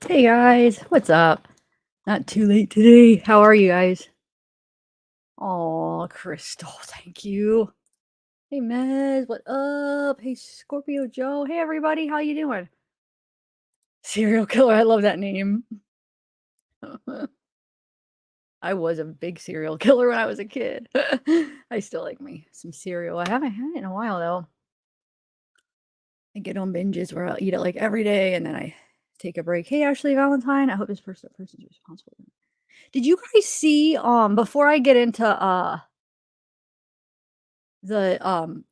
Hey guys, what's up? Not too late today. How are you guys? Oh, Crystal, thank you. Hey Mez, what up? Hey Scorpio Joe. Hey everybody, how you doing? Serial killer, I love that name. I was a big serial killer when I was a kid. I still like me some cereal. I haven't had it in a while though. I get on binges where I'll eat it like every day and then I take a break. Hey Ashley Valentine, I hope person's responsible. Did you guys see before I get into we're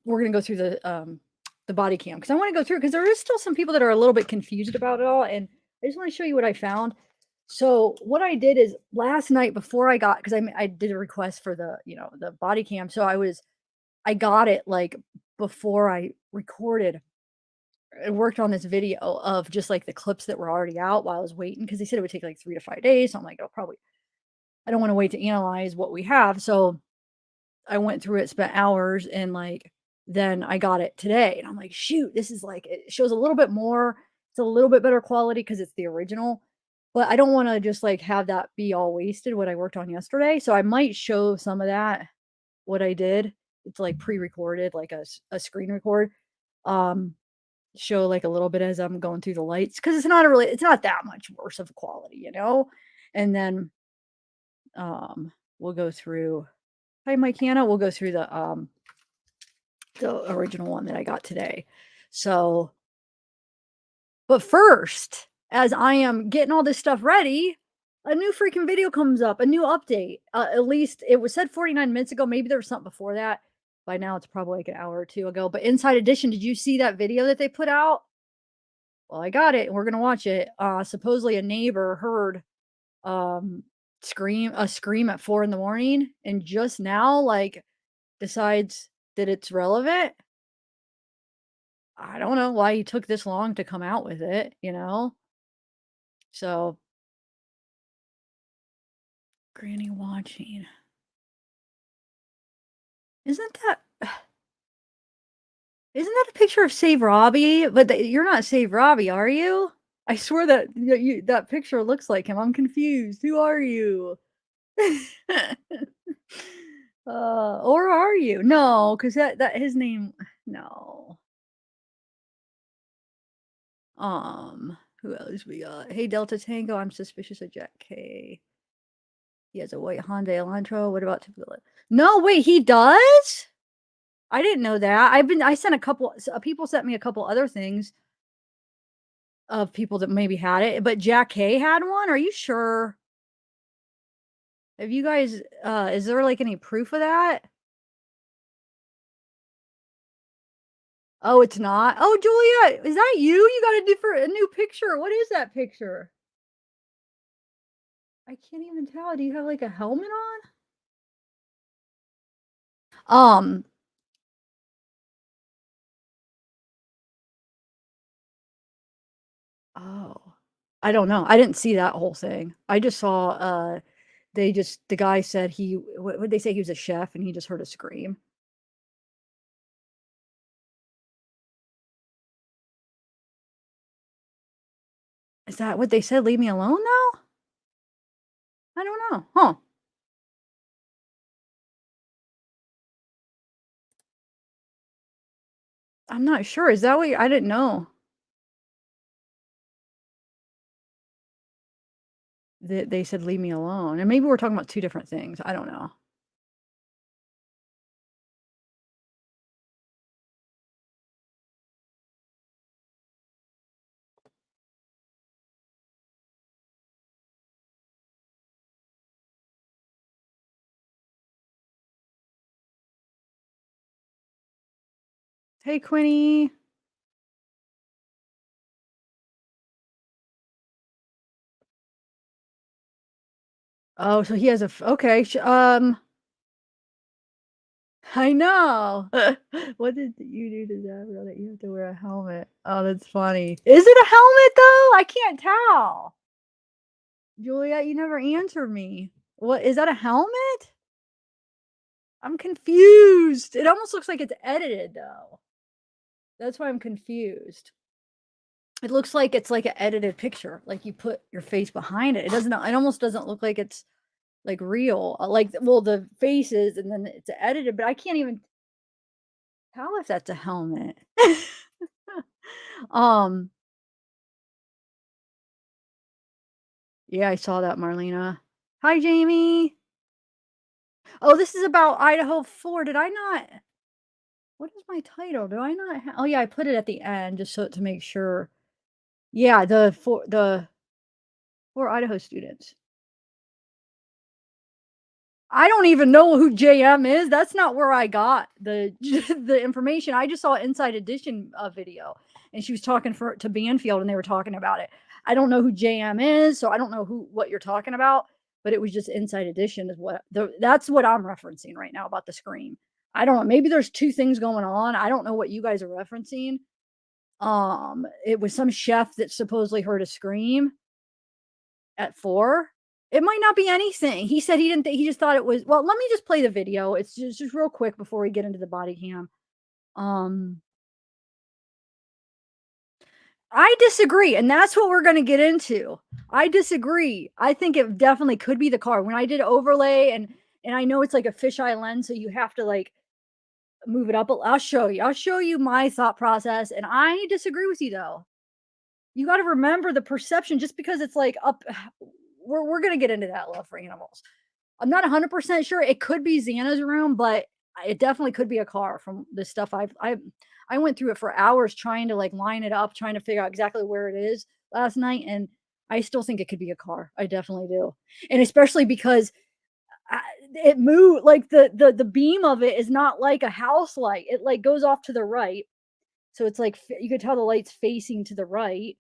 gonna go through the body cam because I want to go through because there is still some people that are a little bit confused about it all, and I just want to show you what I found. So what I did is last night before I got because I did a request for the body cam, so I got it like before I recorded. I worked on this video of just like the clips that were already out while I was waiting because they said it would take like 3 to 5 days. So I'm like, oh, probably I don't want to wait to analyze what we have. So I went through it, spent hours, and like then I got it today. And I'm like, shoot, this is like it shows a little bit more. It's a little bit better quality because it's the original. But I don't want to just like have that be all wasted what I worked on yesterday. So I might show some of that, what I did. It's like pre-recorded, like a screen record. Um, show like a little bit as I'm going through the lights because it's not that much worse of quality. And then we'll go through. Hi, Mike Hanna. We'll go through the original one that I got today. So, but first, as I am getting all this stuff ready, a new freaking video comes up, a new update. At least it was said 49 minutes ago. Maybe there was something before that. By now, it's probably like an hour or two ago. But Inside Edition, did you see that video that they put out? Well, I got it, and we're gonna watch it. Supposedly, a neighbor heard um scream at 4 in the morning, and just now, like, decides that it's relevant. I don't know why he took this long to come out with it. So, granny watching. Isn't that isn't that a picture of Save Robbie? But you're not Save Robbie, are you? I swear that that picture looks like him. I'm confused. Who are you? Or are you? No, because that his name. No. Who else we got? Hey, Delta Tango. I'm suspicious of Jack K. He has a white Hyundai Elantra. What about typical? No, wait, he does? I didn't know that. I sent a couple people sent me a couple other things of people that maybe had it, but Jack K had one. Are you sure? Have you guys is there like any proof of that? Oh, it's not. Oh, Julia, is that you? You got a new picture. What is that picture? I can't even tell. Do you have like a helmet on? Oh. I don't know. I didn't see that whole thing. I just saw the guy said what would they say, he was a chef and he just heard a scream. Is that what they said? Leave me alone now? I don't know. Huh. I'm not sure. Is that what I didn't know that they said leave me alone. And maybe we're talking about two different things. I don't know. Hey, Quinny. Oh, so he has okay. I know. What did you do to Zavgirl that you have to wear a helmet? Oh, that's funny. Is it a helmet though? I can't tell. Juliet, you never answered me. What is that, a helmet? I'm confused. It almost looks like it's edited though. That's why I'm confused. It looks like it's like an edited picture, like you put your face behind it. It almost doesn't look like it's like real. Like, well, the faces and then it's edited, but I can't even tell if that's a helmet. um, yeah, I saw that, Marlena. Hi, Jamie. Oh, this is about Idaho 4. Did I not? What is my title? Do I not oh yeah, I put it at the end just so to make sure. Yeah, the 4 Idaho students. I don't even know who JM is. That's not where I got the the information. I just saw Inside Edition video, and she was talking to Banfield, and they were talking about it. I don't know who JM is, so I don't know what you're talking about. But it was just Inside Edition is that's what I'm referencing right now about the Scream. I don't know. Maybe there's two things going on. I don't know what you guys are referencing. It was some chef that supposedly heard a scream at 4. It might not be anything. He said he didn't think he just thought it was well, let me just play the video. It's just real quick before we get into the body cam. Um, I disagree, and that's what we're gonna get into. I disagree. I think it definitely could be the car. When I did overlay and I know it's like a fisheye lens, so you have to like move it up. I'll show you. I'll show you my thought process, and I disagree with you though. You got to remember the perception just because it's like up we're going to get into that love for animals. I'm not 100% sure. It could be Xana's room, but it definitely could be a car from the stuff I went through it for hours trying to like line it up, trying to figure out exactly where it is last night, and I still think it could be a car. I definitely do. And especially because it moved like the beam of it is not like a house light. It like goes off to the right. So it's like you could tell the light's facing to the right.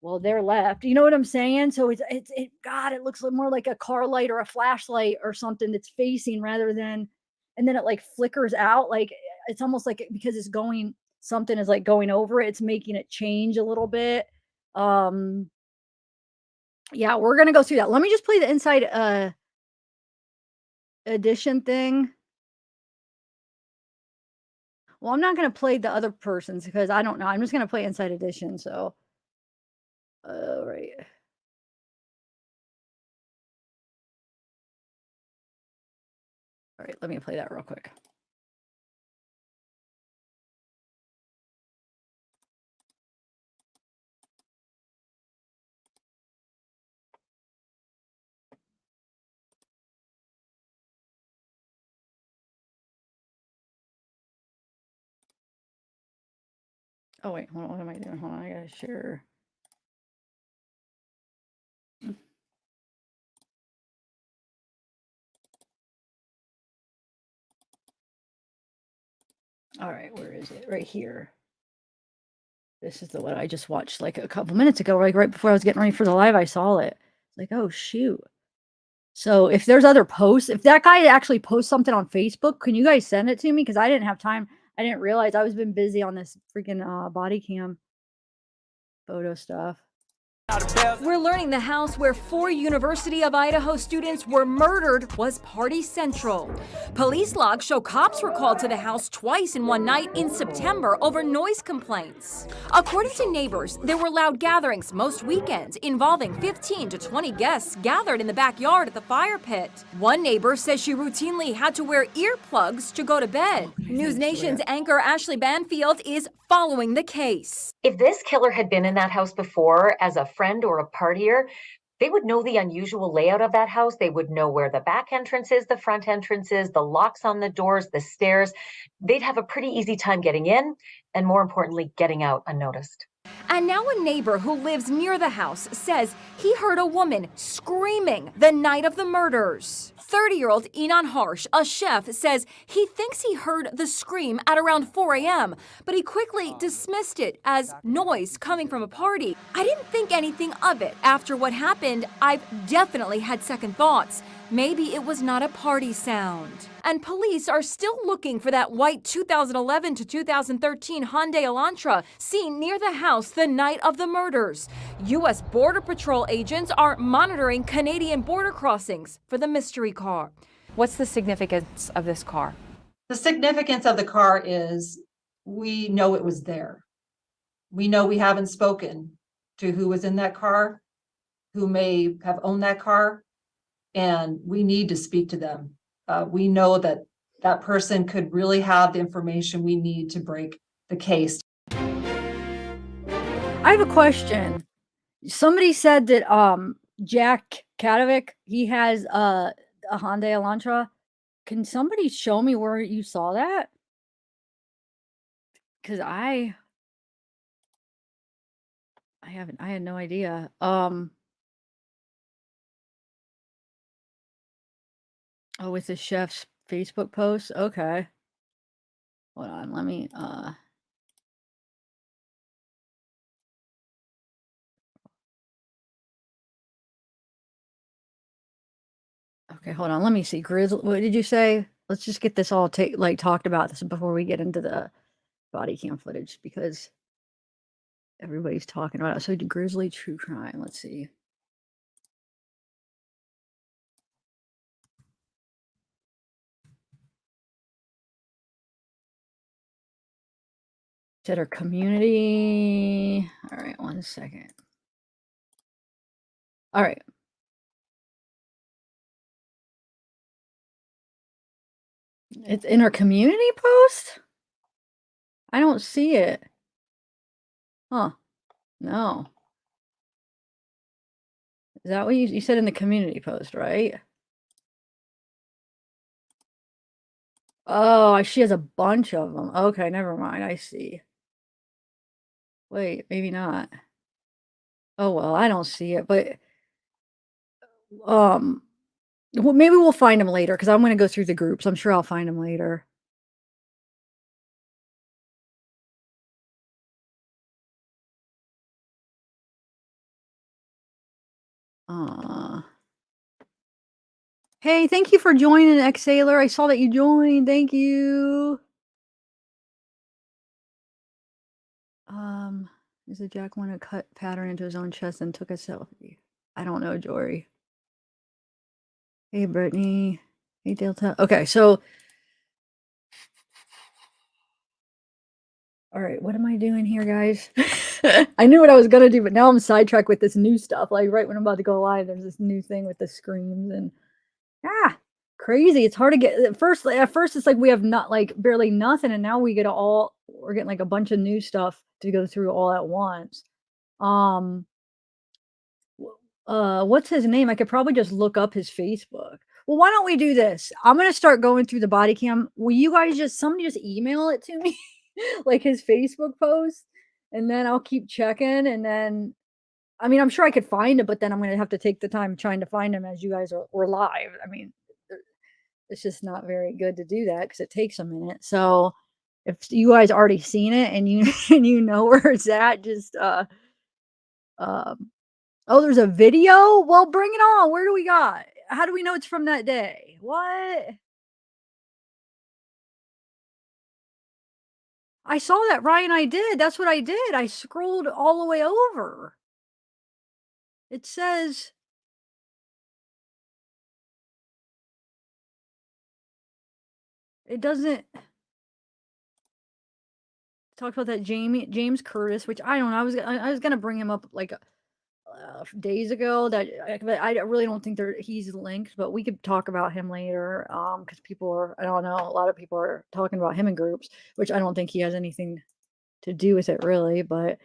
Well, they're left. You know what I'm saying? So God, it looks more like a car light or a flashlight or something that's facing rather than, and then it like flickers out. Like it's almost like because it's going, something is like going over it. It's making it change a little bit. Um, yeah, we're gonna go through that. Let me just play the Inside Edition thing. Well, I'm not gonna play the other person's because I don't know. I'm just gonna play Inside Edition. So, right. All right, let me play that real quick. Oh wait, hold on, what am I doing? Hold on, I gotta share. All right, where is it? Right here. This is the one I just watched like a couple minutes ago, like right before I was getting ready for the live, I saw it. It's like, oh shoot. So if there's other posts, if that guy actually posts something on Facebook, can you guys send it to me? Because I didn't have time. I didn't realize I was been busy on this freaking body cam photo stuff. We're learning the house where 4 University of Idaho students were murdered was party central. Police logs show cops were called to the house twice in one night in September over noise complaints. According to neighbors, there were loud gatherings most weekends involving 15 to 20 guests gathered in the backyard at the fire pit. One neighbor says she routinely had to wear earplugs to go to bed. News Nation's anchor Ashley Banfield is following the case. If this killer had been in that house before as a friend or a partier, they would know the unusual layout of that house. They would know where the back entrance is, the front entrance is, the locks on the doors, the stairs. They'd have a pretty easy time getting in and, more importantly, getting out unnoticed. And now a neighbor who lives near the house says he heard a woman screaming the night of the murders. 30-year-old Enon Harsh, a chef, says he thinks he heard the scream at around 4 a.m., but he quickly dismissed it as noise coming from a party. I didn't think anything of it. After what happened, I've definitely had second thoughts. Maybe it was not a party sound. And police are still looking for that white 2011 to 2013 Hyundai Elantra seen near the house the night of the murders. U.S. Border Patrol agents are monitoring Canadian border crossings for the mystery car. What's the significance of this car? The significance of the car is we know it was there. We know we haven't spoken to who was in that car, who may have owned that car, and we need to speak to them. We know that that person could really have the information we need to break the case. I have a question. Somebody said that Jack Kadovic, he has a Hyundai Elantra. Can somebody show me where you saw that? Because I had no idea. Oh, it's the chef's Facebook post. Okay. Hold on, let me okay, hold on. Let me see. Grizzly, what did you say? Let's just get this all talked about this before we get into the body cam footage because everybody's talking about it. So Grizzly true crime. Let's see. Said our community. All right, 1 second. All right. It's in our community post? I don't see it. Huh. No. Is that what you said in the community post, right? Oh, she has a bunch of them. Okay, never mind. I see. Wait, maybe not. Oh, well, I don't see it, but well, maybe we'll find them later because I'm going to go through the groups. I'm sure I'll find them later. Hey, thank you for joining, X-Sailor. I saw that you joined. Thank you. Is it Jack want to cut pattern into his own chest and took a selfie? I don't know, Jory. Hey, Brittany. Hey, Delta. Okay, so. All right, what am I doing here, guys? I knew what I was going to do, but now I'm sidetracked with this new stuff. Like, right when I'm about to go live, there's this new thing with the screams and. Crazy. It's hard to get at first it's like we have not like barely nothing, and now we're getting like a bunch of new stuff to go through all at once. What's his name? I could probably just look up his Facebook. Well, why don't we do this? I'm gonna start going through the body cam. Will you guys somebody just email it to me? Like his Facebook post, and then I'll keep checking, and then I mean I'm sure I could find it, but then I'm gonna have to take the time trying to find him as you guys were live. I mean, it's just not very good to do that because it takes a minute. So if you guys already seen it and you and you know where it's at, just oh, there's a video. Well, bring it on. Where do we got? How do we know it's from that day? What? I saw that, Ryan. I did. That's what I did. I scrolled all the way over. It says. It doesn't talk about that James Curtis, which I don't know. I was gonna bring him up like days ago. But I really don't think he's linked. But we could talk about him later. Because I don't know. A lot of people are talking about him in groups, which I don't think he has anything to do with it really. But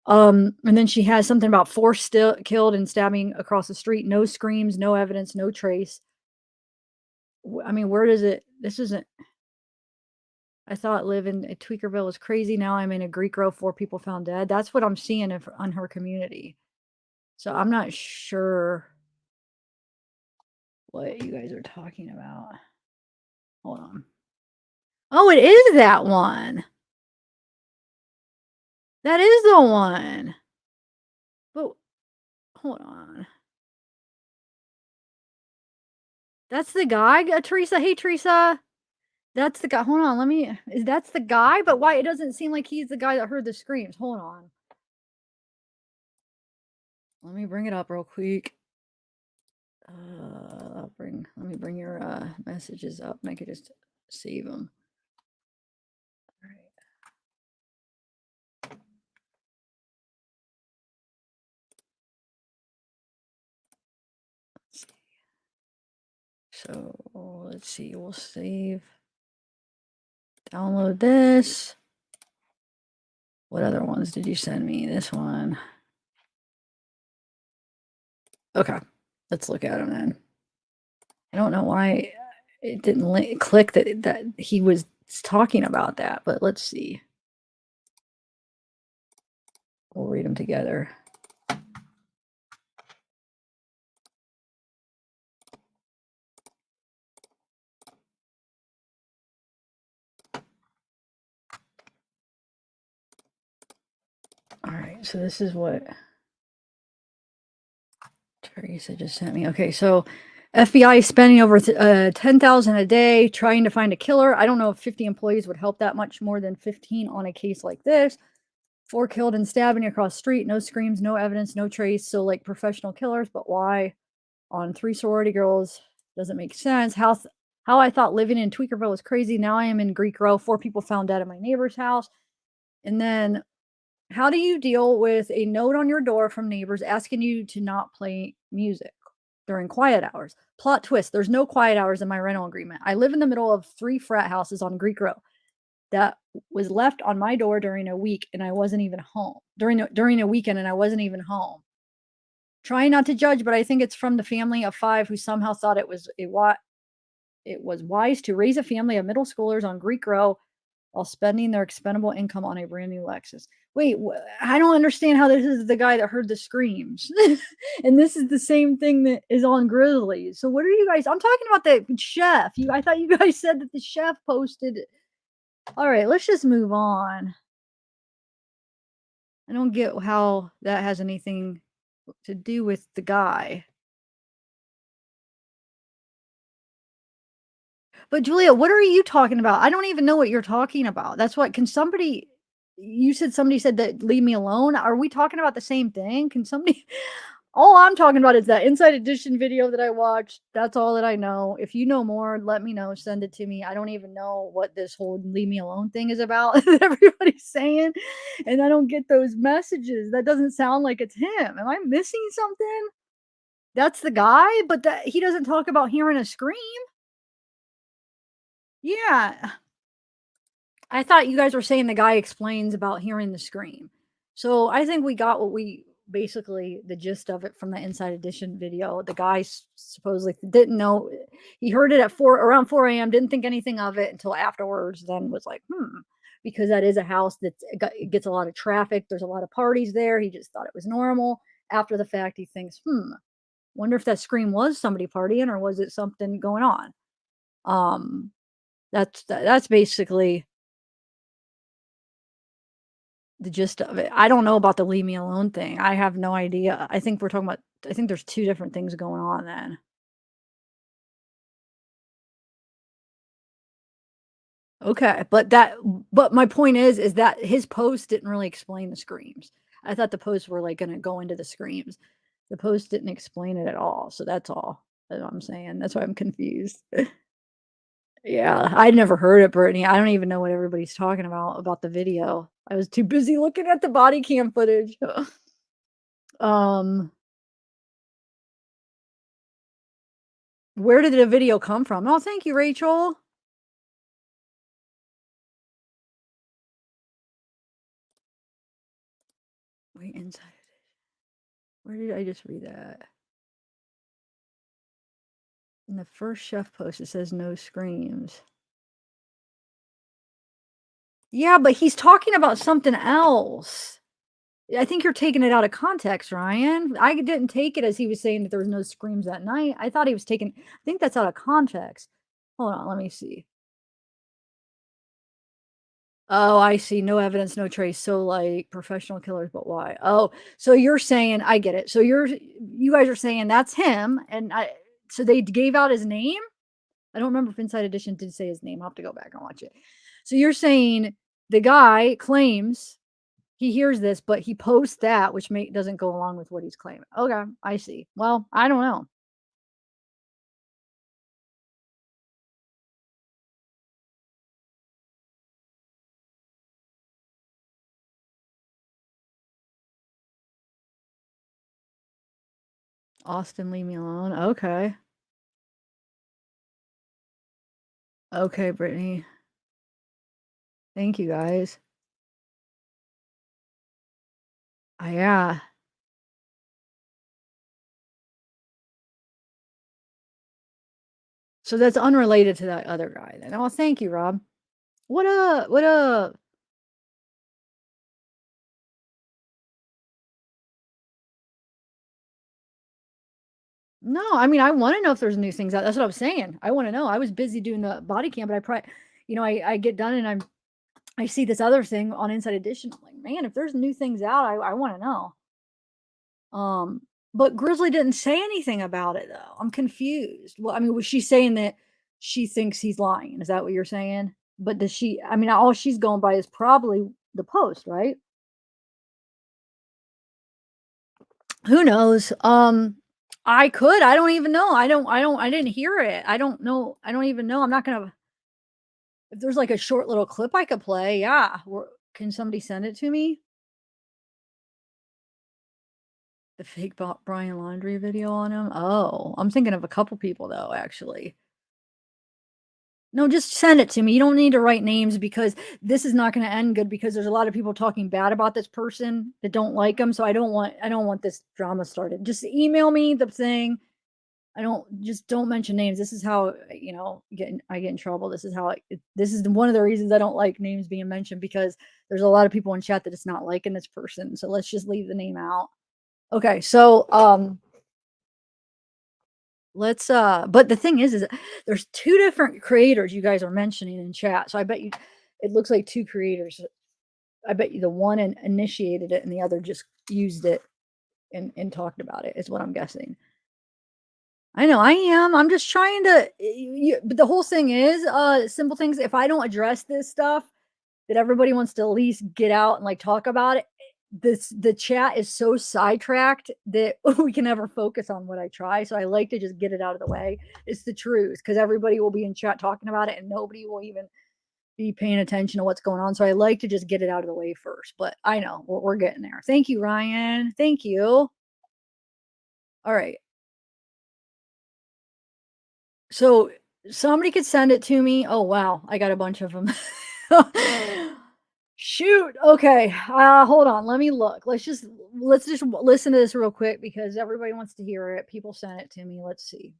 and then she has something about 4 still killed and stabbing across the street. No screams, no evidence, no trace. I mean, where does it? This isn't. I thought living in Tweakerville was crazy. Now I'm in a Greek Grove, 4 people found dead. That's what I'm seeing on her community. So I'm not sure what you guys are talking about. Hold on. Oh, it is that one. That is the one. But hold on. That's the guy, Teresa. Hey, Teresa. That's the guy. Hold on. That's the guy? But why? It doesn't seem like he's the guy that heard the screams. Hold on. Let me bring it up real quick. Let me bring your messages up and I could just save them. All right. So let's see, we'll save, download this. What other ones did you send me? This one. Okay, let's look at them then. I don't know why it didn't click that he was talking about that, but let's see. We'll read them together. All right, so this is what Teresa just sent me. Okay, so FBI is spending over $10,000 a day trying to find a killer. I don't know if 50 employees would help that much more than 15 on a case like this. 4 killed and stabbing across the street, no screams, no evidence, no trace. So like professional killers, but why on 3 sorority girls? Doesn't make sense. How I thought living in Tweakerville was crazy. Now I am in Greek Row. 4 people found dead at my neighbor's house. And then how do you deal with a note on your door from neighbors asking you to not play music during quiet hours? Plot twist, there's no quiet hours in my rental agreement. I live in the middle of 3 frat houses on Greek Row. That was left on my door during a week and I wasn't even home. During a weekend and I wasn't even home. Trying not to judge, but I think it's from the family of 5 who somehow thought it was wise to raise a family of middle schoolers on Greek Row while spending their expendable income on a brand new Lexus. Wait, I don't understand how this is the guy that heard the screams. And this is the same thing that is on Grizzlies. So what are you guys? I'm talking about the chef. I thought you guys said that the chef posted. All right, let's just move on. I don't get how that has anything to do with the guy. But Julia, what are you talking about? I don't even know what you're talking about. That's what, can somebody, somebody said that leave me alone. Are we talking about the same thing? Can somebody, all I'm talking about is that Inside Edition video that I watched. That's all that I know. If you know more, let me know. Send it to me. I don't even know what this whole leave me alone thing is about that everybody's saying. And I don't get those messages. That doesn't sound like it's him. Am I missing something? That's the guy, but he doesn't talk about hearing a scream. Yeah. I thought you guys were saying the guy explains about hearing the scream. So I think we got what we basically the gist of it from the Inside Edition video. The guy supposedly didn't know. He heard it at around 4 a.m., didn't think anything of it until afterwards, then was like, because that is a house that it gets a lot of traffic. There's a lot of parties there. He just thought it was normal. After the fact, he thinks, wonder if that scream was somebody partying or was it something going on? That's basically the gist of it. I don't know about the leave me alone thing. I have no idea. I think there's 2 different things going on then. Okay, but my point is that his post didn't really explain the screams. I thought the posts were like gonna go into the screams. The post didn't explain it at all. So that's all that I'm saying. That's why I'm confused. Yeah, I'd never heard it, Brittany. I don't even know what everybody's talking about the video. I was too busy looking at the body cam footage. Where did the video come from? Oh, thank you, Rachel. Wait, Inside Edition. Where did I just read that? In the first chef post, it says no screams. Yeah, but he's talking about something else. I think you're taking it out of context, Ryan. I didn't take it as he was saying that there was no screams that night. I thought he was I think that's out of context. Hold on, let me see. Oh, I see. No evidence, no trace. So like professional killers, but why? Oh, so you're saying I get it. So you guys are saying that's him, and so they gave out his name. I don't remember if Inside Edition did say his name. I'll have to go back and watch it. So you're saying the guy claims he hears this, but he posts that, which doesn't go along with what he's claiming. Okay, I see. Well, I don't know. Austin, leave me alone. Okay. Okay, Brittany. Thank you guys. Yeah. So that's unrelated to that other guy then. Oh, thank you, Rob. What up? What up? No, I mean, I want to know if there's new things out. That's what I'm saying. I want to know. I was busy doing the body cam, but I probably, I get done and I see this other thing on Inside Edition. I'm like, man, if there's new things out, I want to know. But Grizzly didn't say anything about it though. I'm confused. Well, I mean, was she saying that she thinks he's lying? Is that what you're saying? But does she? I mean, all she's going by is probably the post, right? Who knows? I don't even know. I didn't hear it. I don't know. I don't even know. I'm not gonna. If there's like a short little clip I could play, yeah. Can somebody send it to me? The fake Brian Laundrie video on him? Oh, I'm thinking of a couple people though, actually. No, just send it to me. You don't need to write names because this is not going to end good because there's a lot of people talking bad about this person that don't like him. So I don't want this drama started. Just email me the thing. Don't mention names. This is how, I get in trouble. This is how this is one of the reasons I don't like names being mentioned because there's a lot of people in chat that it's not liking this person. So let's just leave the name out. Okay. So, but the thing is there's two different creators you guys are mentioning in chat. So I bet you it looks like two creators. I bet you the one initiated it and the other just used it and talked about it is what I'm guessing. I know I am. I'm just trying to but the whole thing is simple things. If I don't address this stuff that everybody wants to at least get out and like talk about it, the chat is so sidetracked that we can never focus on what I try. So I like to just get it out of the way. It's the truth because everybody will be in chat talking about it and nobody will even be paying attention to what's going on. So I like to just get it out of the way first. But I know we're getting there. Thank you, Ryan. Thank you. All right. So somebody could send it to me. Oh wow, I got a bunch of them. Shoot. Okay. Hold on. Let me look. Let's just listen to this real quick because everybody wants to hear it. People sent it to me. Let's see.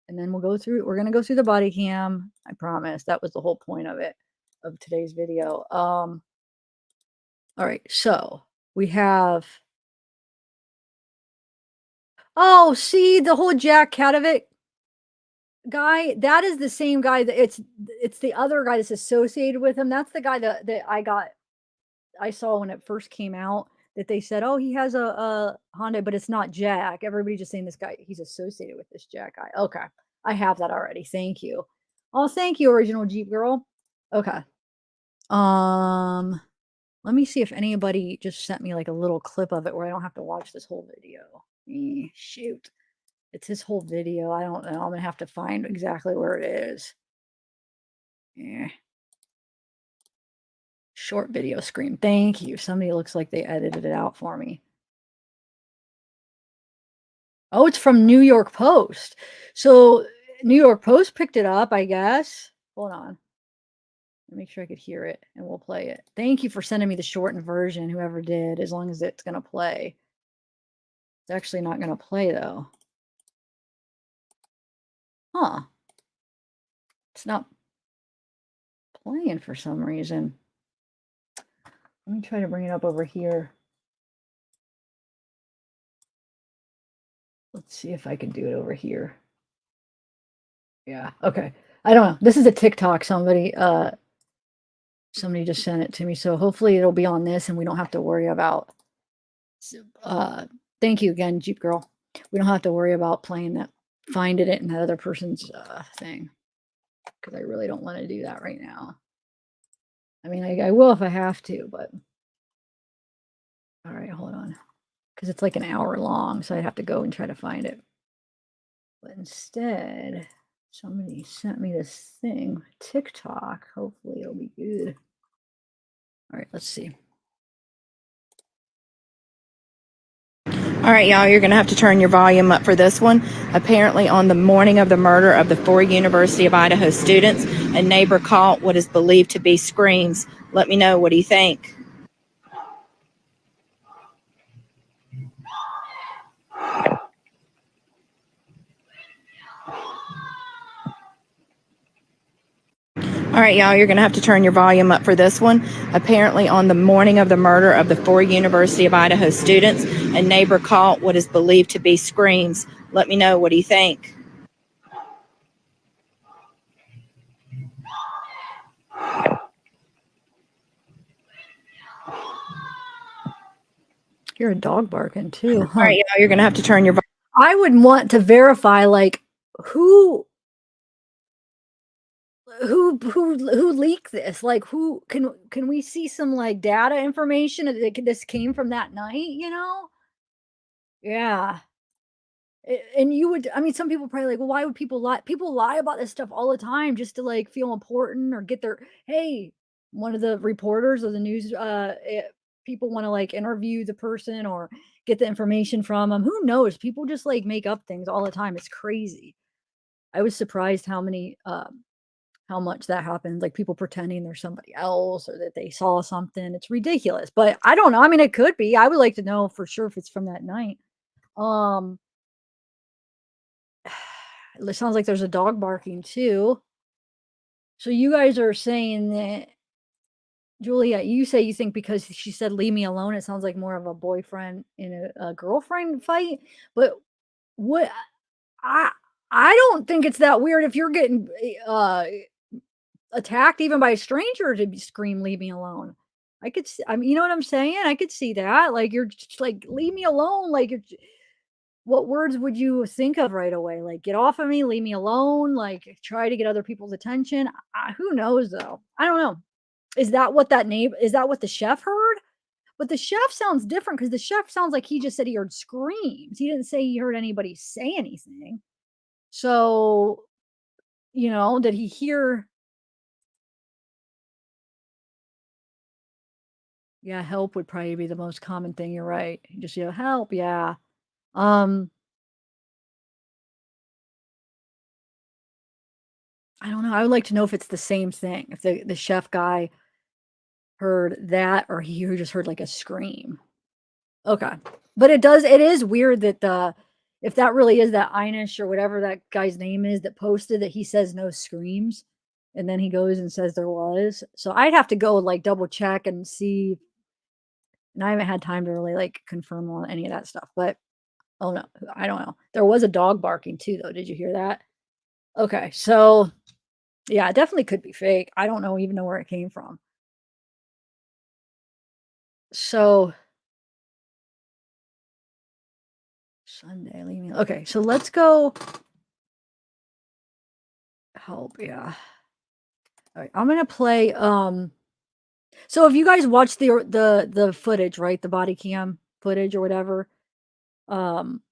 And then we'll go through. We're gonna go through the body cam. I promise. That was the whole point of it, of today's video. All right. So we have. Oh, see the whole Jack Katovic guy. That is the same guy that it's the other guy that's associated with him. That's the guy that I saw when it first came out that they said, oh, he has a Honda, but it's not Jack. Everybody just saying this guy, he's associated with this Jack guy. Okay. I have that already. Thank you. Oh, thank you, original Jeep girl. Okay. Let me see if anybody just sent me like a little clip of it where I don't have to watch this whole video. Shoot. It's his whole video. I don't know. I'm gonna have to find exactly where it is. Yeah. Short video screen. Thank you. Somebody looks like they edited it out for me. Oh, it's from New York Post. So New York Post picked it up, I guess. Hold on. Make sure I could hear it and we'll play it. Thank you for sending me the shortened version, whoever did, as long as it's going to play. It's actually not going to play though. Huh. It's not playing for some reason. Let me try to bring it up over here. Let's see if I can do it over here. Yeah, okay. I don't know. This is a TikTok. Somebody just sent it to me. So hopefully it'll be on this and we don't have to worry about thank you again, Jeep girl. We don't have to worry about playing that, finding it in that other person's thing. Because I really don't want to do that right now. I mean, I will if I have to, but all right, hold on. Because it's like an hour long, so I'd have to go and try to find it. But instead, somebody sent me this thing, TikTok. Hopefully it'll be good. All right, let's see. All right, y'all, you're going to have to turn your volume up for this one. Apparently, on the morning of the murder of the 4 University of Idaho students, a neighbor caught what is believed to be screams. Let me know, what do you think? All right, y'all, you're going to have to turn your volume up for this one. Apparently, on the morning of the murder of the 4 University of Idaho students, a neighbor caught what is believed to be screams. Let me know, what do you think? You're a dog barking too, All huh? right, y'all, you're going to have to turn your I would want to verify, like, who leaked this? Like, who can we see some, like, data information that this came from that night, you know? Yeah. And you would, I mean, some people probably like, well, why would people lie? People lie about this stuff all the time just to like feel important or get their, hey, one of the reporters of the news, people want to like interview the person or get the information from them. Who knows? People just like make up things all the time. It's crazy. I was surprised how much that happens. Like people pretending they're somebody else or that they saw something. It's ridiculous, but I don't know. I mean, it could be. I would like to know for sure if it's from that night. Um, It sounds like there's a dog barking too. So you guys are saying that, Julia, you say you think because she said leave me alone, it sounds like more of a boyfriend and a girlfriend fight. But what I I don't think it's that weird if you're getting attacked even by a stranger to scream leave me alone. I mean, you know what I'm saying? I could see that. Like you're just like leave me alone. Like what words would you think of right away? Like, "Get off of me, leave me alone," like, try to get other people's attention? Who knows, though? I don't know. Is that what the chef heard? But the chef sounds different because the chef sounds like he just said he heard screams. He didn't say he heard anybody say anything. So, did he hear yeah, help would probably be the most common thing, you're right. Just, "Help," yeah. Um, I don't know, I would like to know if it's the same thing, if the chef guy heard that or he just heard like a scream. Okay. But it is weird that if that really is that Einish or whatever that guy's name is that posted that he says no screams and then he goes and says there was. So I'd have to go like double check and see. And I haven't had time to really like confirm on any of that stuff. But oh no, I don't know. There was a dog barking too though. Did you hear that? Okay. So yeah, it definitely could be fake. I don't even know where it came from. So Sunday, leaving. Okay, so let's go help. Yeah. All right, I'm gonna play. So if you guys watch the footage, right, the body cam footage or whatever. Um,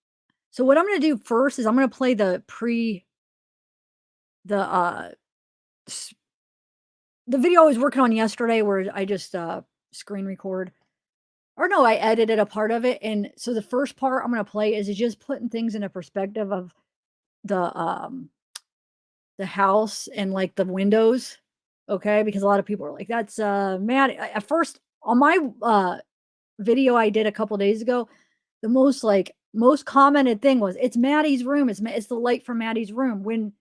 so what I'm gonna do first is I'm gonna play the s- the video I was working on yesterday where I just screen record. Or no, I edited a part of it, and so the first part I'm gonna play is just putting things in a perspective of the um the house and, like, the windows, okay? Because a lot of people are like, "That's, mad." At first, on my, video I did a couple days ago, the most commented thing was, "It's Maddie's room, it's the light from Maddie's room," when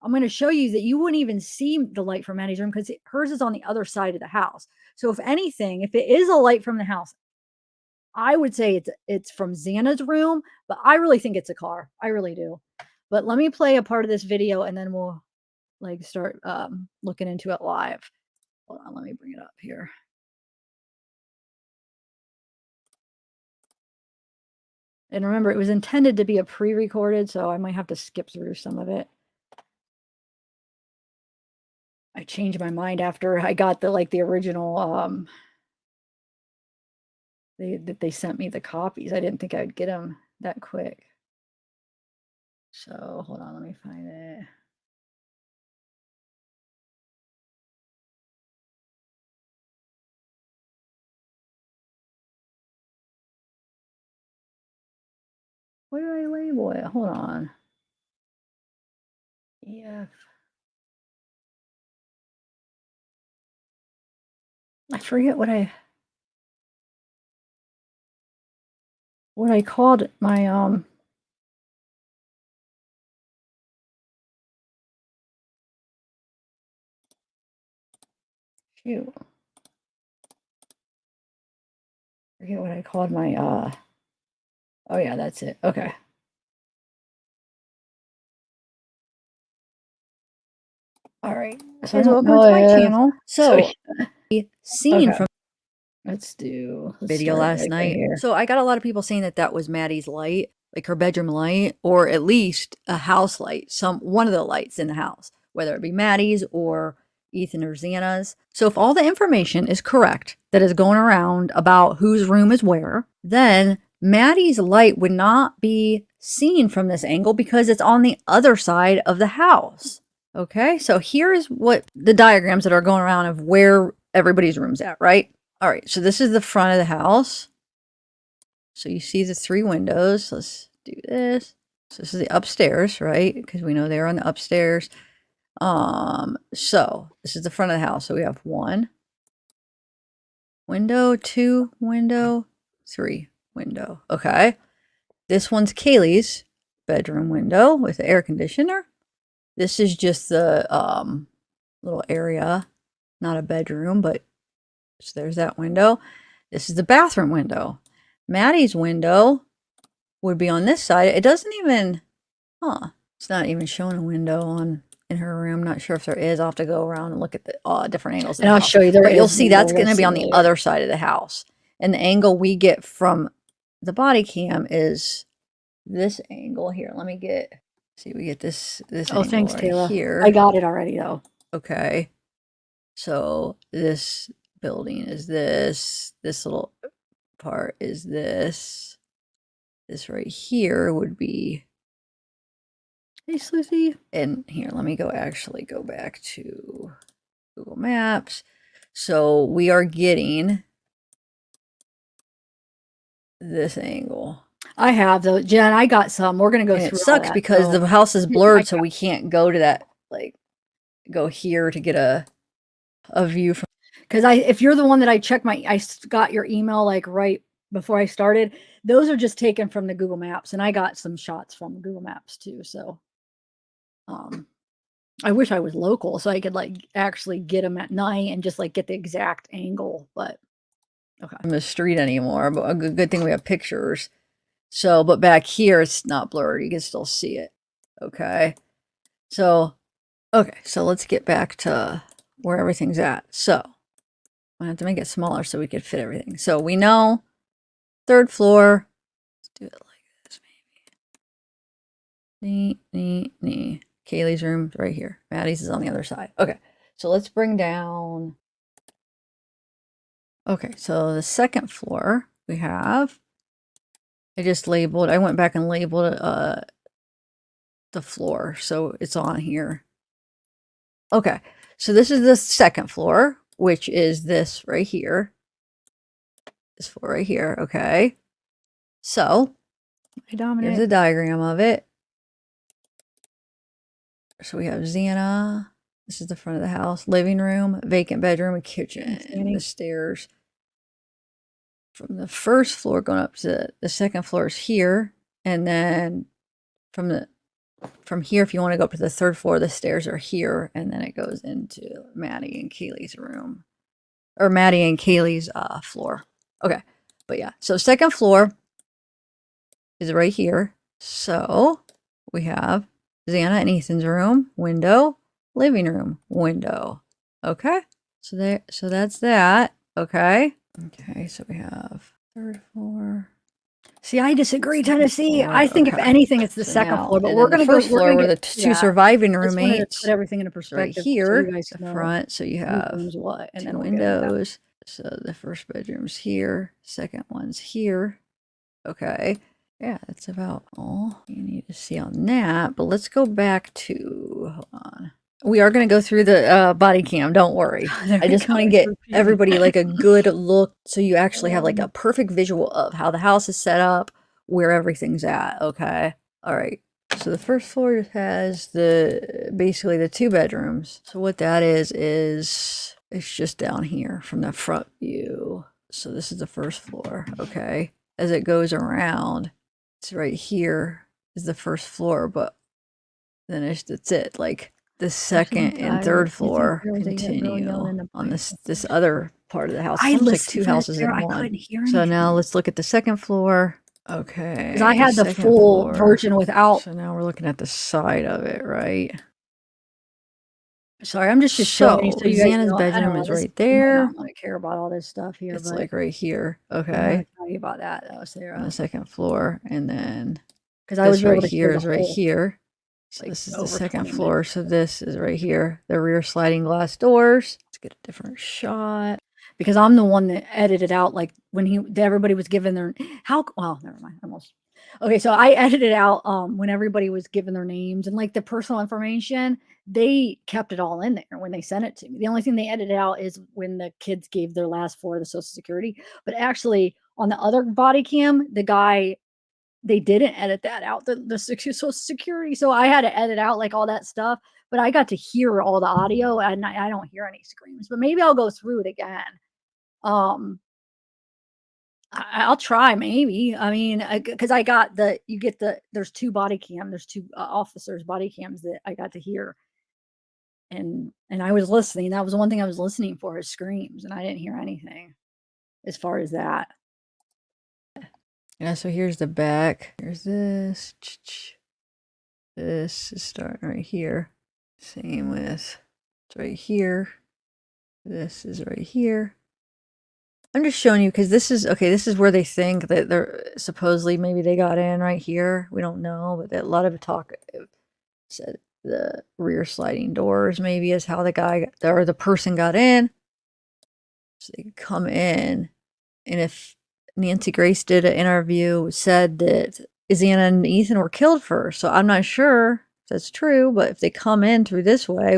I'm gonna show you that you wouldn't even see the light from Maddie's room because hers is on the other side of the house. So if anything, if it is a light from the house, I would say it's from Xana's room, but I really think it's a car. I really do. But let me play a part of this video and then we'll like start looking into it live. Hold on, let me bring it up here. And remember, it was intended to be a pre-recorded, so I might have to skip through some of it. I changed my mind after I got the original they sent me the copies. I didn't think I would get them that quick. So hold on, let me find it. What did I label it? Hold on. Yeah. I forget what I called my shoot. Forget what I called my oh yeah, that's it. Okay. All right. So Guys, welcome to my channel. So, scene Okay. from Let's video start last right night. here. So I got a lot of people saying that that was Maddie's light, like her bedroom light, or at least a house light, one of the lights in the house, whether it be Maddie's or Ethan or Xana's. So if all the information is correct that is going around about whose room is where, then Maddie's light would not be seen from this angle because it's on the other side of the house. Okay, so here's what the diagrams that are going around of where everybody's room's at, right? All right, so this is the front of the house. So you see the 3 windows. Let's do this. So this is the upstairs, right? Because we know they're on the upstairs. So this is the front of the house. So we have 1 window, 2 window, 3 window. Okay. This one's Kaylee's bedroom window with the air conditioner. This is just the little area, not a bedroom, but so there's that window. This is the bathroom window. Maddie's window would be on this side. It doesn't even, it's not even showing a window in her room. Not sure if there is. I'll have to go around and look at the different angles. And I'll show you there. But you'll is see one that's we're going to be on see the later. other side of the house. And the angle we get from the body cam is this angle here. Let me see, we get this Oh, angle thanks, right Taylor. here. I got it already though. Okay. So this building is this little part is this right here would be, Hey, Sleuthie. and here, let me actually go back to Google Maps. So we are getting this angle. I have though, Jen. I got some. We're gonna go And through. it all sucks that, because so- the house is I blurred, so got- we can't go to that, like, go here to get a view from. Because if you're the one that I checked got your email like right before I started. Those are just taken from the Google Maps, and I got some shots from Google Maps too. So, I wish I was local so I could like actually get them at night and just like get the exact angle. But okay, From the street anymore, but a good thing we have pictures. So, but back here it's not blurred. You can still see it. Okay. So, okay. So let's get back to where everything's at. So I have to make it smaller so we could fit everything. So we know 3rd floor. Let's do it like this, maybe. Kaylee's room right here. Maddie's is on the other side. Okay. So let's bring down. Okay. So the 2nd floor we have. I went back and labeled the floor. So it's on here. Okay. So this is the 2nd floor, which is this right here. This floor right here. Okay. So here's a diagram of it. So we have Xana. This is the front of the house. Living room, vacant bedroom, and kitchen. And the stairs. From the 1st floor going up to the 2nd floor is here. And then from here, if you want to go up to the 3rd floor, the stairs are here. And then it goes into Maddie and Kaylee's room. Or Maddie and Kaylee's floor. Okay. But yeah. So 2nd floor is right here. So we have Xana and Ethan's room, window, living room, window. Okay. So that's that. Okay. Okay, so we have 3rd floor. See, I disagree, Second Tennessee. floor, I think if okay. anything, it's the So 2nd now- floor. But and we're then gonna the 1st go. floor were the get 2 that. surviving Just wanted to roommates. put everything into Right perspective. so here, you guys the know front. So you who have owns what, and 2 then we'll get into that. windows. So the 1st bedroom's here, 2nd one's here. Okay. Yeah, that's about all you need to see on that. But let's go back to, hold on. We are going to go through the body cam. Don't worry. I just want to get everybody like a good look so you actually have like a perfect visual of how the house is set up, where everything's at. Okay. All right. So the first floor just has basically the 2 bedrooms. So what that is it's just down here from the front view. So this is the first floor. Okay. As it goes around, it's right here is the first floor, but then that's it. Like the second and third floor continue on this other part of the house. It's almost like 2 houses in one. So now let's look at the second floor. Okay. Because I had the second full floor. version without. So now we're looking at the side of it, right? Sorry, I'm just showing you. So you guys Xana's know, I don't bedroom know, is this- right you might there. not want to care about all this stuff here, It's but like right here. I'm Okay. gonna tell you about that though, On Sarah. the second floor. And then Because I was this able right to here hear is the right whole, here. So like, this is the over second 20 floor. minutes. So this is right here. The rear sliding glass doors. Let's get a different shot. because I'm the one that edited out like when everybody was given their well, never mind, almost. Okay, so I edited out when everybody was given their names and like the personal information, they kept it all in there when they sent it to me. The only thing they edited out is when the kids gave their last 4 of the social security. But actually on the other body cam, the guy they didn't edit that out, the social security. So I had to edit out like all that stuff, but I got to hear all the audio and I don't hear any screams. But maybe I'll go through it again. I'll try maybe. I mean, because I got there's 2 body cam, there's 2 officers body cams that I got to hear, and I was listening. That was the one thing I was listening for is screams, and I didn't hear anything as far as that. Yeah, so here's the back. Here's this. This is starting right here. Same with it's right here. This is right here. I'm just showing you because this is where they think that they're supposedly maybe they got in right here. We don't know, but a lot of talk said the rear sliding doors maybe is how the person got in. So they could come in, and if Nancy Grace did an interview, said that Xana and Ethan were killed first. So I'm not sure if that's true, but if they come in through this way,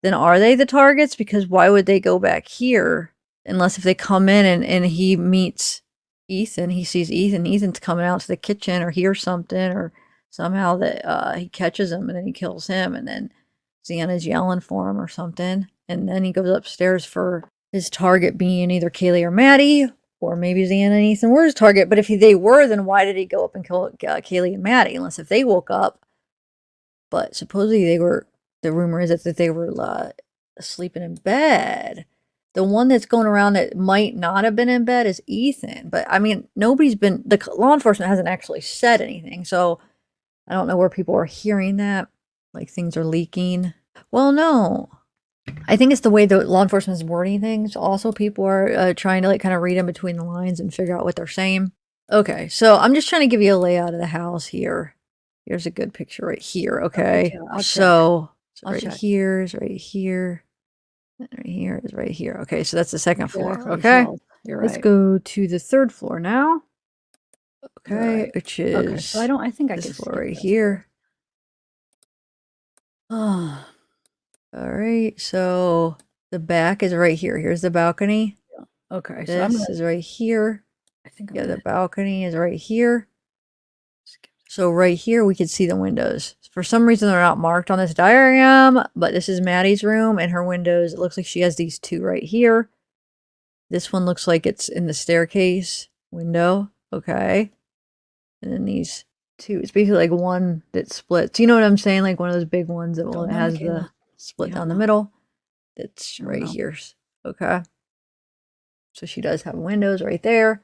then are they the targets? Because why would they go back here? Unless if they come in and he meets Ethan, he sees Ethan's coming out to the kitchen or hears something or somehow that he catches him and then he kills him and then Xana's yelling for him or something. And then he goes upstairs for his target being either Kaylee or Maddie, or maybe Xana and Ethan were his target. But if they were, then why did he go up and kill Kaylee and Maddie? Unless if they woke up. But supposedly the rumor is that they were sleeping in bed. The one that's going around that might not have been in bed is Ethan. But I mean, the law enforcement hasn't actually said anything. So I don't know where people are hearing that. Like things are leaking. Well, no. I think it's the way the law enforcement is wording things. Also, people are trying to like kind of read in between the lines and figure out what they're saying. Okay, so I'm just trying to give you a layout of the house here. Here's a good picture right here. Okay, I'll so I'll right check. here is right here. And right here is right here. Okay, so that's the second floor. Exactly, Okay, so you're let's right. go to the third floor now. Okay, Right. which Okay, is so I think I this can floor right here. Oh, All right, so the back is right here. Here's the balcony. okay. So I'm This gonna. is right here. I think I'm Yeah, the gonna. balcony is right here. So right here, we can see the windows. For some reason, they're not marked on this diagram, but this is Maddie's room and her windows. It looks like she has these 2 right here. This one looks like it's in the staircase window. Okay. And then these 2, it's basically like one that splits. You know what I'm saying? Like one of those big ones that Don't know, has the Michaela. split You down don't the know. middle. That's Don't right know. here. Okay. So she does have windows right there.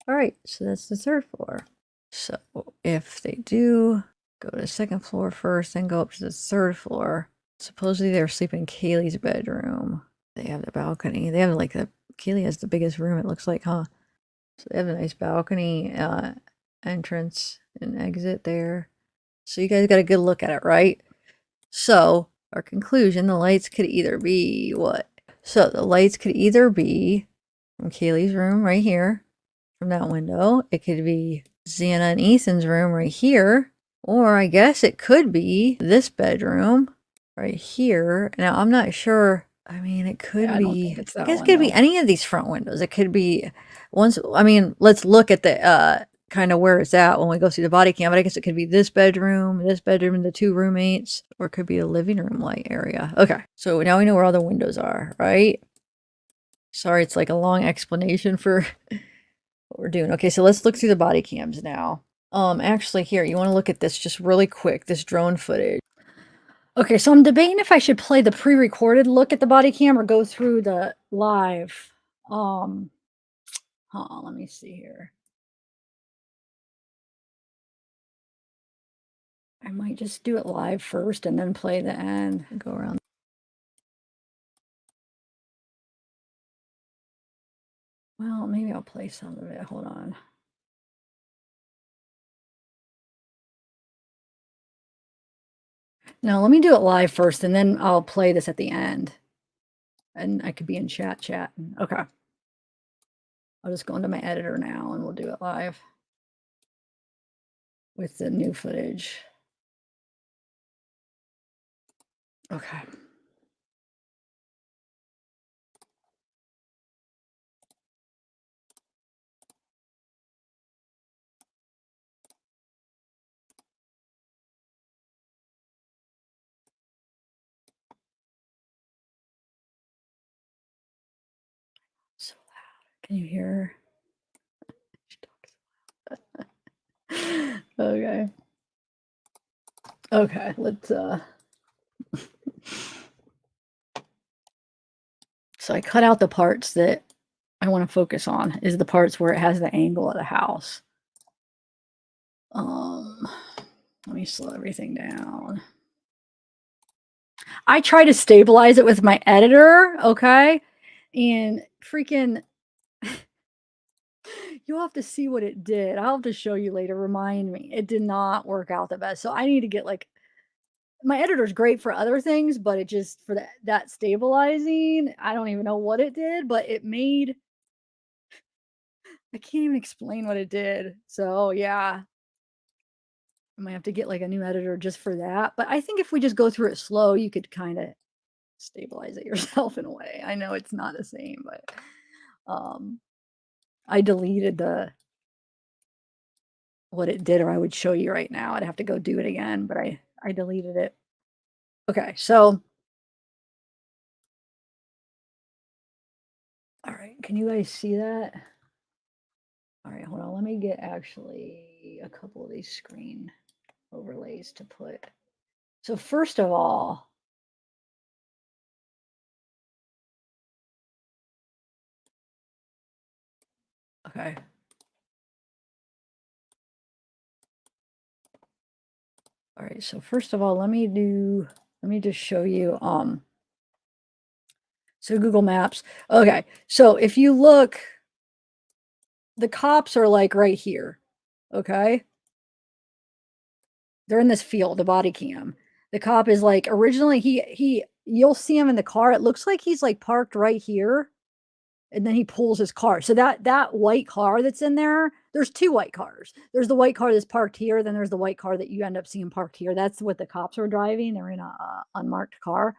All right. So that's the third floor. So if they do go to the second floor first, then go up to the third floor, supposedly they're sleeping in Kaylee's bedroom. They have the balcony. They have Kaylee has the biggest room, it looks like, huh? So they have a nice balcony entrance and exit there. So you guys got a good look at it, right? So our conclusion, the lights could either be what? So the lights could either be from Kaylee's room right here, from that window. It could be Xana and Ethan's room right here. Or I guess it could be this bedroom right here. Now I'm not sure. I mean, it could I don't be, think it's I that guess it one, could be though. any of these front windows. It could be let's look at the kind of where it's at when we go through the body cam. But I guess it could be this bedroom, and the 2 roommates, or it could be a living room light area. Okay, so now we know where all the windows are, right? Sorry, it's like a long explanation for what we're doing. Okay, so let's look through the body cams now. Actually, here, you want to look at this just really quick, this drone footage. Okay, so I'm debating if I should play the pre-recorded look at the body cam or go through the live. Let me see here. I might just do it live first and then play the end and go around. Well, maybe I'll play some of it. Hold on. No, let me do it live first and then I'll play this at the end. And I could be in chatting. Okay. I'll just go into my editor now and we'll do it live with the new footage. Okay. So loud. Can you hear her? Okay. Okay, let's so I cut out the parts that I want to focus on, is the parts where it has the angle of the house. Let me slow everything down. I try to stabilize it with my editor, okay? And freaking you'll have to see what it did. I'll have to show you later. Remind me. It did not work out the best. So I need to get like my editor's great for other things, but it just for that stabilizing, I don't even know what it did, but it made I can't even explain what it did. So yeah. I might have to get like a new editor just for that. But I think if we just go through it slow, you could kind of stabilize it yourself in a way. I know it's not the same, but I deleted what it did, or I would show you right now. I'd have to go do it again, but I deleted it. Okay, so all right, can you guys see that? All right, hold on. Let me get actually a couple of these screen overlays to put. So first of all, okay. All right, so first of all, let me just show you so Google Maps. Okay, so if you look, the cops are like right here. Okay. They're in this field, the body cam. The cop is like originally you'll see him in the car. It looks like he's like parked right here. And then he pulls his car. So that white car that's in there, there's 2 white cars. There's the white car that's parked here. Then there's the white car that you end up seeing parked here. That's what the cops are driving. They're in a unmarked car.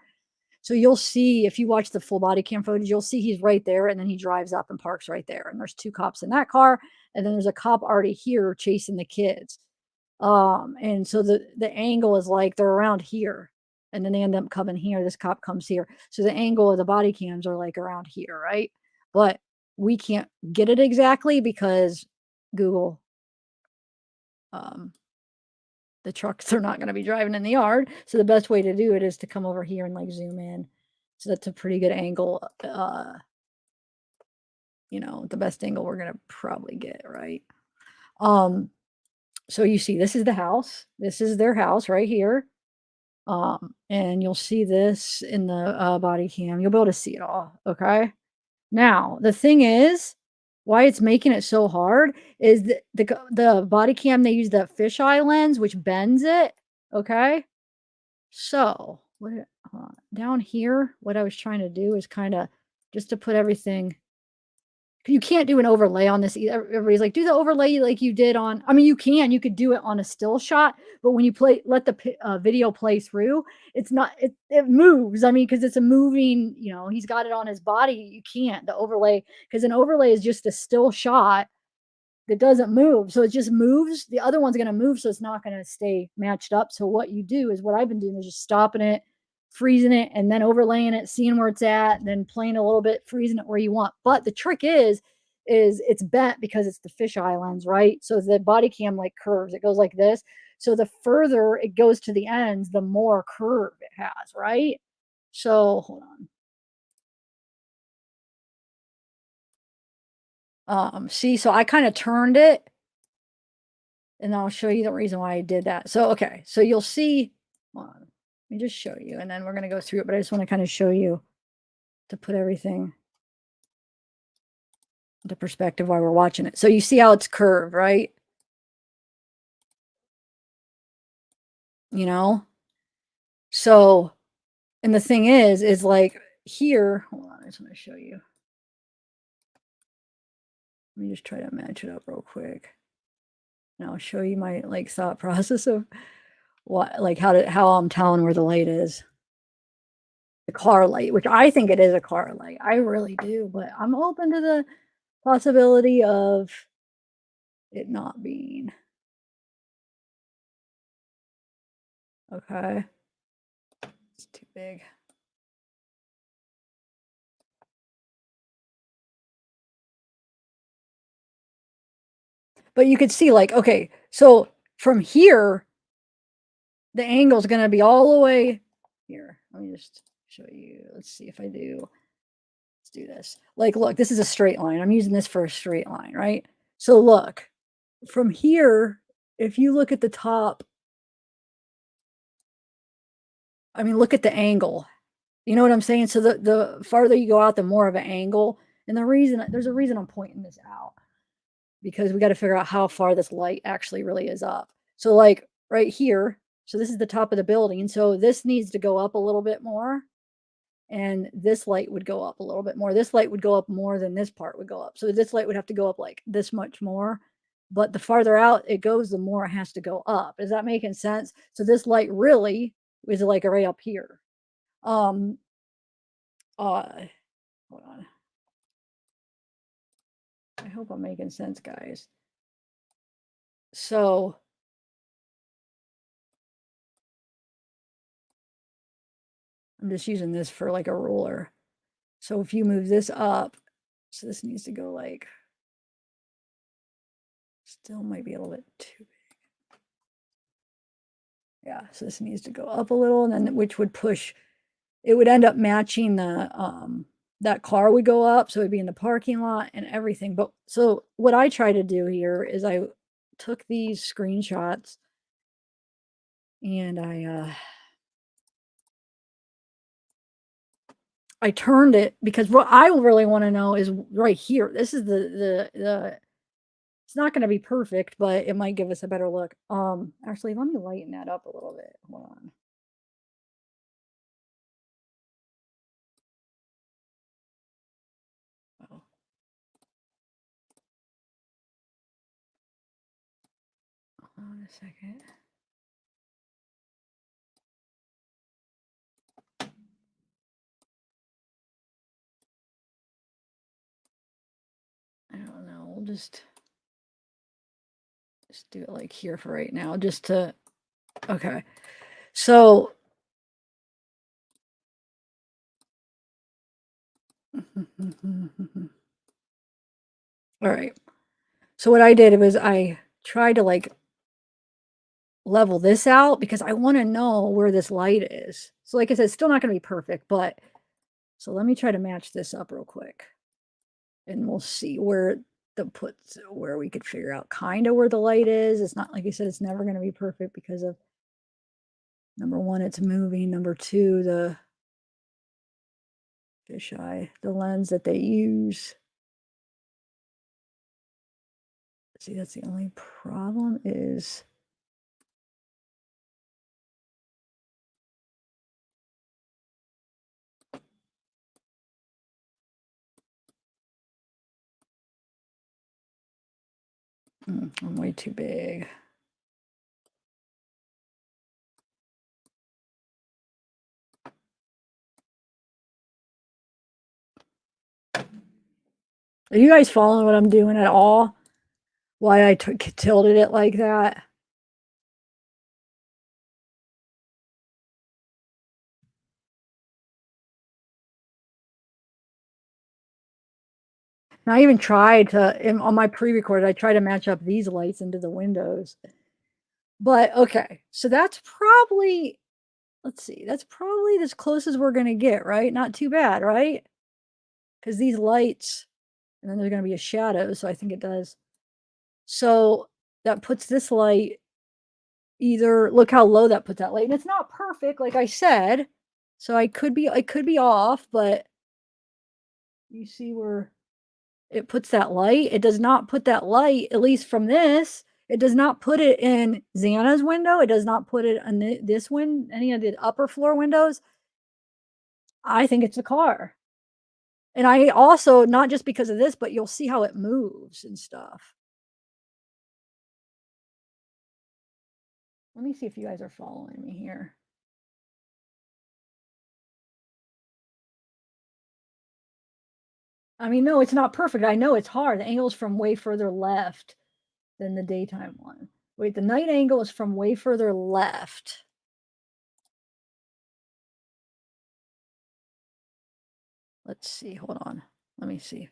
So you'll see, if you watch the full body cam footage, you'll see he's right there. And then he drives up and parks right there. And there's 2 cops in that car. And then there's a cop already here chasing the kids. And so the angle is like they're around here. And then they end up coming here. This cop comes here. So the angle of the body cams are like around here, right? But we can't get it exactly because Google, the trucks are not going to be driving in the yard. So the best way to do it is to come over here and like zoom in. So that's a pretty good angle. The best angle we're going to probably get, right? So you see, this is the house. This is their house right here. And you'll see this in the body cam. You'll be able to see it all. Okay. Now, the thing is, why it's making it so hard is the body cam, they use that fisheye lens, which bends it. Okay. So down here, what I was trying to do is kind of just to put everything. You can't do an overlay on this either. Everybody's like, do the overlay like you did on, I mean, you could do it on a still shot, but when you let the video play through, it's not, it moves. I mean, cause it's a moving, he's got it on his body. You can't, the overlay, cause an overlay is just a still shot that doesn't move. So it just moves. The other one's going to move. So it's not going to stay matched up. So what you do is what I've been doing is just stopping it, freezing it, and then overlaying it, seeing where it's at, then playing a little bit, freezing it where you want. But the trick is it's bent because it's the fisheye lens, right? So the body cam like curves. It goes like this. So the further it goes to the ends, the more curve it has, right? So hold on. See, so I kind of turned it, and I'll show you the reason why I did that. So, okay, so you'll see, hold on, let me just show you, and then we're going to go through it, but I just want to kind of show you to put everything into perspective while we're watching it. So you see how it's curved, right? You know? So, and the thing is like here, hold on, I just want to show you. Let me just try to match it up real quick. And I'll show you my like thought process of what, like how I'm telling where the light is. The car light, which I think it is a car light. I really do, but I'm open to the possibility of it not being. Okay. It's too big. But you could see like, okay, so from here, the angle is going to be all the way here. Let me just show you. Let's see if I do. Let's do this. Like, look, this is a straight line. I'm using this for a straight line, right? So look, from here, if you look at the top, I mean, look at the angle. You know what I'm saying? So the farther you go out, the more of an angle. And there's a reason I'm pointing this out, because we got to figure out how far this light actually really is up. So like right here, so this is the top of the building. So this needs to go up a little bit more. And this light would go up a little bit more. This light would go up more than this part would go up. So this light would have to go up like this much more. But the farther out it goes, the more it has to go up. Is that making sense? So this light really is like right up here. Hold on. I hope I'm making sense, guys. So I'm just using this for like a ruler. So if you move this up, so this needs to go like, still might be a little bit too big. Yeah, so this needs to go up a little, and then which would push, it would end up matching the that car would go up, so it'd be in the parking lot and everything. But so what I try to do here is I took these screenshots and I turned it, because what I really want to know is right here. This is the it's not going to be perfect, but it might give us a better look. Actually, let me lighten that up a little bit. Hold on. Oh. Hold on a second. I don't know. We'll just do it like here for right now, just to, okay. So all right. So what I did was I tried to like level this out, because I want to know where this light is. So like I said, it's still not going to be perfect, but so let me try to match this up real quick, and we'll see where where we could figure out kind of where the light is. It's not, like I said, it's never going to be perfect because of, number one, it's moving. Number two, the fisheye, the lens that they use. See, that's the only problem is I'm way too big. Are you guys following what I'm doing at all? why I tilted it like that. And I even tried to, on my pre-recorded, I tried to match up these lights into the windows. But okay, so that's probably, let's see, that's probably as close as we're going to get, right? Not too bad, right? Because these lights, and then there's going to be a shadow, so I think it does. So that puts this light either, look how low that puts that light. And it's not perfect, like I said. So I could be off, but you see where it puts that light. It does not put that light, at least from this. It does not put it in Xana's window. It does not put it on this one, any of the upper floor windows. I think it's a car. And I also, not just because of this, but you'll see how it moves and stuff. Let me see if you guys are following me here. I mean, no, it's not perfect. I know it's hard. The angle's from way further left than the daytime one. Wait, the night angle is from way further left. Let's see. Hold on. Let me see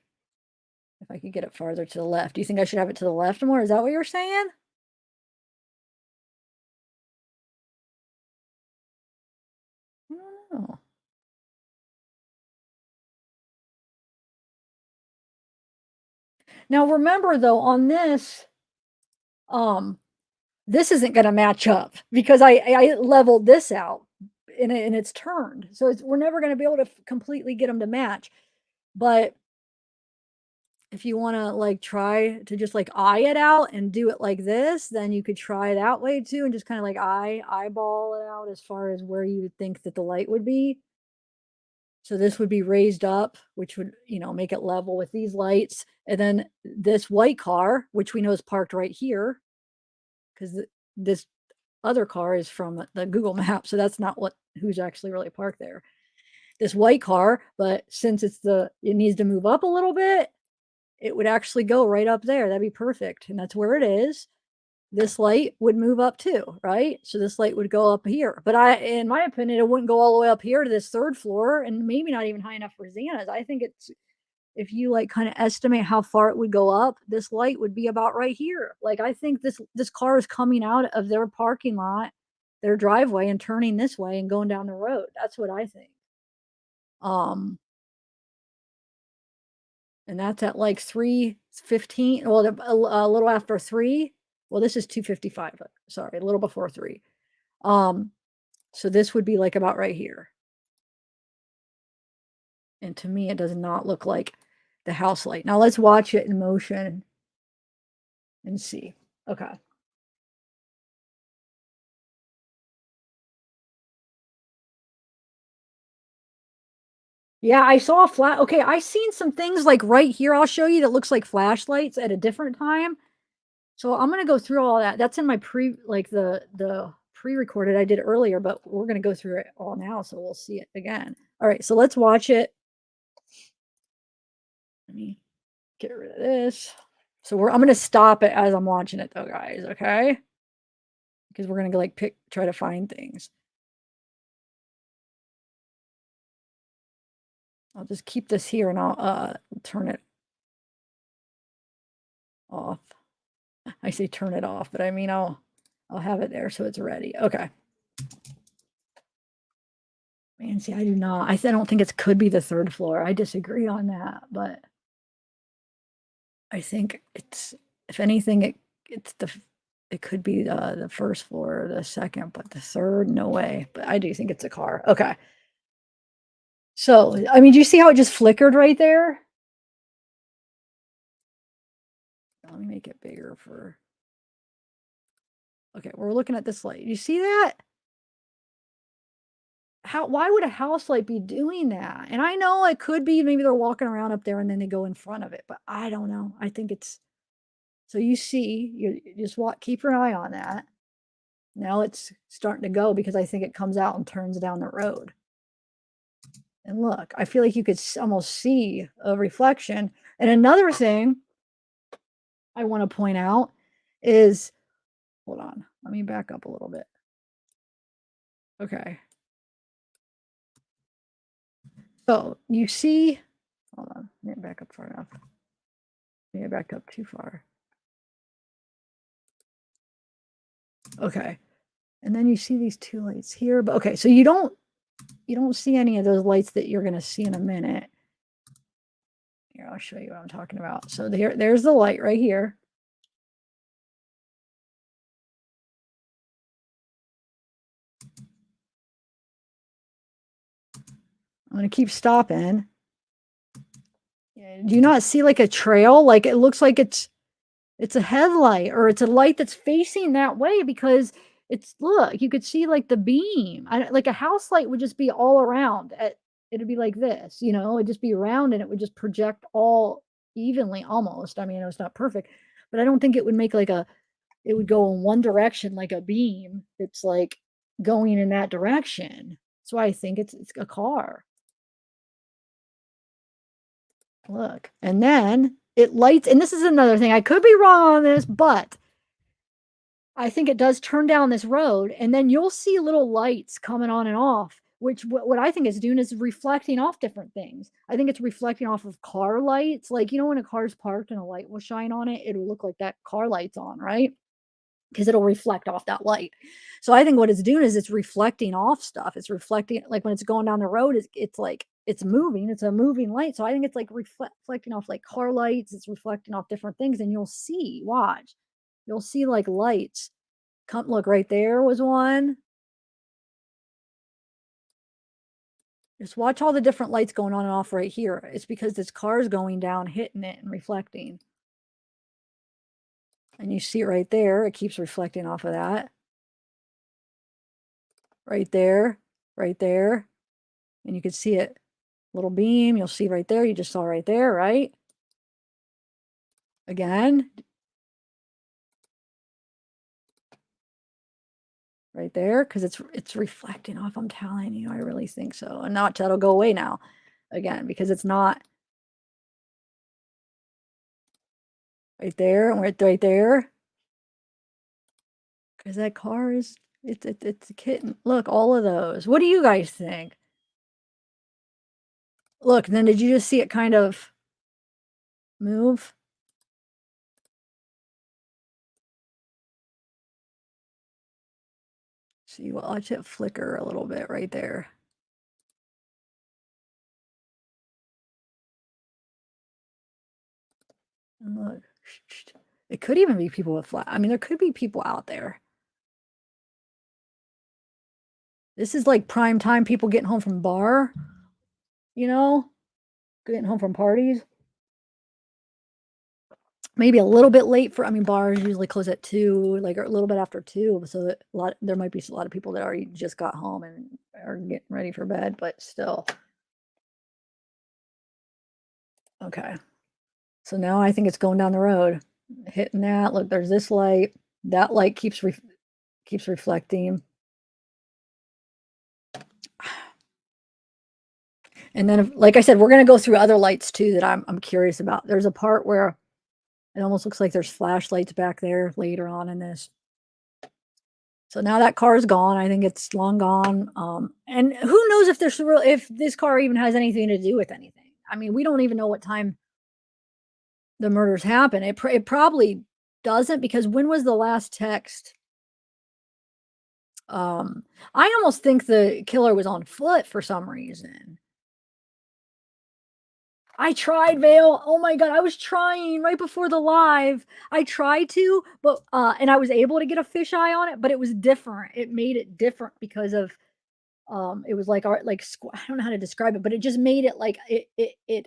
if I could get it farther to the left. Do you think I should have it to the left more? Is that what you're saying? I don't know. Now remember though, on this isn't going to match up because I leveled this out and it's turned. So we're never going to be able to completely get them to match. But if you want to like try to just like eye it out and do it like this, then you could try that way too and just kind of like eyeball it out as far as where you would think that the light would be. So this would be raised up, which would, make it level with these lights. And then this white car, which we know is parked right here, because this other car is from the Google map. So that's not who's actually really parked there. This white car, but since it needs to move up a little bit, it would actually go right up there. That'd be perfect. And that's where it is. This light would move up too, right? So this light would go up here. But in my opinion, it wouldn't go all the way up here to this third floor and maybe not even high enough for Xana's. I think if you like kind of estimate how far it would go up, this light would be about right here. Like I think this car is coming out of their parking lot, their driveway, and turning this way and going down the road. That's what I think. And that's at like 3:15. Well, a little after 3. Well, this is 2:55. Sorry, a little before 3. So this would be like about right here. And to me, it does not look like the house light. Now let's watch it in motion and see. Okay. Yeah, I saw a flat. Okay, I seen some things like right here. I'll show you that looks like flashlights at a different time. So I'm gonna go through all that. That's in my the pre-recorded I did earlier, but we're gonna go through it all now, so we'll see it again. All right, so let's watch it. Let me get rid of this. So I'm gonna stop it as I'm watching it though, guys, okay? Because we're gonna like try to find things. I'll just keep this here and I'll turn it off. I say turn it off, but I mean I'll have it there so it's ready. Okay. Man, see, I don't think it could be the third floor. I disagree on that, but I think it's, if anything, it could be the first floor or the second, but the third, no way. But I do think it's a car. Okay. So, I mean, do you see how it just flickered right there? Let me make it bigger okay, we're looking at this light. You see that? Why would a house light be doing that? And I know it could be maybe they're walking around up there and then they go in front of it, but I don't know. I think it's, so you see, you just keep your eye on that. Now it's starting to go because I think it comes out and turns down the road. And look, I feel like you could almost see a reflection. And another thing, I want to point out is, hold on, let me back up a little bit. Okay. So you see, hold on, let me back up far enough. Maybe I backed up too far. Okay. And then you see these two lights here, but okay, so you don't see any of those lights that you're going to see in a minute. Here, I'll show you what I'm talking about. So there's the light right here. I'm going to keep stopping. Do you not see like a trail? Like it looks like it's a headlight, or it's a light that's facing that way, because it's, look, you could see like the beam. Like a house light would just be all around. It'd be like this, it'd just be around, and it would just project all evenly almost. I mean, it's not perfect, but I don't think it would make like it would go in one direction like a beam that's like going in that direction. That's why I think it's a car. Look, and then it lights, and this is another thing. I could be wrong on this, but I think it does turn down this road, and then you'll see little lights coming on and off, which what I think it's doing is reflecting off different things. I think it's reflecting off of car lights. Like, when a car's parked and a light will shine on it, it'll look like that car light's on, right? Because it'll reflect off that light. So I think what it's doing is it's reflecting off stuff. It's reflecting, like when it's going down the road, it's like it's moving. It's a moving light. So I think it's like reflecting off like car lights. It's reflecting off different things, and you'll see. Watch, you'll see like lights. Come look, right there was one. Just watch all the different lights going on and off right here. It's because this car's going down, hitting it, and reflecting. And you see it right there. It keeps reflecting off of that. Right there, right there. And you can see it. Little beam, you'll see right there. You just saw right there, right? Again. Right there, because it's reflecting off. I'm telling you, I really think so. And not that'll go away now. Again, because it's not right there, and right there. Because that car is it's a kitten. Look, all of those. What do you guys think? Look, then did you just see it kind of move? See, watch it flicker a little bit right there. And look, it could even be people with flat. I mean, there could be people out there. This is like prime time, people getting home from bar, getting home from parties. Maybe a little bit late I mean, bars usually close at 2, like a little bit after 2. So there might be a lot of people that already just got home and are getting ready for bed, but still. Okay. So now I think it's going down the road, hitting that. Look, there's this light. That light keeps reflecting. And then, like I said, we're going to go through other lights too that I'm curious about. There's a part where it almost looks like there's flashlights back there later on in this. So now that car's gone. I think it's long gone. And who knows if this car even has anything to do with anything. I mean, we don't even know what time the murders happened. It probably doesn't, because when was the last text? I almost think the killer was on foot for some reason. I tried, Vale. Oh my God. I was trying right before the live. I tried to, but, and I was able to get a fisheye on it, but it was different. It made it different because of, it was like, I don't know how to describe it, but it just made it like, it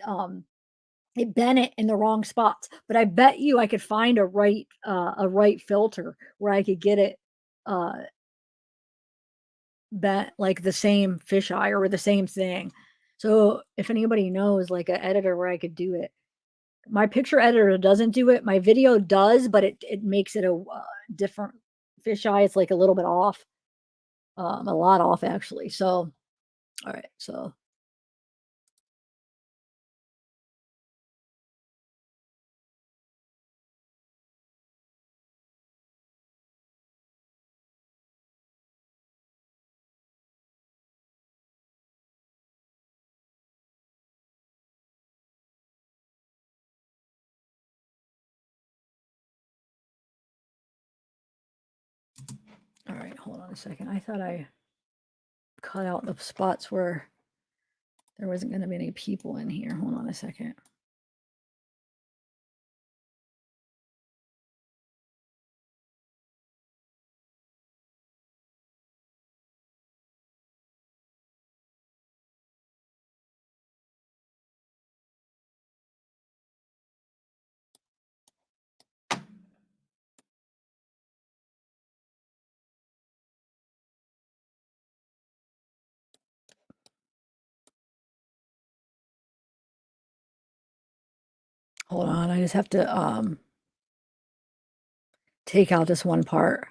bent it in the wrong spots. But I bet you I could find a right filter where I could get it, bent like the same fisheye or the same thing. So if anybody knows like an editor where I could do it, my picture editor doesn't do it. My video does, but it makes it a different fisheye. It's like a little bit off, a lot off actually. So, all right. So All right, hold on a second. I thought I cut out the spots where there wasn't going to be any people in here. Hold on a second. Hold on, I just have to take out this one part.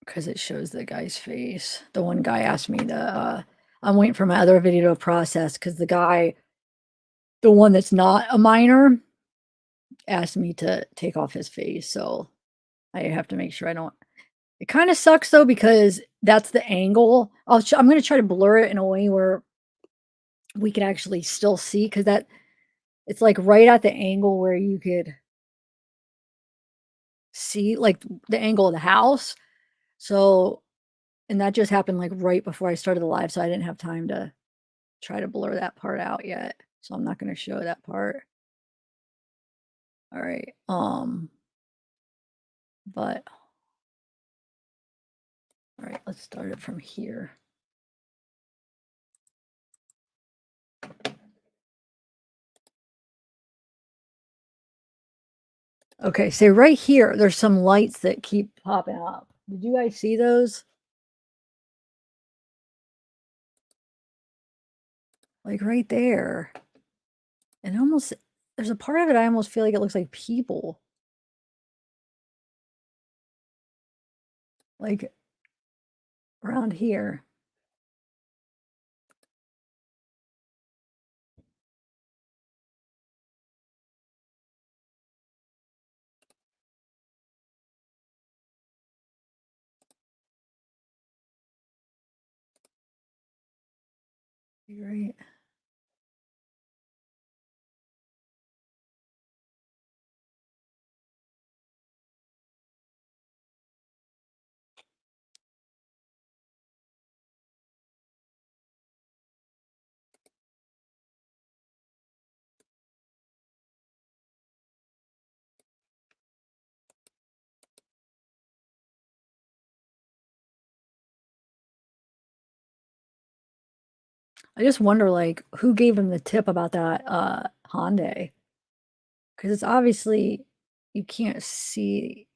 Because it shows the guy's face. The one guy asked me to, I'm waiting for my other video to process because the guy, the one that's not a minor, asked me to take off his face. So I have to make sure I don't. It kind of sucks though because that's the angle. I'm going to try to blur it in a way where we can actually still see because that it's like right at the angle where you could see like the angle of the house. So, and that just happened like right before I started the live, so I didn't have time to try to blur that part out yet. So I'm not going to show that part. All right. But all right, let's start it from here. Okay, so right here, there's some lights that keep popping up. Did you guys see those? Like right there. And almost, there's a part of it I almost feel like it looks like people. Like around here. Right. I just wonder, like, who gave him the tip about that Hyundai? Because it's obviously you can't see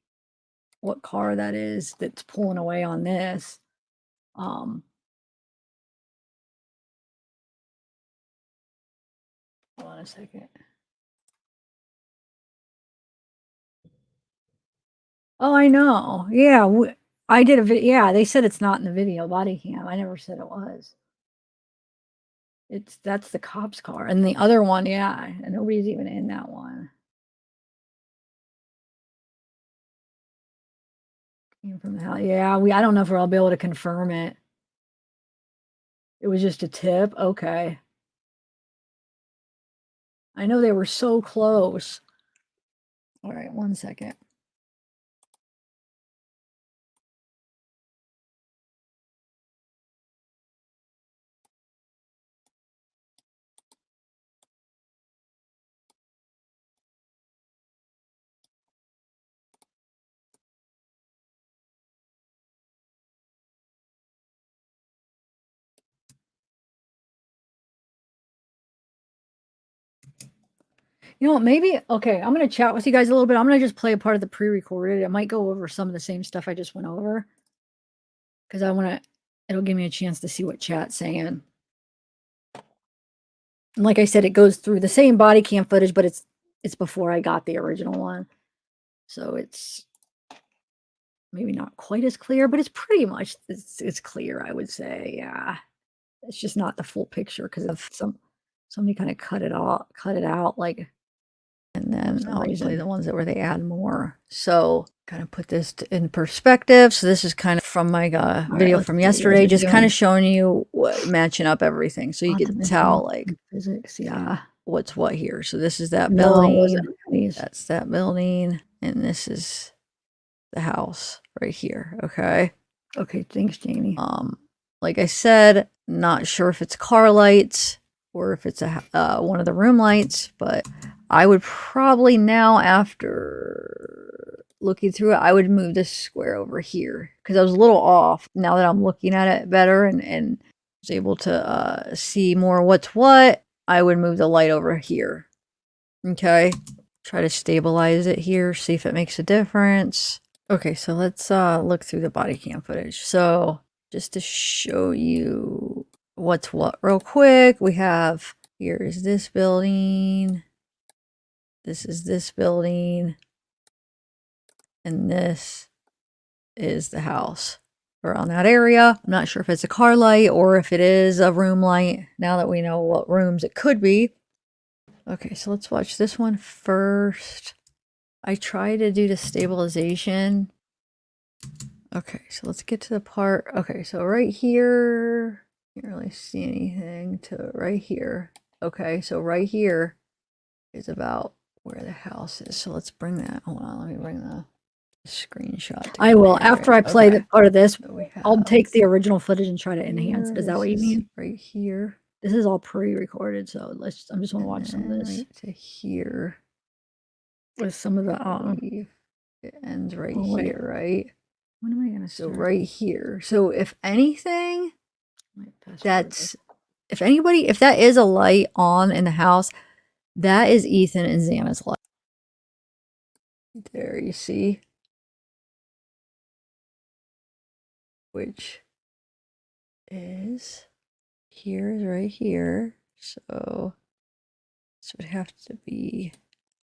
what car that is that's pulling away on this. Hold on a second. Oh, I know. Yeah, I did a video. Yeah, they said it's not in the video body cam. I never said it was. That's the cop's car, and the other one, yeah, and nobody's even in that one. Came from the house. Yeah, I don't know if we'll be able to confirm it. It was just a tip. Okay. I know they were so close. All right, 1 second. You know what? Maybe, okay, I'm going to chat with you guys a little bit. I'm going to just play a part of the pre-recorded. It might go over some of the same stuff I just went over. Because I want to, it'll give me a chance to see what chat's saying. And like I said, it goes through the same body cam footage, but it's before I got the original one. So it's maybe not quite as clear, but it's pretty much, it's clear, I would say. Yeah. It's just not the full picture because of somebody kind of cut it out like. And then obviously the ones that where they add more. So kind of put this in perspective. So this is kind of from my video from yesterday, just kind of showing you matching up everything. So you can tell like physics, yeah, what's what here. So this is that No, it building, wasn't nice. that's that building, and this is the house right here. Okay. Okay, thanks, Jamie. Like I said, not sure if it's car lights or if it's one of the room lights, but I would probably now, after looking through it, I would move this square over here because I was a little off. Now that I'm looking at it better and was able to see more what's what, I would move the light over here. Okay. Try to stabilize it here, see if it makes a difference. Okay, so let's look through the body cam footage. So just to show you what's what real quick, we have, here's this building, this is this building, and this is the house around that area. I'm not sure if it's a car light or if it is a room light, now that we know what rooms it could be. Okay, so let's watch this one first. I try to do the stabilization. Okay, so let's get to the part. Okay, so right here, can't really see anything to right here. Okay, so right here is about where the house is. So let's bring that. Hold on, let me bring the screenshot. I will. compare After it. I play the Okay, part of this, so we I'll have take the original footage and try to enhance it. Is that what you this is mean? right here. This is all pre-recorded, so I just want to watch some of and this right to here. with some of the. I believe it ends right Oh, wait. here, right? When am I gonna So start? right here. So if anything, Might fast forward that's this. if that is a light on in the house, that is Ethan and Xana's light. There you see. Which is here's right here. So this would have to be,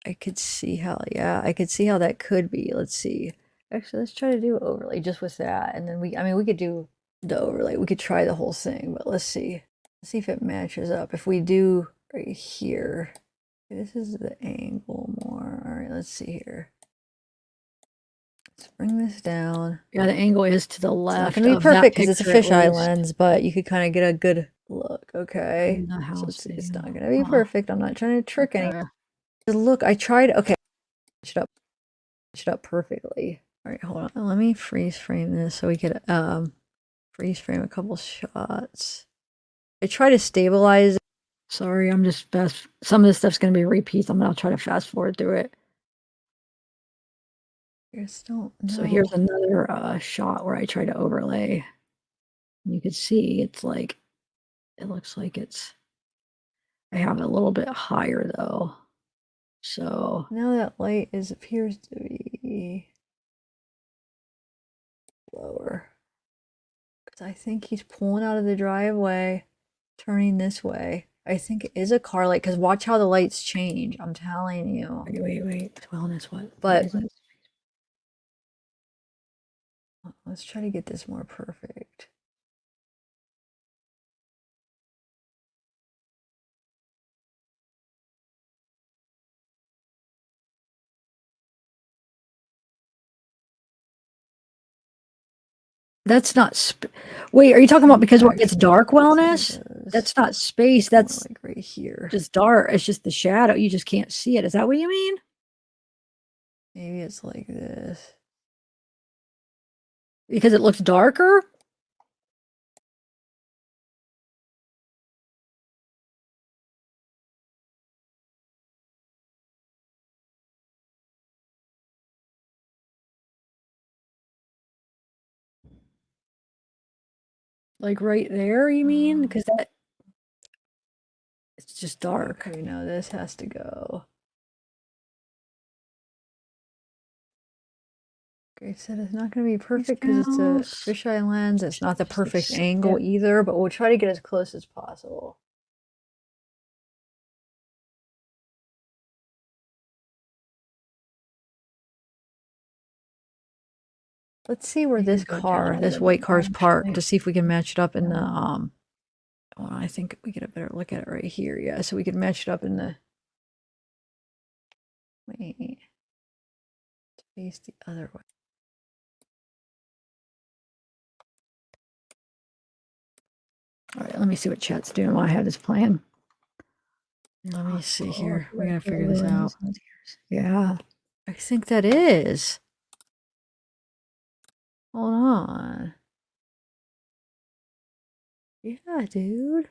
I could see how, yeah, I could see how that could be. Let's see. Actually, let's try to do overlay just with that. And then I mean, we could do the overlay. We could try the whole thing, but let's see. Let's see if it matches up. If we do right here, this is the angle more. All right, let's see here. Let's bring this down. Yeah, the angle is to the It's not left. going to be of that perfect because it's a picture at fisheye least. lens, but you could kind of get a good look. Okay. In the So house, it's yeah. not going to be Uh-huh. perfect. I'm not trying to trick any. Okay. Look, I tried. Okay. Match it up perfectly. All right, hold on. Let me freeze frame this so we could freeze frame a couple shots. I try to stabilize it. Sorry, I'm just fast. Some of this stuff's gonna be repeats. I'll try to fast forward through it. Just don't So here's know. another shot where I try to overlay. You can see it's like, it looks like I have it a little bit higher though. So Now that light appears to be lower. Because I think he's pulling out of the driveway, turning this way. I think it is a car light because watch how the lights change. I'm telling you. wait. Wellness, what? But What is it? let's try to get this more perfect. That's not. Wait, are you talking about because when it's Actually, dark let's see wellness? those. That's not space. More That's like right here. just dark. It's just the shadow. You just can't see it. Is that what you mean? Maybe it's like this. Because it looks darker? Like right there, you mean? Because that it's just dark. Okay, no, this has to go. Okay, so it's not going to be perfect because it's a Mouse. fisheye lens. It's not the Just a perfect step. angle either, but we'll try to get as close as possible. Let's see where You this can go down car, a this little white bit car's more, parked actually. to see if we can match it up in the well, I think we get a better look at it right here. Yeah, so we can match it up in the wait. Face the other way. All right, let me see what chat's doing while I have this plan. Let me see Oh, here. We're right gonna there, figure this out. Yeah. I think that is. Hold on. Yeah, dude.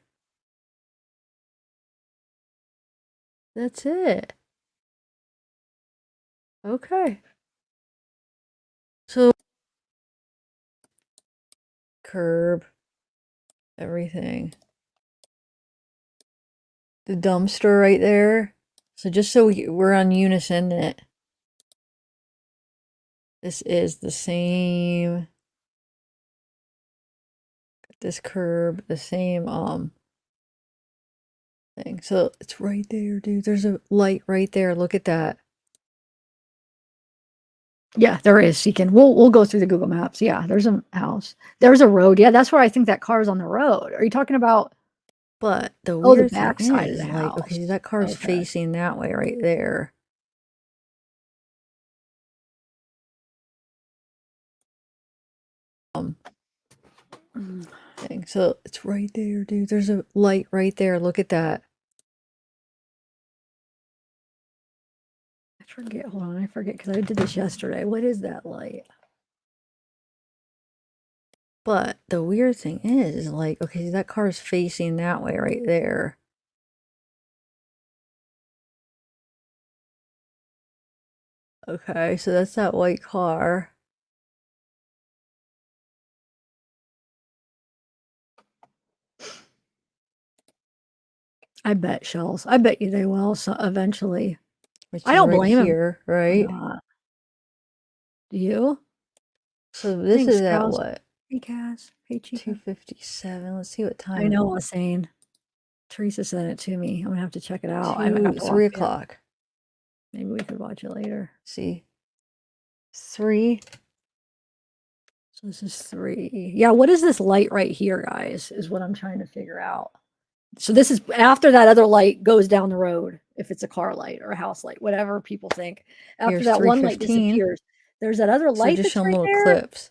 That's it. Okay. So curb, everything. The dumpster right there. So just so we're on unison that this is the same. This curb, the same thing. So it's right there, dude. There's a light right there. Look at that. Yeah, there is. You can. We'll go through the Google Maps. Yeah, there's a house. There's a road. Yeah, that's where I think that car's on the road. Are you talking about? But the Oh, the weird thing back side of is, the like, okay, house. that car's Okay. facing that way right there. Thing. So it's right there, dude. There's a light right there. Look at that. I forget. Hold on, I forget because I did this yesterday. What is that light? But the weird thing is, like, okay, that car's facing that way right there. Okay, so that's that white car. I bet shells. I bet you they will. So eventually, Which I is don't right blame 'em here, for right? not. Do you? So this Thanks, is at Kaz. what? Hey, Kaz. Hey, Chica. 2:57. Let's see what time. I know what I'm saying. Teresa sent it to me. I'm gonna have to check it out. I 2, have to 3 watch it. o'clock. Maybe we could watch it later. See, 3. So this is 3. Yeah, what is this light right here, guys? Is what I'm trying to figure out. So this is after that other light goes down the road, if it's a car light or a house light, whatever people think. After Here's that one light 3:15. disappears, there's that other So light just that's show them right little there, clips.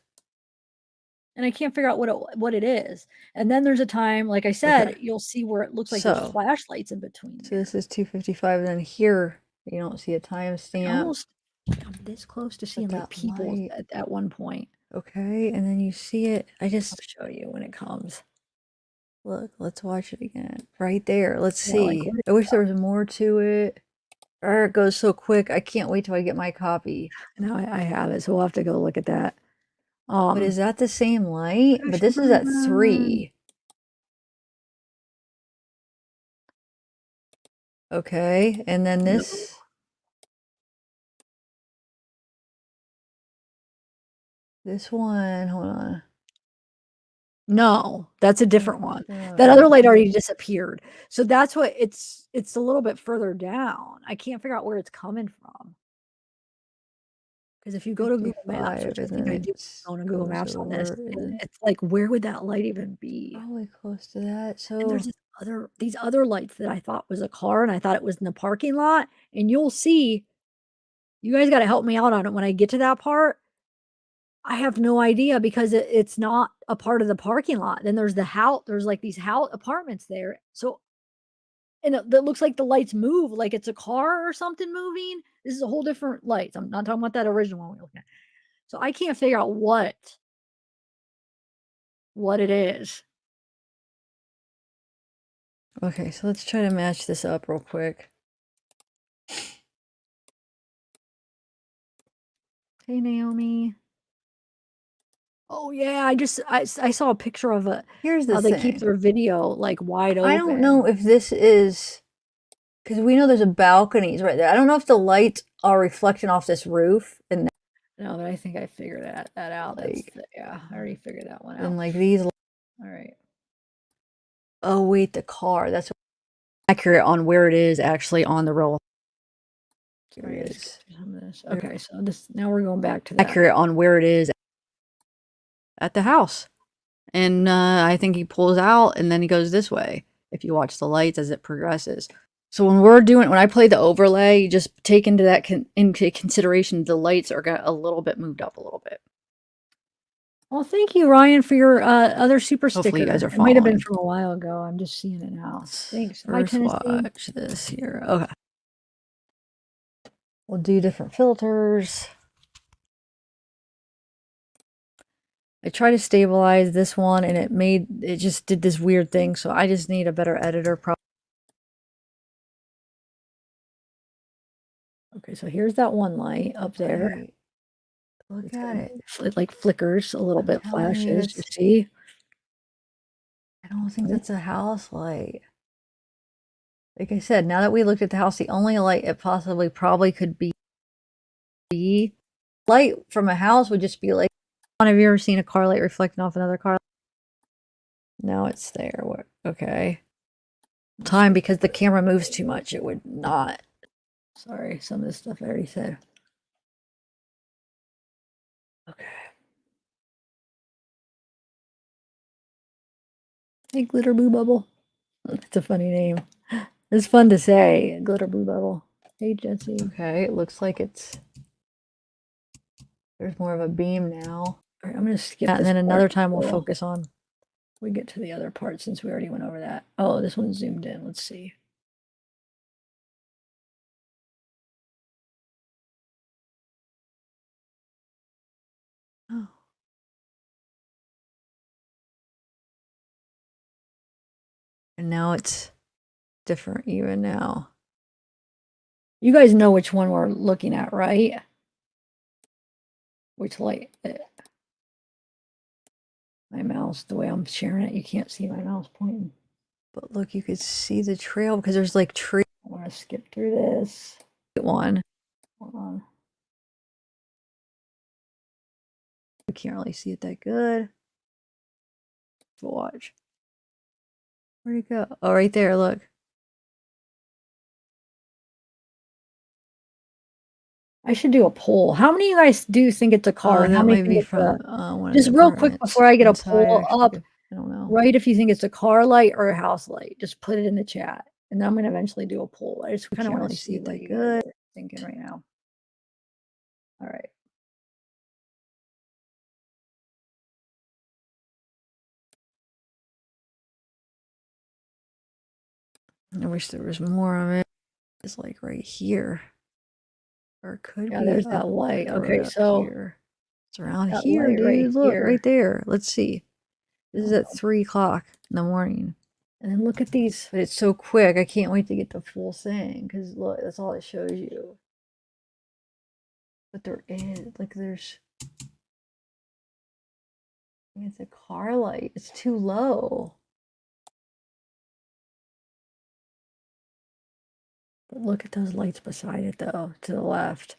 and I can't figure out what it is. And then there's a time, like I said, Okay. you'll see where it looks like there's So flashlights in between So there. this is 2:55. Then here you don't see a timestamp. Almost I'm this close to seeing like that people light. at one point. Okay, and then you see it. I I'll just show you when it comes. look. Let's watch it again. Right there. Let's Yeah, like see. where I wish there was more to it. It goes so quick. I can't wait till I get my copy. now I have it, so we'll have to go look at that. But is that the same light? But this is at 3. Okay, and then this. This one, hold on. No, that's a different one. No. That other light already disappeared. So that's what it's a little bit further down. I can't figure out where it's coming from. Because if you go to Google Maps, 55, which I and think then I do it go to Google goes Maps on this, over, and then it's like, where would that light even be? probably close to that. And So there's these other lights that I thought was a car, and I thought it was in the parking lot, and you'll see, you guys gotta help me out on it when I get to that part. I have no idea because it's not a part of the parking lot. Then there's there's like these house apartments there. So and that looks like the lights move, like it's a car or something moving. This is a whole different lights. I'm not talking about that original one we're looking at. So I can't figure out what it is. okay, so let's try to match this up real quick. Hey, Naomi. Oh yeah, I saw a picture of it. Here's the How they keep thing. their video like wide open. I don't know if this is because we know there's a balconies right there. I don't know if the lights are reflecting off this roof and No, but I think I figured that out. Yeah, I already figured that one out. like these. All right. Oh wait, the car. That's accurate on where it is actually on the real. Here it is. Okay, so now we're going back to that. Accurate on where it is at the house. And I think he pulls out and then he goes this way if you watch the lights as it progresses. So when I play the overlay, you just take into that into consideration the lights are a little bit moved up a little bit. Well, thank you, Ryan, for your other super sticker. Hopefully you guys are It might have been following. from a while ago. I'm just seeing it now. Thanks. Hi, First Tennessee. watch this here. Okay. We'll do different filters. I tried to stabilize this one and it just did this weird thing. So I just need a better editor. Okay, so here's that one light up there. Right. Look at it. It like flickers a little bit, telling you, flashes. You it's- see? I don't think that's a house light. Like I said, now that we looked at the house, the only light it probably could be light from a house would just be like, have you ever seen a car light reflecting off another car? Now it's there. Okay. Time because the camera moves too much. It would not. Sorry, some of this stuff I already said. Okay. Hey, Glitter Boo Bubble. That's a funny name. It's fun to say, Glitter Boo Bubble. Hey, Jesse. Okay, it looks like there's more of a beam now. All right, I'm going to skip that, and then another time we'll focus on, we get to the other part since we already went over that. Oh, this one's zoomed in. Let's see. Oh. And now it's different even now. You guys know which one we're looking at, right? Which light? My mouse, the way I'm sharing it, you can't see my mouse pointing. But look, you could see the trail because there's like tree. I want to skip through this. One. Hold on. You can't really see it that good. But watch. Where'd it go? Oh, right there, look. I should do a poll. How many of you guys do think it's a car? Oh, How that many might be think from one just real quick before I get a poll up, I don't know. right? If you think it's a car light or a house light, just put it in the chat. And then I'm going to eventually do a poll. I just kind of want to see what you guys are thinking right now. All right. I wish there was more of it. It's like right here. Or it could be. There's that light. Okay, so here. It's around here, dude. Right look, here. Right there. Let's see. This is at 3 o'clock in the morning. And then look at these. But it's so quick. I can't wait to get the full thing. Because look, that's all it shows you. But there is, like, there's. It's a car light. It's too low. But look at those lights beside it, though, to the left.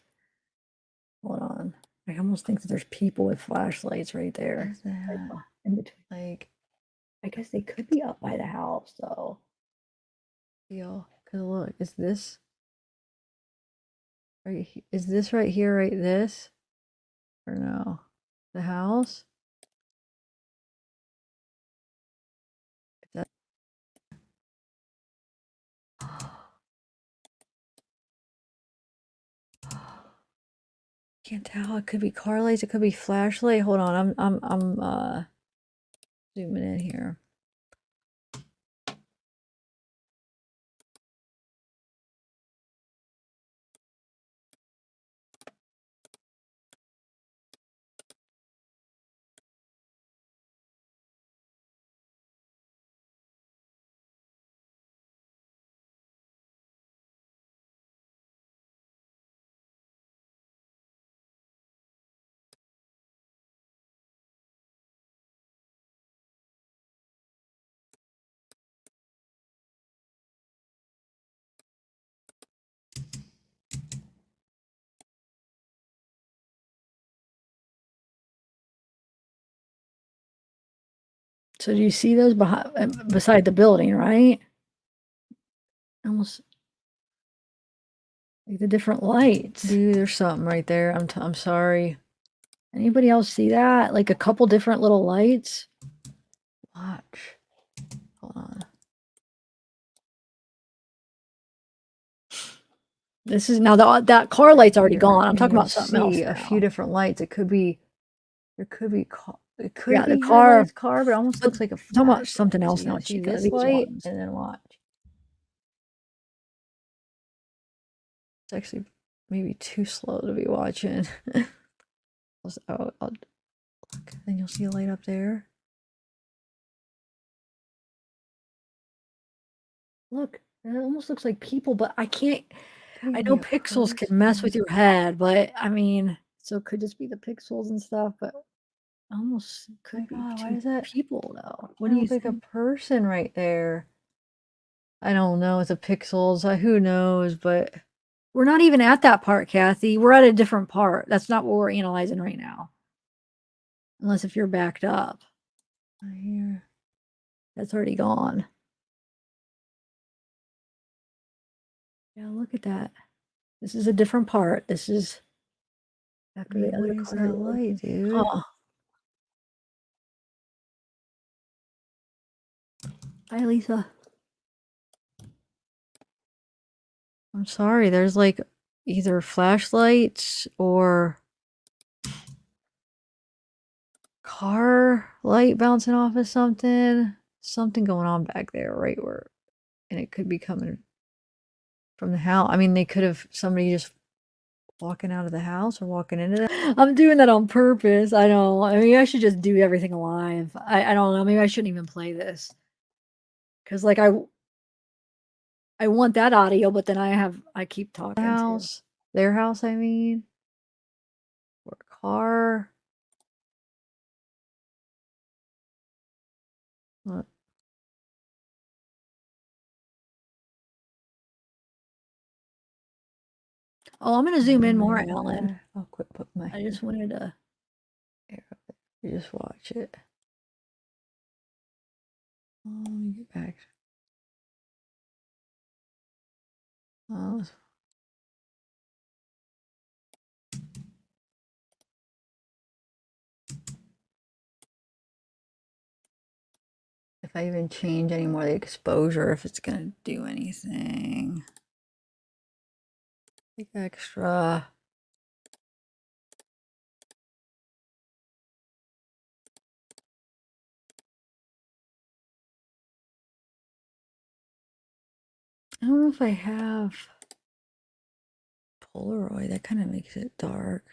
Hold on. I almost think that there's people with flashlights right there. Like, in between. Like, I guess they could be up by the house, though. Because look, is this right? Is this right here, right? This? Or no? The house? That... Can't tell. It could be car lights. It could be flashlight. Hold on. I'm zooming in here. So do you see those beside the building, right? Almost like the different lights. Dude, there's something right there. I'm sorry. Anybody else see that? Like a couple different little lights? Watch. Hold on. This is now that car light's already gone. I'm talking about something else. A few different lights. It could be. There could be It could Yeah, be the car. Headlight's car, but it almost But looks like a I'm talking about something flashlight. else So now, you see Chica. this These light, ones. and then watch. It's actually maybe too slow to be watching. I'll look, then you'll see a light up there. Look, it almost looks like people, but I can't. Could I even know be a pixels can mess with person. your head, but I mean, so it could just be the pixels and stuff, but almost My could be God, why two is that? people though. What What do do you like a think? person right there? I don't know. It's a pixels. Who knows? But We're not even at that part, Kathy. We're at a different part. That's not what we're analyzing right now. Unless if you're backed up. here, That's already gone. Yeah, look at that. This is a different part. This is after the other what is car. that light, dude? Huh. Hi, Lisa. I'm sorry. There's like either flashlights or car light bouncing off of something. Something going on back there, right where, and it could be coming from the house. I mean, they could have somebody just walking out of the house or walking into the. I'm doing that on purpose. I know. I mean, I should just do everything live. I don't know. Maybe I shouldn't even play this. Cause like I want that audio, but then I keep talking too. House, their house, I mean, or car. What? Oh, I'm gonna zoom in more, Alan. I'll quit putting my. I just wanted to. You just watch it. Get back. Oh, if I even change any more the exposure, if it's gonna do anything. Like extra. I don't know if I have Polaroid. That kind of makes it dark.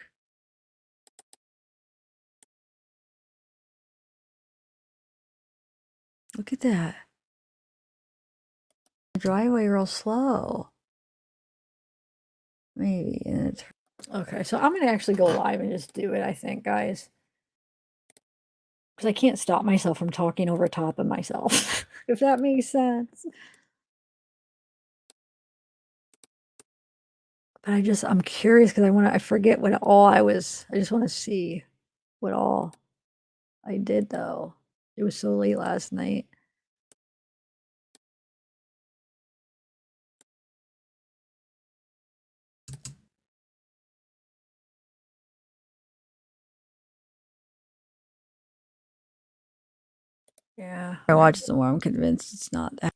Look at that. Driveway real slow. Maybe. And it's Okay, so I'm gonna actually go live and just do it. I think, guys, because I can't stop myself from talking over top of myself, if that makes sense. But I'm curious because I forget what all I just want to see what all I did though. It was so late last night. Yeah. I watched some more. I'm convinced it's not that.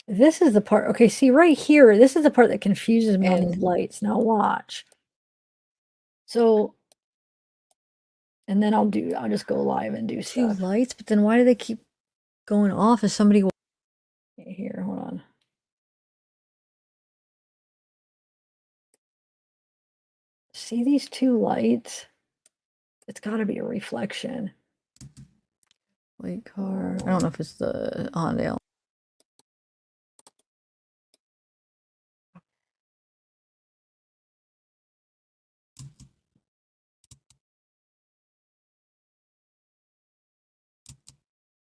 This is the part. Okay, see right here, this is the part that confuses me on these And- lights. Now watch. So, and then I'll just go live and do Two stuff. lights, but then why do they keep going off? Is somebody Here, hold on. See these two lights? It's got to be a reflection. white car? I don't know if it's the Hyundai.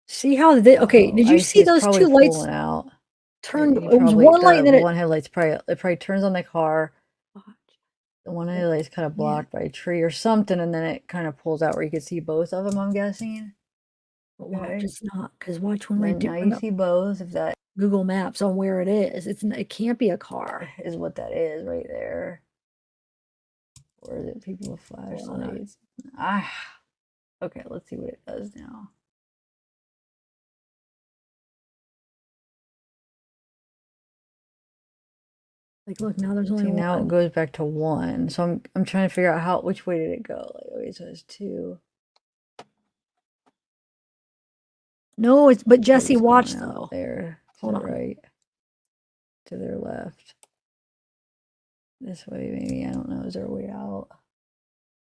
See how the okay? Did you I see it's those probably two lights pulling out. turn? You It was probably one light and then one headlight's probably turns on the car. The one headlight's kind of Yeah. blocked by a tree or something, and then it kind of pulls out where you can see both of them. I'm guessing. But watch, Okay. it's not because watch when Then we do now you see both. If that Google Maps on where it is. It can't be a car. is what that is right there, or is it people with on. flashlights? Ah, okay. Let's see what it does now. Like, look, now there's only See, now it one. goes back to 1. So I'm trying to figure out which way did it go? Like, okay, so it's 2. No, it's but Which way Jesse, is watch going out? though. There. To Hold the on. right. To their left. This way, maybe. I don't know. Is there a way out?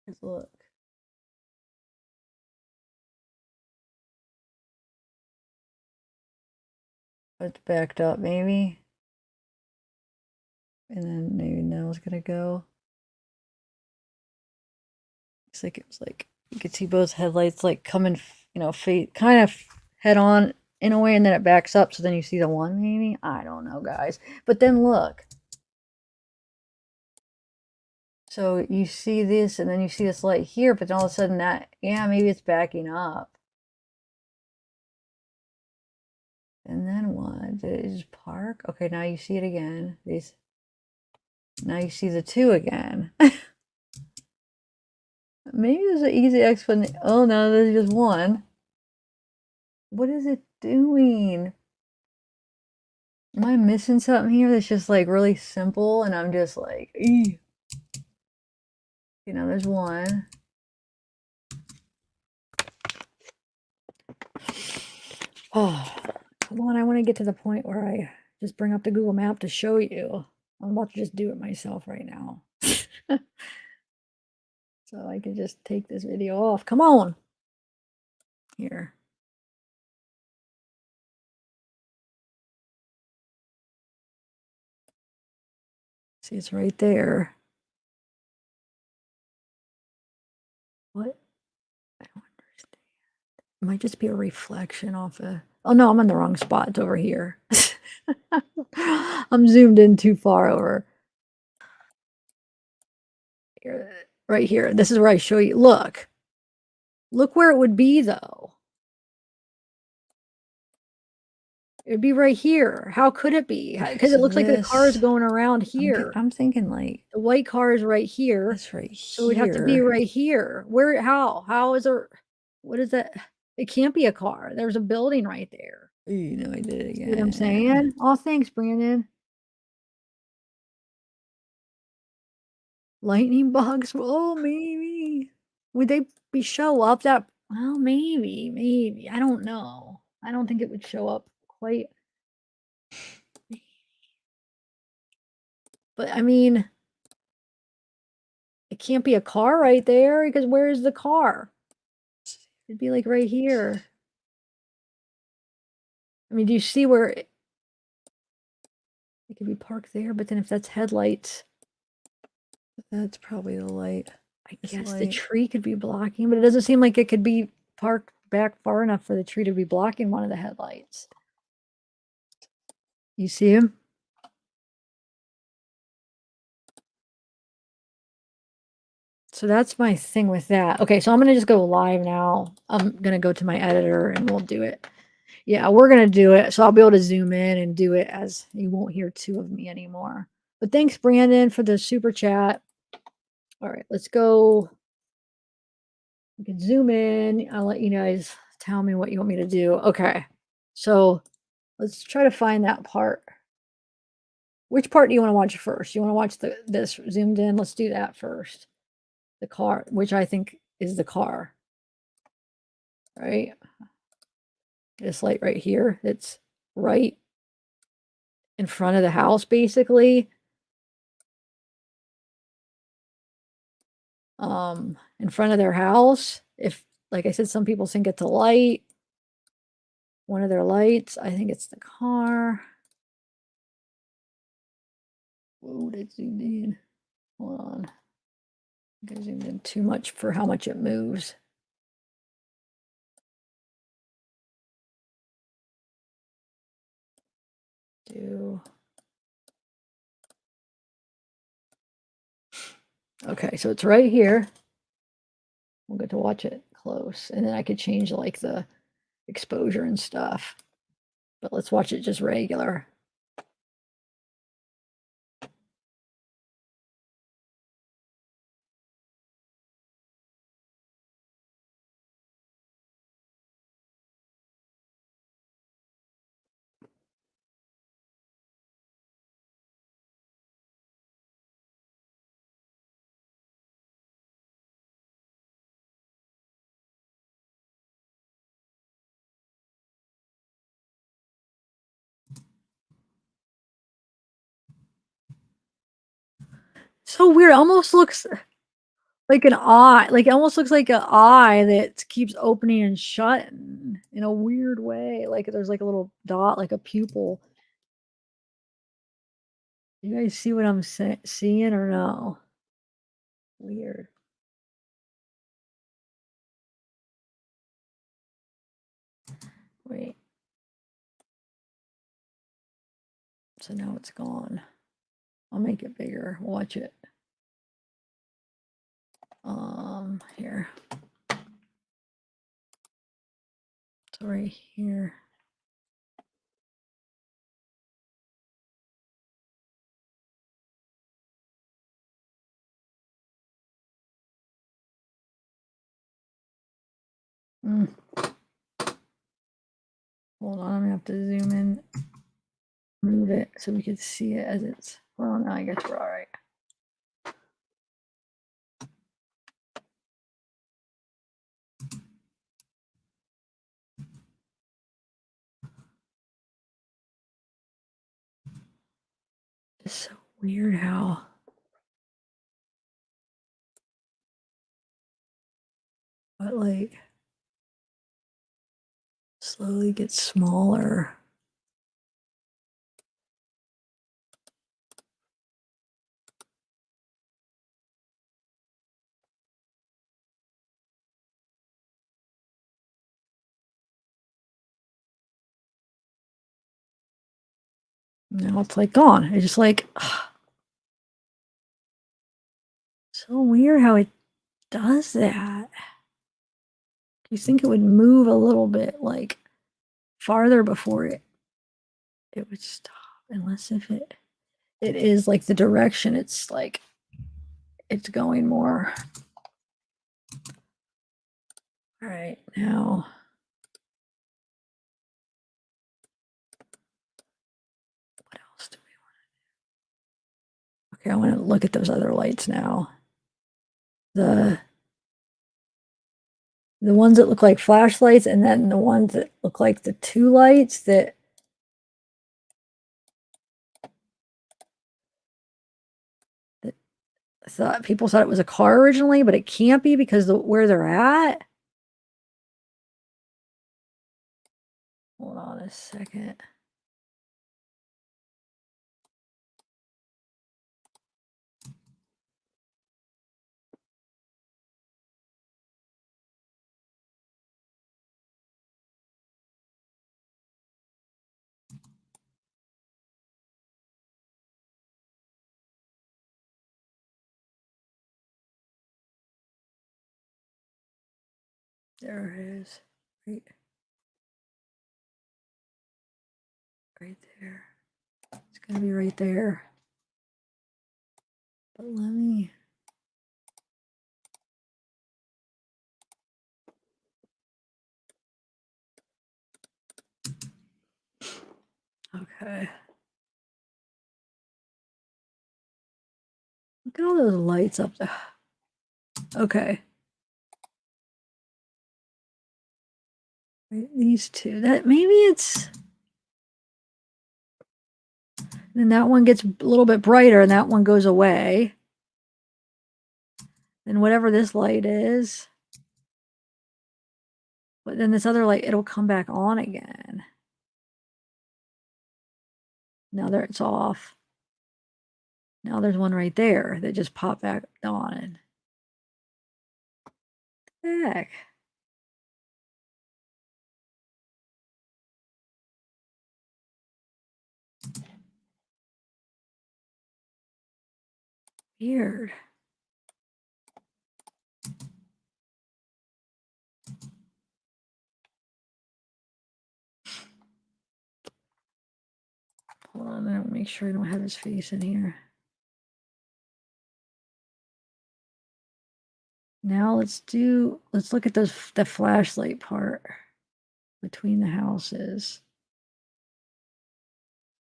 Let's look. It's backed up, maybe. And then maybe now it's gonna go. Looks like it was like you could see both headlights like coming, you know, kind of head on in a way, and then it backs up. So then you see the one, maybe. I don't know, guys. But then look. So you see this, and then you see this light here, but then all of a sudden that, yeah, maybe it's backing up. And then what? Did it just park? Okay, now you see it again. Now you see the 2 again. Maybe there's an easy explanation. Oh no, there's just 1. What is it doing? Am I missing something here that's just like really simple and I'm just like, eee. You know, there's 1. Oh, come on, I want to get to the point where I just bring up the Google map to show you. I'm about to just do it myself right now. So I can just take this video off. Come on. Here. See, it's right there. What? I don't understand. It might just be a reflection off of. Oh no, I'm in the wrong spot. It's over here. I'm zoomed in too far over. Here, right here. This is where I show you. Look. Look where it would be, though. It'd be right here. How could it be? Because it looks like the car is going around here. I'm thinking like The white car is right here. this right So it would have to be here. right here. Where, how is there, what is that? It can't be a car. There's a building right there. You know, I did it See again. what I'm saying? Oh, thanks, Brandon. Lightning bugs? Oh, maybe. Would they be show up that? Well, maybe. I don't know. I don't think it would show up quite. But I mean, it can't be a car right there because where is the car? It'd be like right here. I mean, do you see where it could be parked there? But then if that's headlights, That's probably the light. I guess the tree could be blocking, but it doesn't seem like it could be parked back far enough for the tree to be blocking one of the headlights. You see him? So that's my thing with that. Okay, so I'm gonna just go live now. I'm gonna go to my editor and we'll do it. Yeah, we're gonna do it. So I'll be able to zoom in and do it as you won't hear 2 of me anymore. But thanks, Brandon, for the super chat. All right, let's go. We can zoom in. I'll let you guys tell me what you want me to do. Okay, so let's try to find that part. Which part do you want to watch first? You want to watch this zoomed in? Let's do that first. The car, which I think is the car, right? This light right here, it's right in front of the house, basically. In front of their house. If, like I said, some people think it's a light, one of their lights. I think it's the car. Whoa, that zoomed in. Hold on. I think I zoomed in too much for how much it moves. Okay, so it's right here. We'll get to watch it close, and then I could change like the exposure and stuff. But let's watch it just regular. So weird. Almost looks like an eye. Like it almost looks like an eye that keeps opening and shutting in a weird way. Like there's like a little dot, like a pupil. You guys see what I'm seeing or no? Weird. Wait. So now it's gone. I'll make it bigger. Watch it. Here. So right here. Hold on, I'm gonna have to zoom in, move it so we can see it as it's. Well, now I guess we're all right. It's so weird how it like slowly gets smaller. Now it's like gone. It's just like so weird how it does that. You think it would move a little bit like farther before it would stop, unless if it is like the direction it's like it's going more. All right, now what else do we want to do? Okay, I want to look at those other lights now. The ones that look like flashlights, and then the ones that look like the two lights that people thought it was a car originally, but it can't be because where they're at. Hold on a second. There it is. Right there. It's gonna be right there. But let me. Okay. Look at all those lights up there. Okay. Right, these two. That maybe it's. Then that one gets a little bit brighter and that one goes away. Then whatever this light is. But then this other light, it'll come back on again. Now there it's off. Now there's one right there that just popped back on. Heck. Weird. Hold on, I don't make sure I don't have his face in here. Now let's look at the flashlight part between the houses.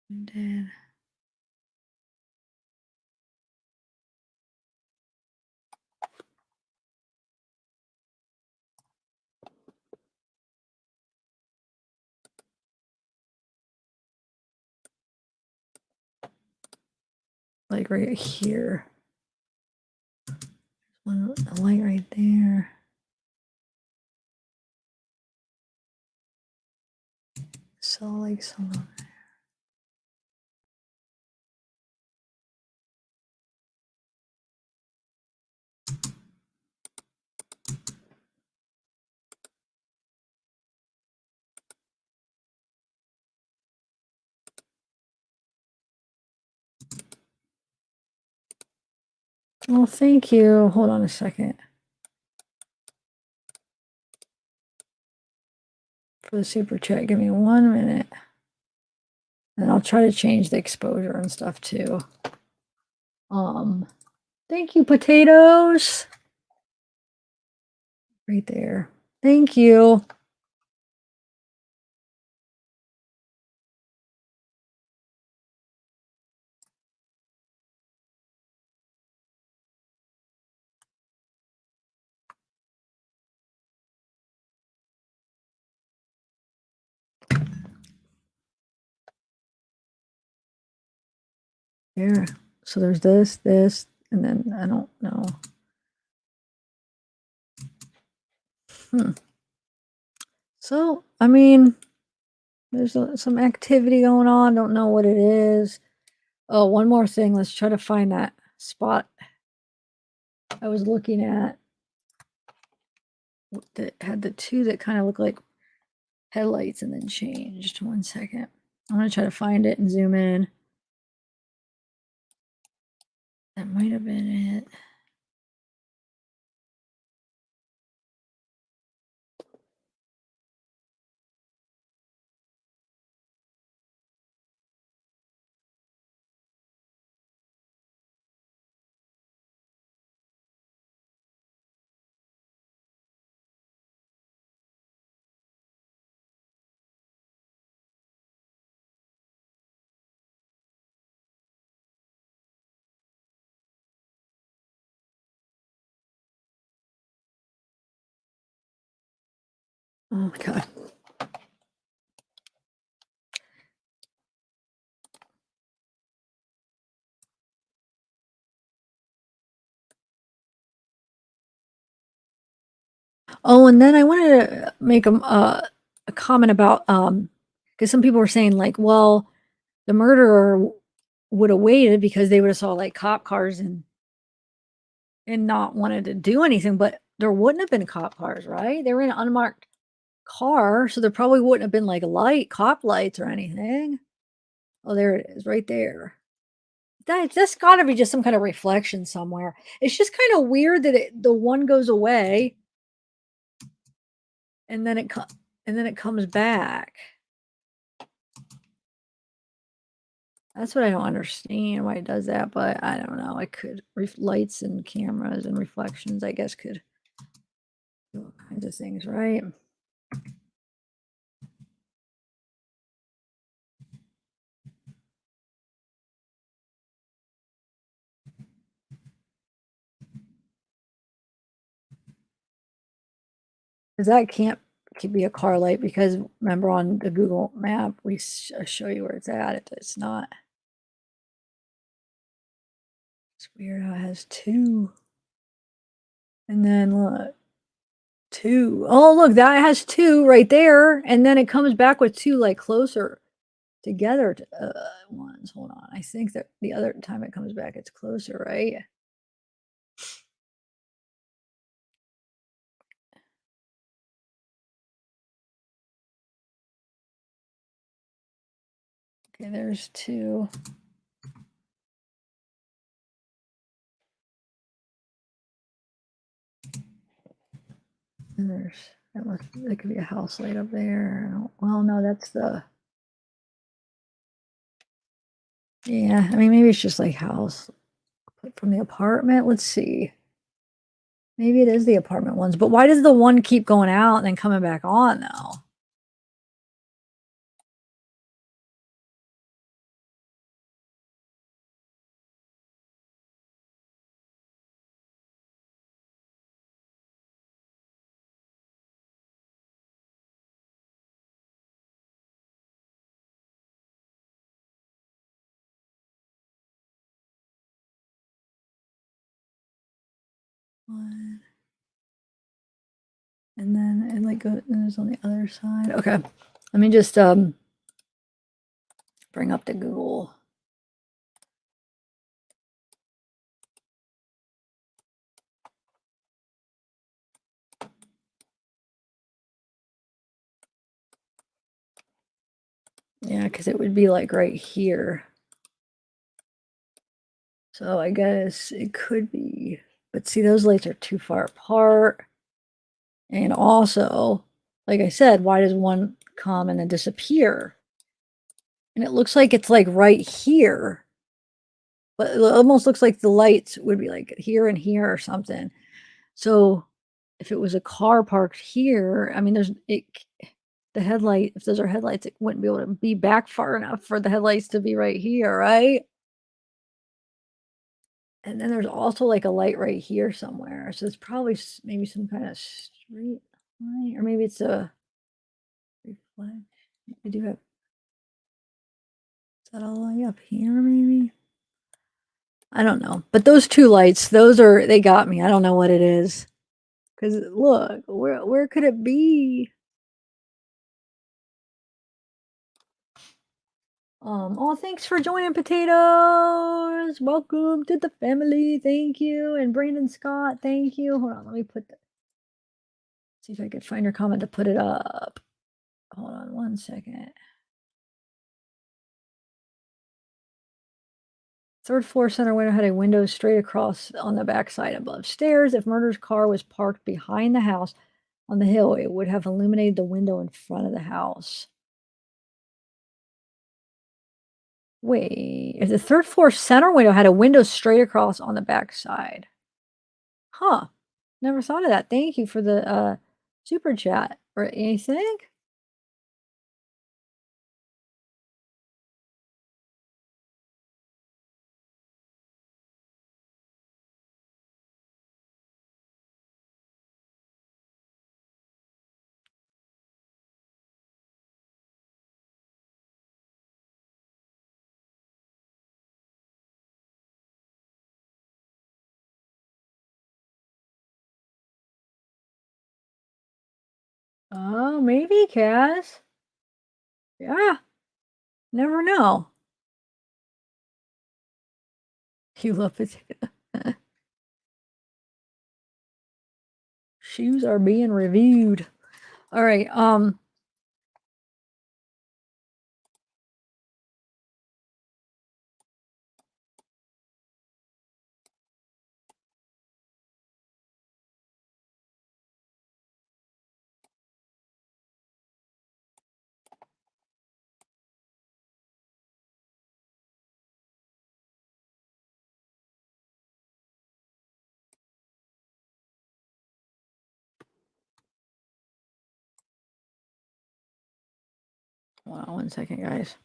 And then like right here. The light right there. So like some of it. Well, thank you. Hold on a second. For the super chat, give me 1 minute. And I'll try to change the exposure and stuff too. Thank you, potatoes. Right there. Thank you. There. So there's this, and then I don't know. So, I mean, there's some activity going on. Don't know what it is. Oh, one more thing. Let's try to find that spot I was looking at that had the two that kind of look like headlights and then changed. 1 second. I'm going to try to find it and zoom in. That might have been it. Oh my God. Oh, and then I wanted to make a comment about because some people were saying like, well, the murderer would have waited because they would have saw like cop cars and not wanted to do anything, but there wouldn't have been cop cars, right? They were in an unmarked car, so there probably wouldn't have been like cop lights or anything. Oh, there it is, right there. That's got to be just some kind of reflection somewhere. It's just kind of weird that the one goes away and then it comes back. That's what I don't understand why it does that, but I don't know. It could lights and cameras and reflections, I guess, could do all kinds of things, right? Because that can't be a car light because remember on the Google map, we show you where it's at. It's not. It's weird how it has two. And then look, two. Oh, look, that has two right there. And then it comes back with two like closer together ones. Hold on. I think that the other time it comes back, it's closer, right? Okay, there's two. And there could be a house light up there. Well, no, that's the. Yeah, I mean, maybe it's just like house from the apartment. Let's see. Maybe it is the apartment ones, but why does the one keep going out and then coming back on though? One. And then it like goes, and it's on the other side. Okay. Let me just bring up the Google. Yeah, because it would be like right here. So I guess it could be, but see, those lights are too far apart. And also, like I said, why does one come and then disappear? And it looks like it's like right here. But it almost looks like the lights would be like here and here or something. So if it was a car parked here, I mean, the headlight, if those are headlights, it wouldn't be able to be back far enough for the headlights to be right here, right? And then there's also like a light right here somewhere. So it's probably maybe some kind of street light, or maybe it's a reflection. We do have, is that all the way up here maybe? I don't know. But those two lights, they got me. I don't know what it is. Because look, where could it be? Oh, thanks for joining, Potatoes. Welcome to the family. Thank you. And Brandon Scott, thank you. Hold on, let me see if I can find your comment to put it up. Hold on one second. Third floor center window had a window straight across on the backside above stairs. If murder's car was parked behind the house on the hill, it would have illuminated the window in front of the house. Wait, if the third floor center window had a window straight across on the backside. Huh. Never thought of that. Thank you for the super chat or anything. Oh, maybe, Cass. Yeah. Never know. You love it. Shoes are being reviewed. All right. Hold on one second, guys.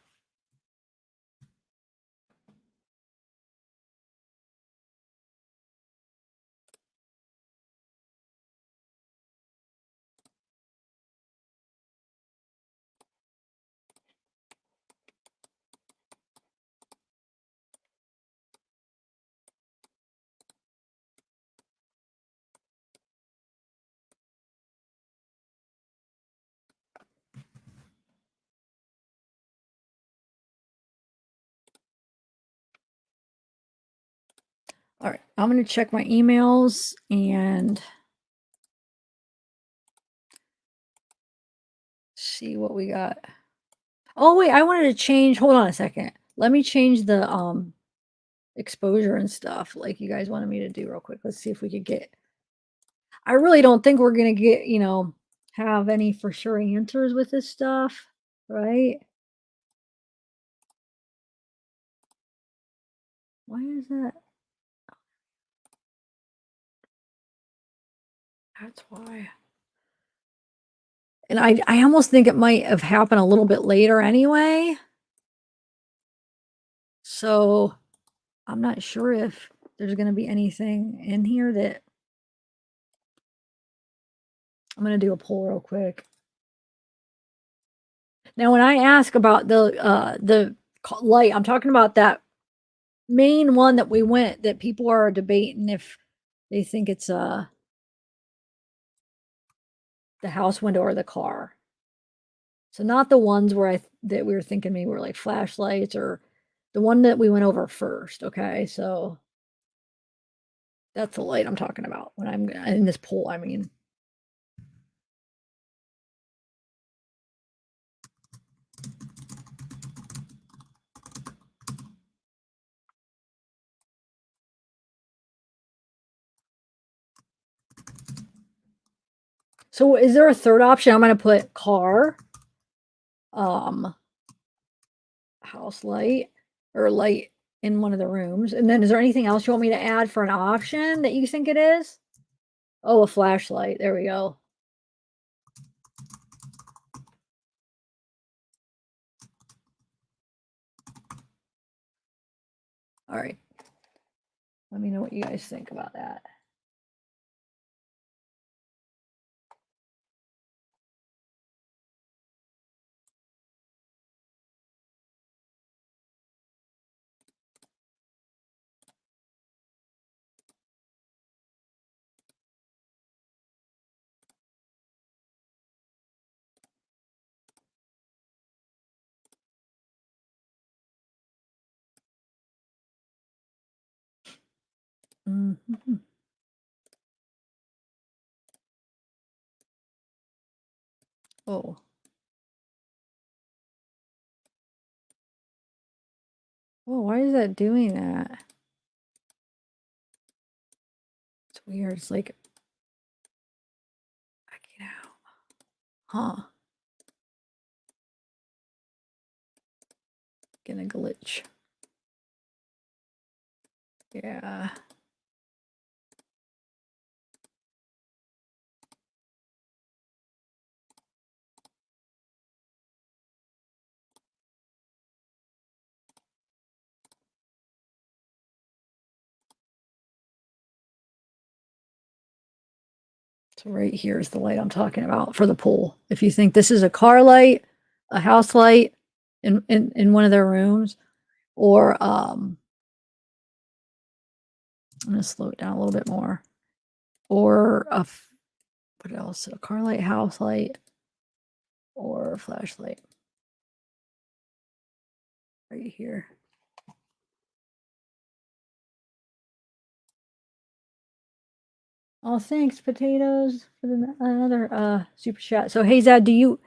All right, I'm going to check my emails and see what we got. Oh, wait, I wanted to change. Hold on a second. Let me change the exposure and stuff like you guys wanted me to do real quick. Let's see if we could get. I really don't think we're going to get, have any for sure answers with this stuff, right? Why is that? That's why. And I almost think it might have happened a little bit later anyway. So I'm not sure if there's going to be anything in here that I'm going to do a poll real quick. Now, when I ask about the light, I'm talking about that main one that we went that people are debating if They think it's the house window or the car. So not the ones where that we were thinking maybe were like flashlights, or the one that we went over first. Okay, so that's the light I'm talking about when I'm in this poll. I mean. So is there a third option? I'm going to put car, house light, or light in one of the rooms. And then is there anything else you want me to add for an option that you think it is? Oh, a flashlight. There we go. All right. Let me know what you guys think about that. Mm-hmm. Oh. Oh, why is that doing that? It's weird. It's like backing out. Huh. Getting a glitch. Yeah. So right here is the light I'm talking about for the pool. If you think this is a car light, a house light in one of their rooms, or I'm gonna slow it down a little bit more. Or what else? A car light, house light, or a flashlight. Right here. Oh, thanks, potatoes, for another super chat. So, hey, Zad, do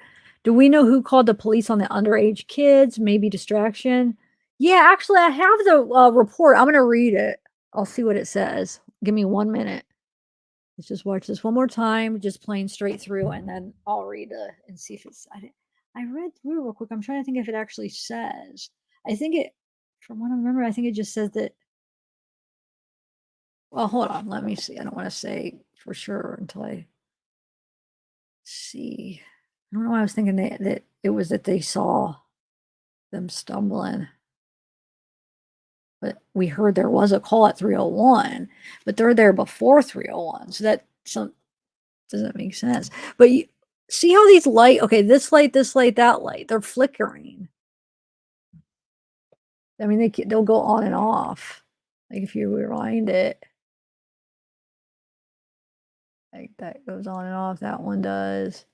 we know who called the police on the underage kids? Maybe distraction. Yeah, actually, I have the report. I'm gonna read it. I'll see what it says. Give me 1 minute. Let's just watch this one more time, just playing straight through, and then I'll read it and see if it's. I read through real quick. I'm trying to think if it actually says. I think it, from what I remember, I think it just says that. Well, hold on. Let me see. I don't want to say for sure until I see. I don't know why I was thinking that it was that they saw them stumbling. But we heard there was a call at 301, but they're there before 301. So that doesn't make sense. But you see how these okay, this light, that light, they're flickering. I mean, they'll go on and off. Like if you rewind it, like that goes on and off. That one does.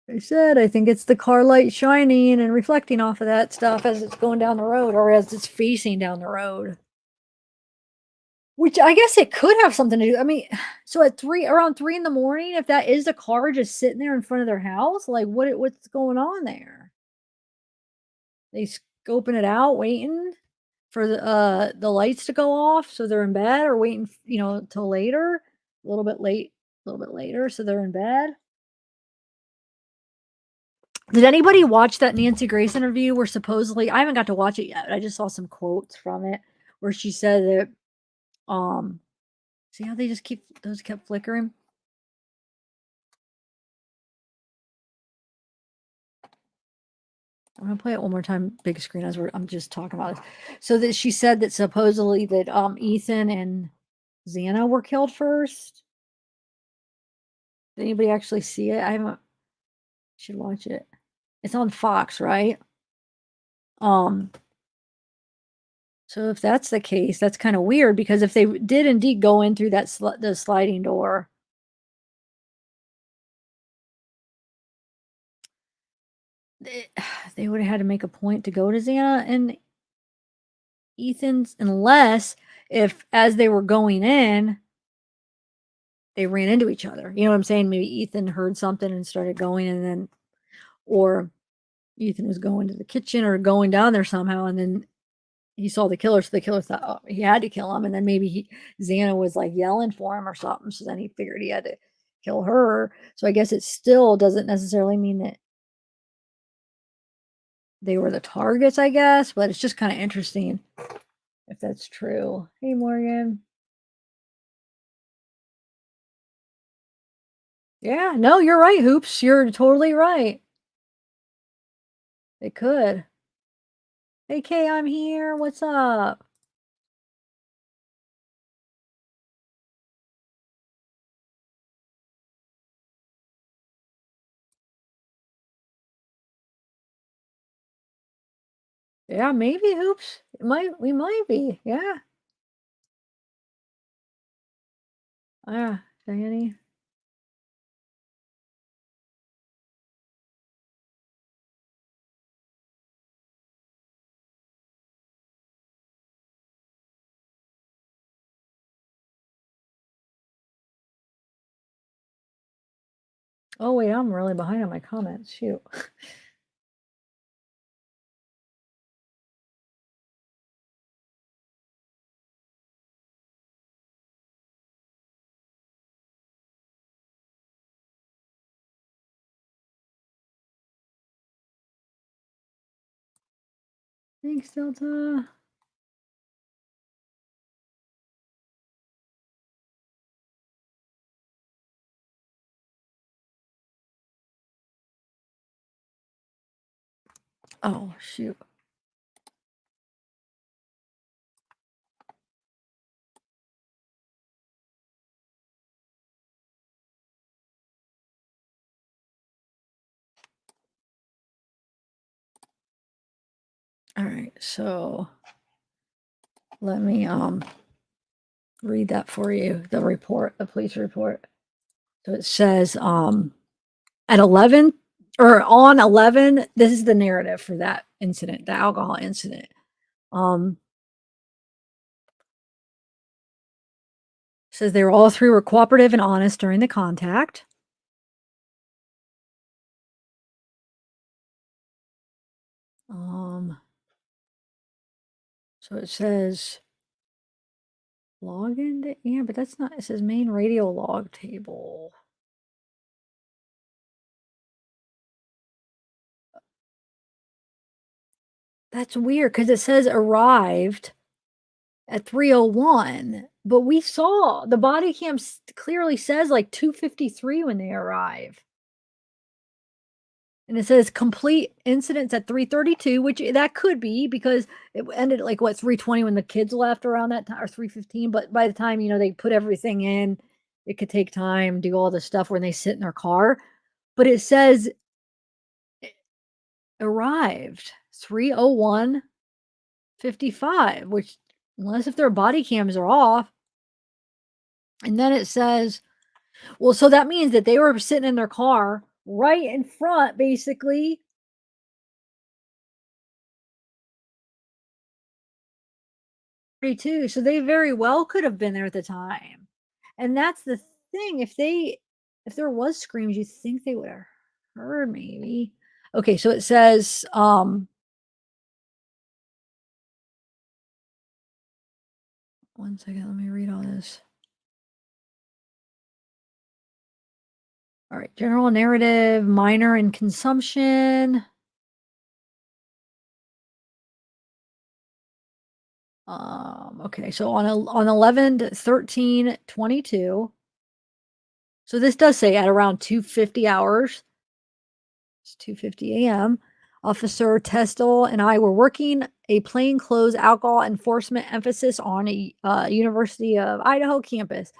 I said, I think it's the car light shining and reflecting off of that stuff as it's going down the road, or as it's facing down the road. Which I guess it could have something to do. I mean, so at around 3 in the morning, if that is the car just sitting there in front of their house, like what's going on there? They scoping it out, waiting for the lights to go off, so they're in bed, or waiting, till later, a little bit later, so they're in bed. Did anybody watch that Nancy Grace interview where supposedly, I haven't got to watch it yet, I just saw some quotes from it where she said that, see how they just kept flickering? I'm gonna play it one more time, big screen, as I'm just talking about it. So that she said that supposedly that Ethan and Xana were killed first. Did anybody actually see it? I haven't. Should watch it. It's on Fox, right? So if that's the case, that's kind of weird because if they did indeed go in through that the sliding door, they, they would have had to make a point to go to Xana and Ethan's, unless if as they were going in, they ran into each other. You know what I'm saying? Maybe Ethan heard something and started going, and then, or Ethan was going to the kitchen or going down there somehow, and then he saw the killer, so the killer thought, oh, he had to kill him, and then maybe Xana was like yelling for him or something, so then he figured he had to kill her. So I guess it still doesn't necessarily mean that they were the targets, I guess, but it's just kind of interesting if that's true. Hey, Morgan. Yeah, no, you're right, Hoops. You're totally right. It could. Hey, Kay, I'm here. What's up? Yeah, maybe Hoops. We might be. Yeah. Ah, Danny. Oh wait, I'm really behind on my comments. Shoot. Thanks, Delta. Oh, shoot. All right, so let me read that for you, the report, the police report. So it says at 11 or on 11, this is the narrative for that incident, the alcohol incident. Says they were all three were cooperative and honest during the contact. So it says log into, yeah, but that's not, it says main radio log table. That's weird because it says arrived at 3:01, but we saw the body cam clearly says like 2:53 when they arrive. And it says complete incidents at 3:32, which that could be because it ended at like what 3:20 when the kids left around that time, or 3:15. But by the time they put everything in, it could take time, do all the stuff when they sit in their car. But it says arrived 3:01:55, which unless if their body cams are off. And then it says, well, so that means that they were sitting in their car right in front, basically. Too, so they very well could have been there at the time. And that's the thing. If there was screams, you think they would have heard maybe. Okay, so it says, one second, let me read all this. All right, general narrative, minor in consumption. Okay, so on 11/13/22. So this does say at around 2:50 hours. It's 2:50 a.m. Officer Testel and I were working a plainclothes alcohol enforcement emphasis on a University of Idaho campus.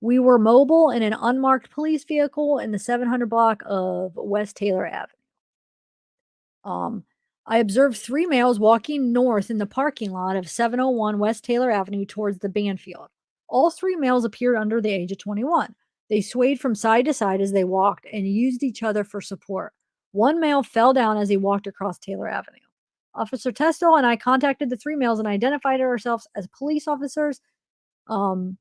We were mobile in an unmarked police vehicle in the 700 block of West Taylor Avenue. I observed 3 males walking north in the parking lot of 701 West Taylor Avenue towards the band field. All 3 males appeared under the age of 21. They swayed from side to side as they walked and used each other for support. One male fell down as he walked across Taylor Avenue. Officer Testel and I contacted the 3 males and identified ourselves as police officers. Um,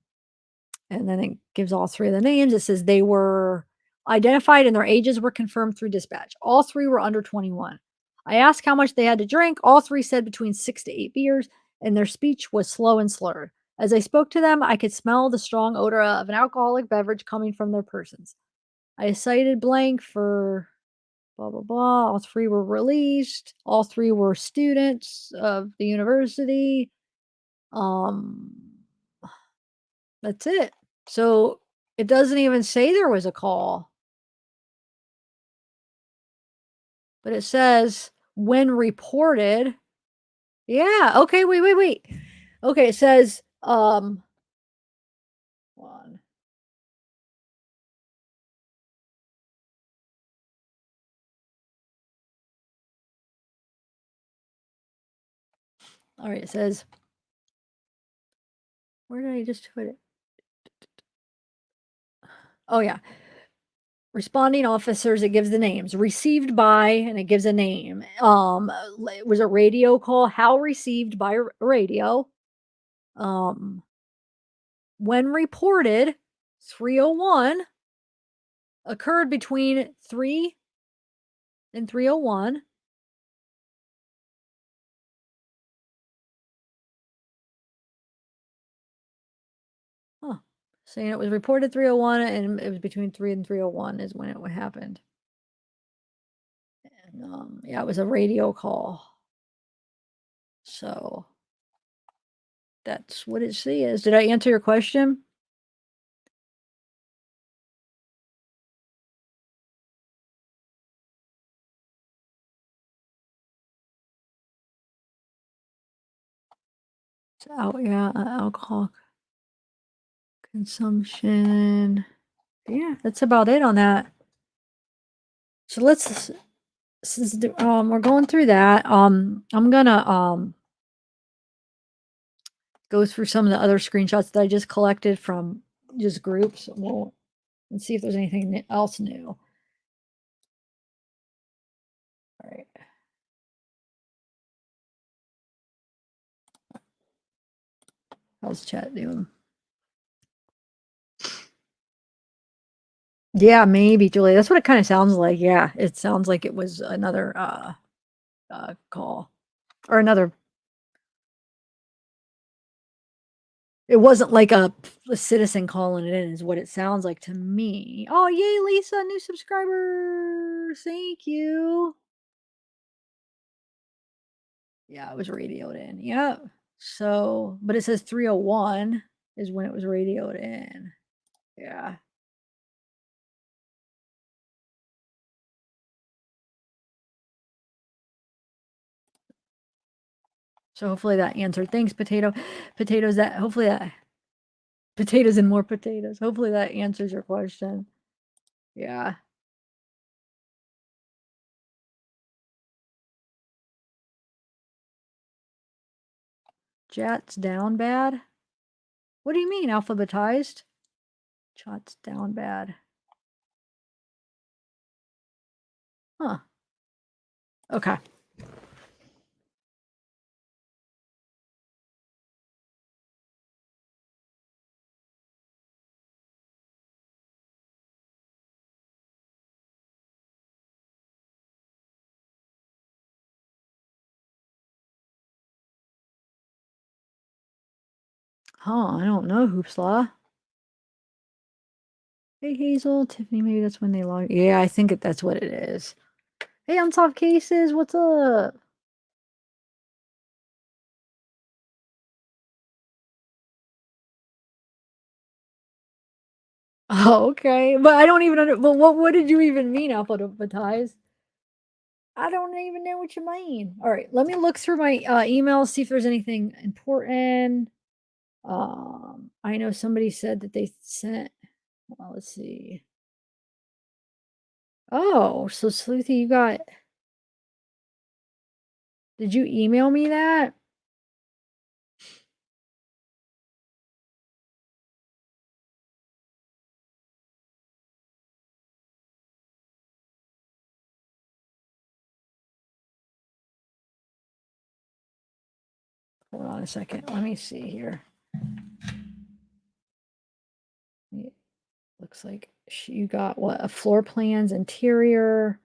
and then it gives all 3 of the names. It says they were identified and their ages were confirmed through dispatch. All 3 were under 21. I asked how much they had to drink. All 3 said between 6 to 8 beers, and their speech was slow and slurred. As I spoke to them, I could smell the strong odor of an alcoholic beverage coming from their persons. I cited blank for blah, blah, blah. All 3 were released. All 3 were students of the university. Um, that's it. So it doesn't even say there was a call. But it says when reported. Yeah, okay, wait. Okay, it says, hold on. All right, it says, where did I just put it? Oh, yeah. Responding officers, it gives the names. Received by, and it gives a name. It was a radio call. How received by radio. When reported, 301 occurred between 3 and 301. Huh. Saying it was reported 301 and it was between 3 and 301 is when it happened. And yeah, it was a radio call. So that's what it says. Did I answer your question? So, yeah, alcohol consumption. Yeah, that's about it on that. So let's since we're going through that, I'm gonna go through some of the other screenshots that I just collected from just groups. And see if there's anything else new. All right. How's chat doing? Yeah, maybe, Julie. That's what it kind of sounds like. Yeah, it sounds like it was another call or another. It wasn't like a citizen calling it in, is what it sounds like to me. Oh, yay, Lisa, new subscriber. Thank you. Yeah, it was radioed in. Yep. So, but it says 301 is when it was radioed in. Yeah. So hopefully that answered. Thanks, potatoes. That hopefully that potatoes and more potatoes. Hopefully that answers your question. Yeah. Chat's down bad. What do you mean alphabetized? Chat's down bad. Huh. Okay. Huh, I don't know, Hoopsla. Hey, Hazel, Tiffany, maybe that's when they log. Yeah, I think that's what it is. Hey, Unsolved Cases, what's up? Oh, okay. But I don't even but what did you even mean, alphabetized? I don't even know what you mean. All right, let me look through my emails, see if there's anything important. I know somebody said that they sent. Well, let's see. Oh, so Sleuthy, you got Did you email me that? Hold on a second. Let me see here. Looks like you got what? A floor plans, interior.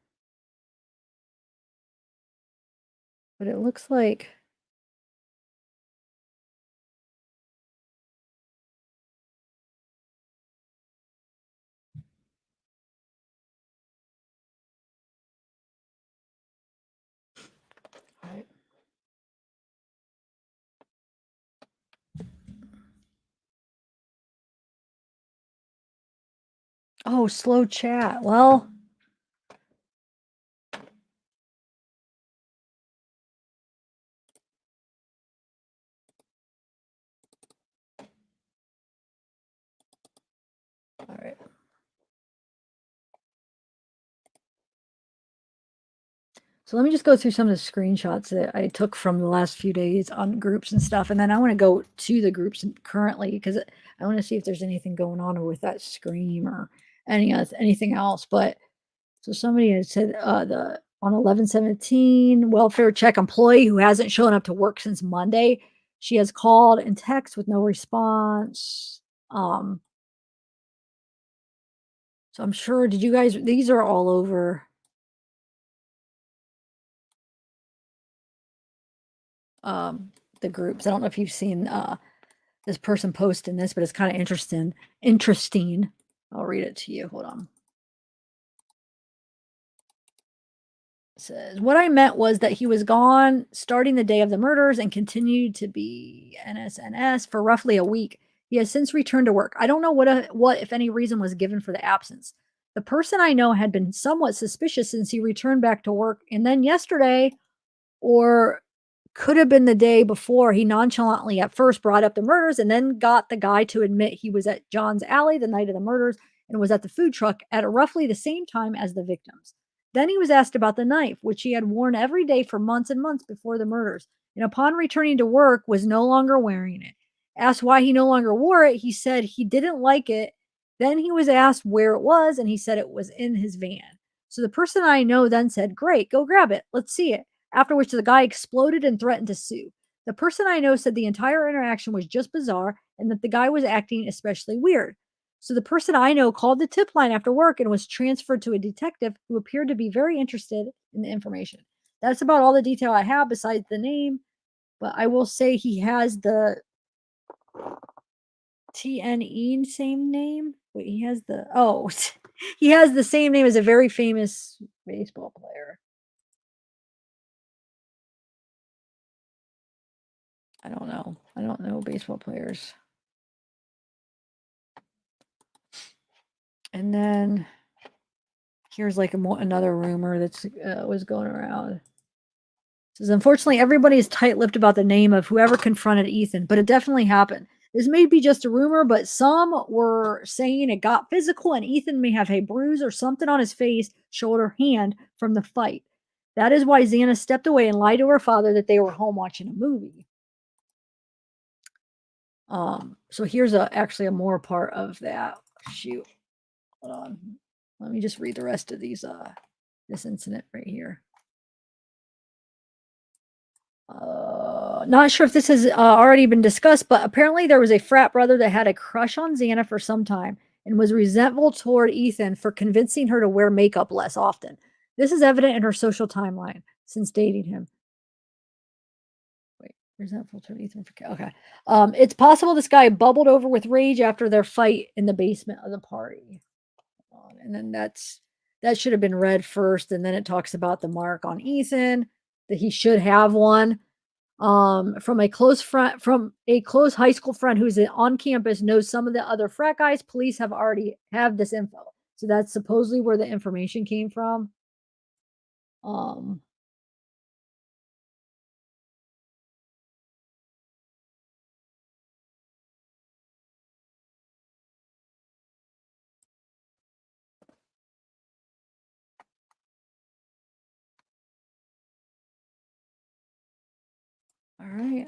But it looks like right. Oh, slow chat. Well, all right. So let me just go through some of the screenshots that I took from the last few days on groups and stuff. And then I want to go to the groups currently because I want to see if there's anything going on with that scream or anything else. But so somebody had said the on 11/17 welfare check employee who hasn't shown up to work since Monday. She has called and text with no response. So I'm sure, did you guys, these are all over the groups. I don't know if you've seen this person posting this, but it's kind of interesting. I'll read it to you. Hold on. It says, what I meant was that he was gone starting the day of the murders and continued to be NSNS for roughly a week. He has since returned to work. I don't know what, if any, reason was given for the absence. The person I know had been somewhat suspicious since he returned back to work. And then yesterday, or could have been the day before, he nonchalantly at first brought up the murders and then got the guy to admit he was at John's Alley the night of the murders and was at the food truck at roughly the same time as the victims. Then he was asked about the knife, which he had worn every day for months and months before the murders, and upon returning to work was no longer wearing it. Asked why he no longer wore it, he said he didn't like it. Then he was asked where it was, and he said it was in his van. So the person I know then said, great, go grab it. Let's see it. After which the guy exploded and threatened to sue. The person I know said the entire interaction was just bizarre and that the guy was acting especially weird. So the person I know called the tip line after work and was transferred to a detective who appeared to be very interested in the information. That's about all the detail I have besides the name, but I will say he has the TNE same name. Wait, he has the he has the same name as a very famous baseball player. I don't know. I don't know baseball players. And then here's like another rumor that's was going around. It says, unfortunately, everybody is tight-lipped about the name of whoever confronted Ethan, but it definitely happened. This may be just a rumor, but some were saying it got physical and Ethan may have a bruise or something on his face, shoulder, hand from the fight. That is why Xana stepped away and lied to her father that they were home watching a movie. So here's actually a more part of that. Shoot. Hold on. Let me just read the rest of these this incident right here. Not sure if this has already been discussed, but apparently there was a frat brother that had a crush on Xana for some time and was resentful toward Ethan for convincing her to wear makeup less often. This is evident in her social timeline since dating him. Wait, resentful toward Ethan for okay. It's possible this guy bubbled over with rage after their fight in the basement of the party. And then that should have been read first, and then it talks about the mark on Ethan, that he should have one. From a close high school friend who's on campus, knows some of the other frat guys. Police already have this info. So that's supposedly where the information came from. All right.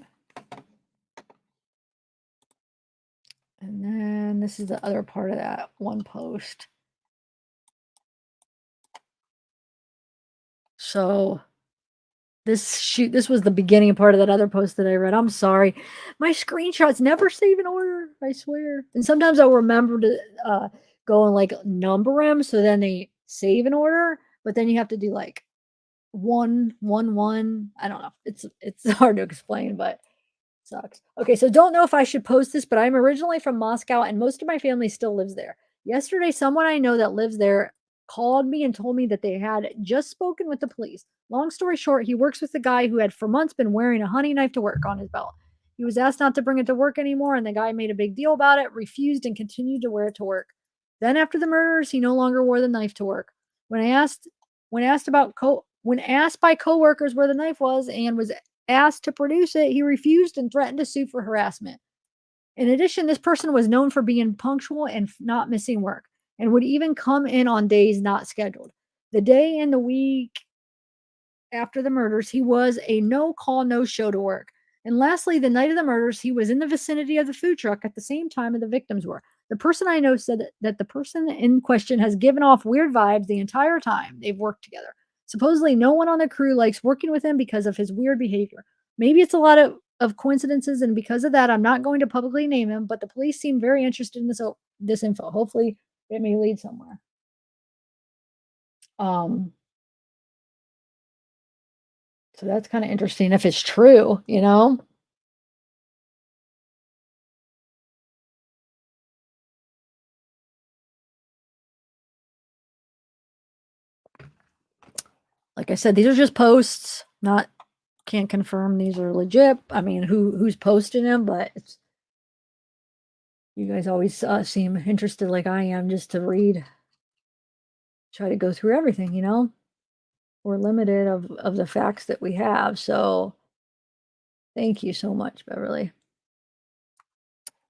And then this is the other part of that one post. So this was the beginning part of that other post that I read. I'm sorry. My screenshots never save in order, I swear. And sometimes I'll remember to go and like number them so then they save in order, but then you have to do like 111. I don't know. It's hard to explain, but sucks. Okay, so don't know if I should post this, but I'm originally from Moscow and most of my family still lives there. Yesterday, someone I know that lives there called me and told me that they had just spoken with the police. Long story short, he works with the guy who had for months been wearing a hunting knife to work on his belt. He was asked not to bring it to work anymore, and the guy made a big deal about it, refused, and continued to wear it to work. Then, after the murders, he no longer wore the knife to work. When asked by coworkers where the knife was and was asked to produce it, he refused and threatened to sue for harassment. In addition, this person was known for being punctual and not missing work and would even come in on days not scheduled. The day in the week after the murders, he was a no call, no show to work. And lastly, the night of the murders, he was in the vicinity of the food truck at the same time as the victims were. The person I know said that the person in question has given off weird vibes the entire time they've worked together. Supposedly, no one on the crew likes working with him because of his weird behavior. Maybe it's a lot of coincidences, and because of that, I'm not going to publicly name him, but the police seem very interested in this info. Hopefully, it may lead somewhere. So that's kind of interesting if it's true, you know? Like I said, these are just posts, not can't confirm these are legit. I mean, who's posting them, but it's you guys always seem interested like I am just to read, try to go through everything, you know? We're limited of the facts that we have. So thank you so much, Beverly.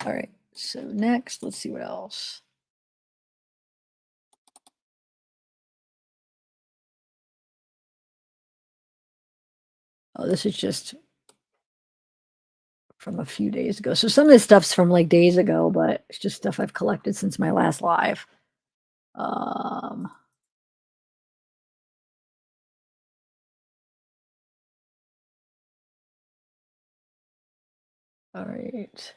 All right. So next, let's see what else. Oh, this is just from a few days ago. So some of this stuff's from like days ago, but it's just stuff I've collected since my last live. All right.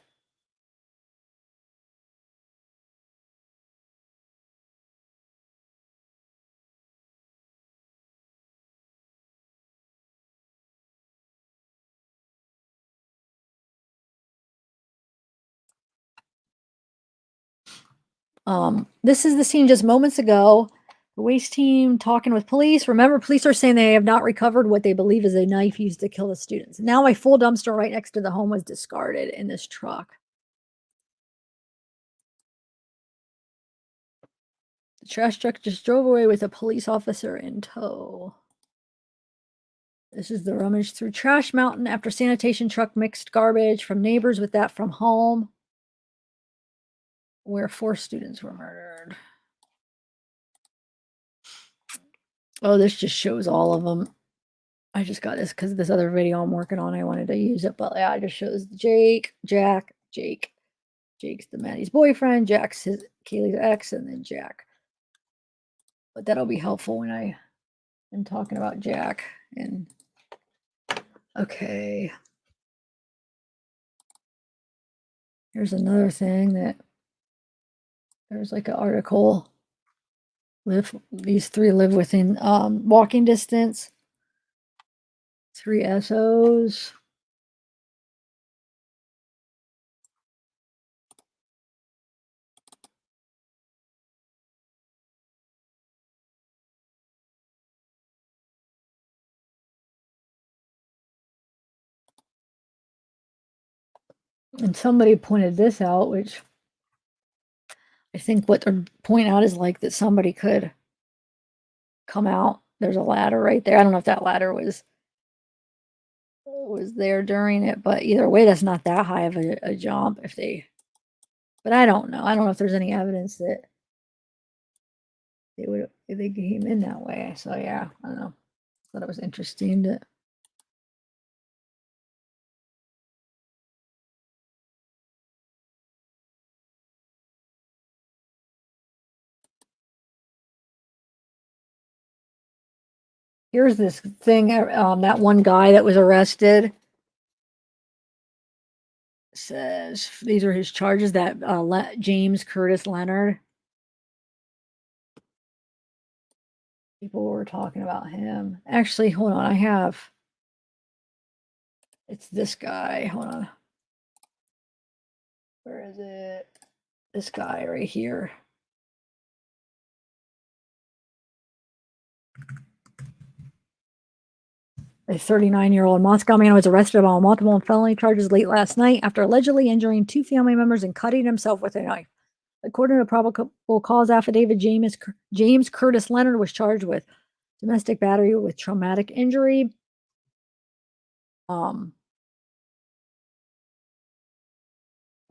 This is the scene just moments ago. The waste team talking with police. Remember, police are saying they have not recovered what they believe is a knife used to kill the students. Now a full dumpster right next to the home was discarded in this truck. The trash truck just drove away with a police officer in tow. This is the rummage through trash mountain after sanitation truck mixed garbage from neighbors with that from home where 4 students were murdered. Oh, this just shows all of them. I just got this because this other video I'm working on. I wanted to use it, but yeah, it just shows Jake, Jack, Jake. Jake's the Maddie's boyfriend. Jack's Kaylee's ex, and then Jack. But that'll be helpful when I am talking about Jack. And okay, here's another thing that there's like an article. These 3 live within walking distance. 3 SOs. And somebody pointed this out, which I think what they're pointing out is like that somebody could come out. There's a ladder right there. I don't know if that ladder was there during it, but either way, that's not that high of a jump if they, but I don't know. I don't know if there's any evidence that they came in that way. So yeah, I don't know. Thought it was interesting that Here's this thing, that one guy that was arrested says these are his charges, that James Curtis Leonard. People were talking about him. Actually, hold on. It's this guy. Hold on. Where is it? This guy right here. A 39-year-old Moscow man was arrested on multiple felony charges late last night after allegedly injuring 2 family members and cutting himself with a knife. According to a probable cause affidavit, James Curtis Leonard was charged with domestic battery with traumatic injury. Where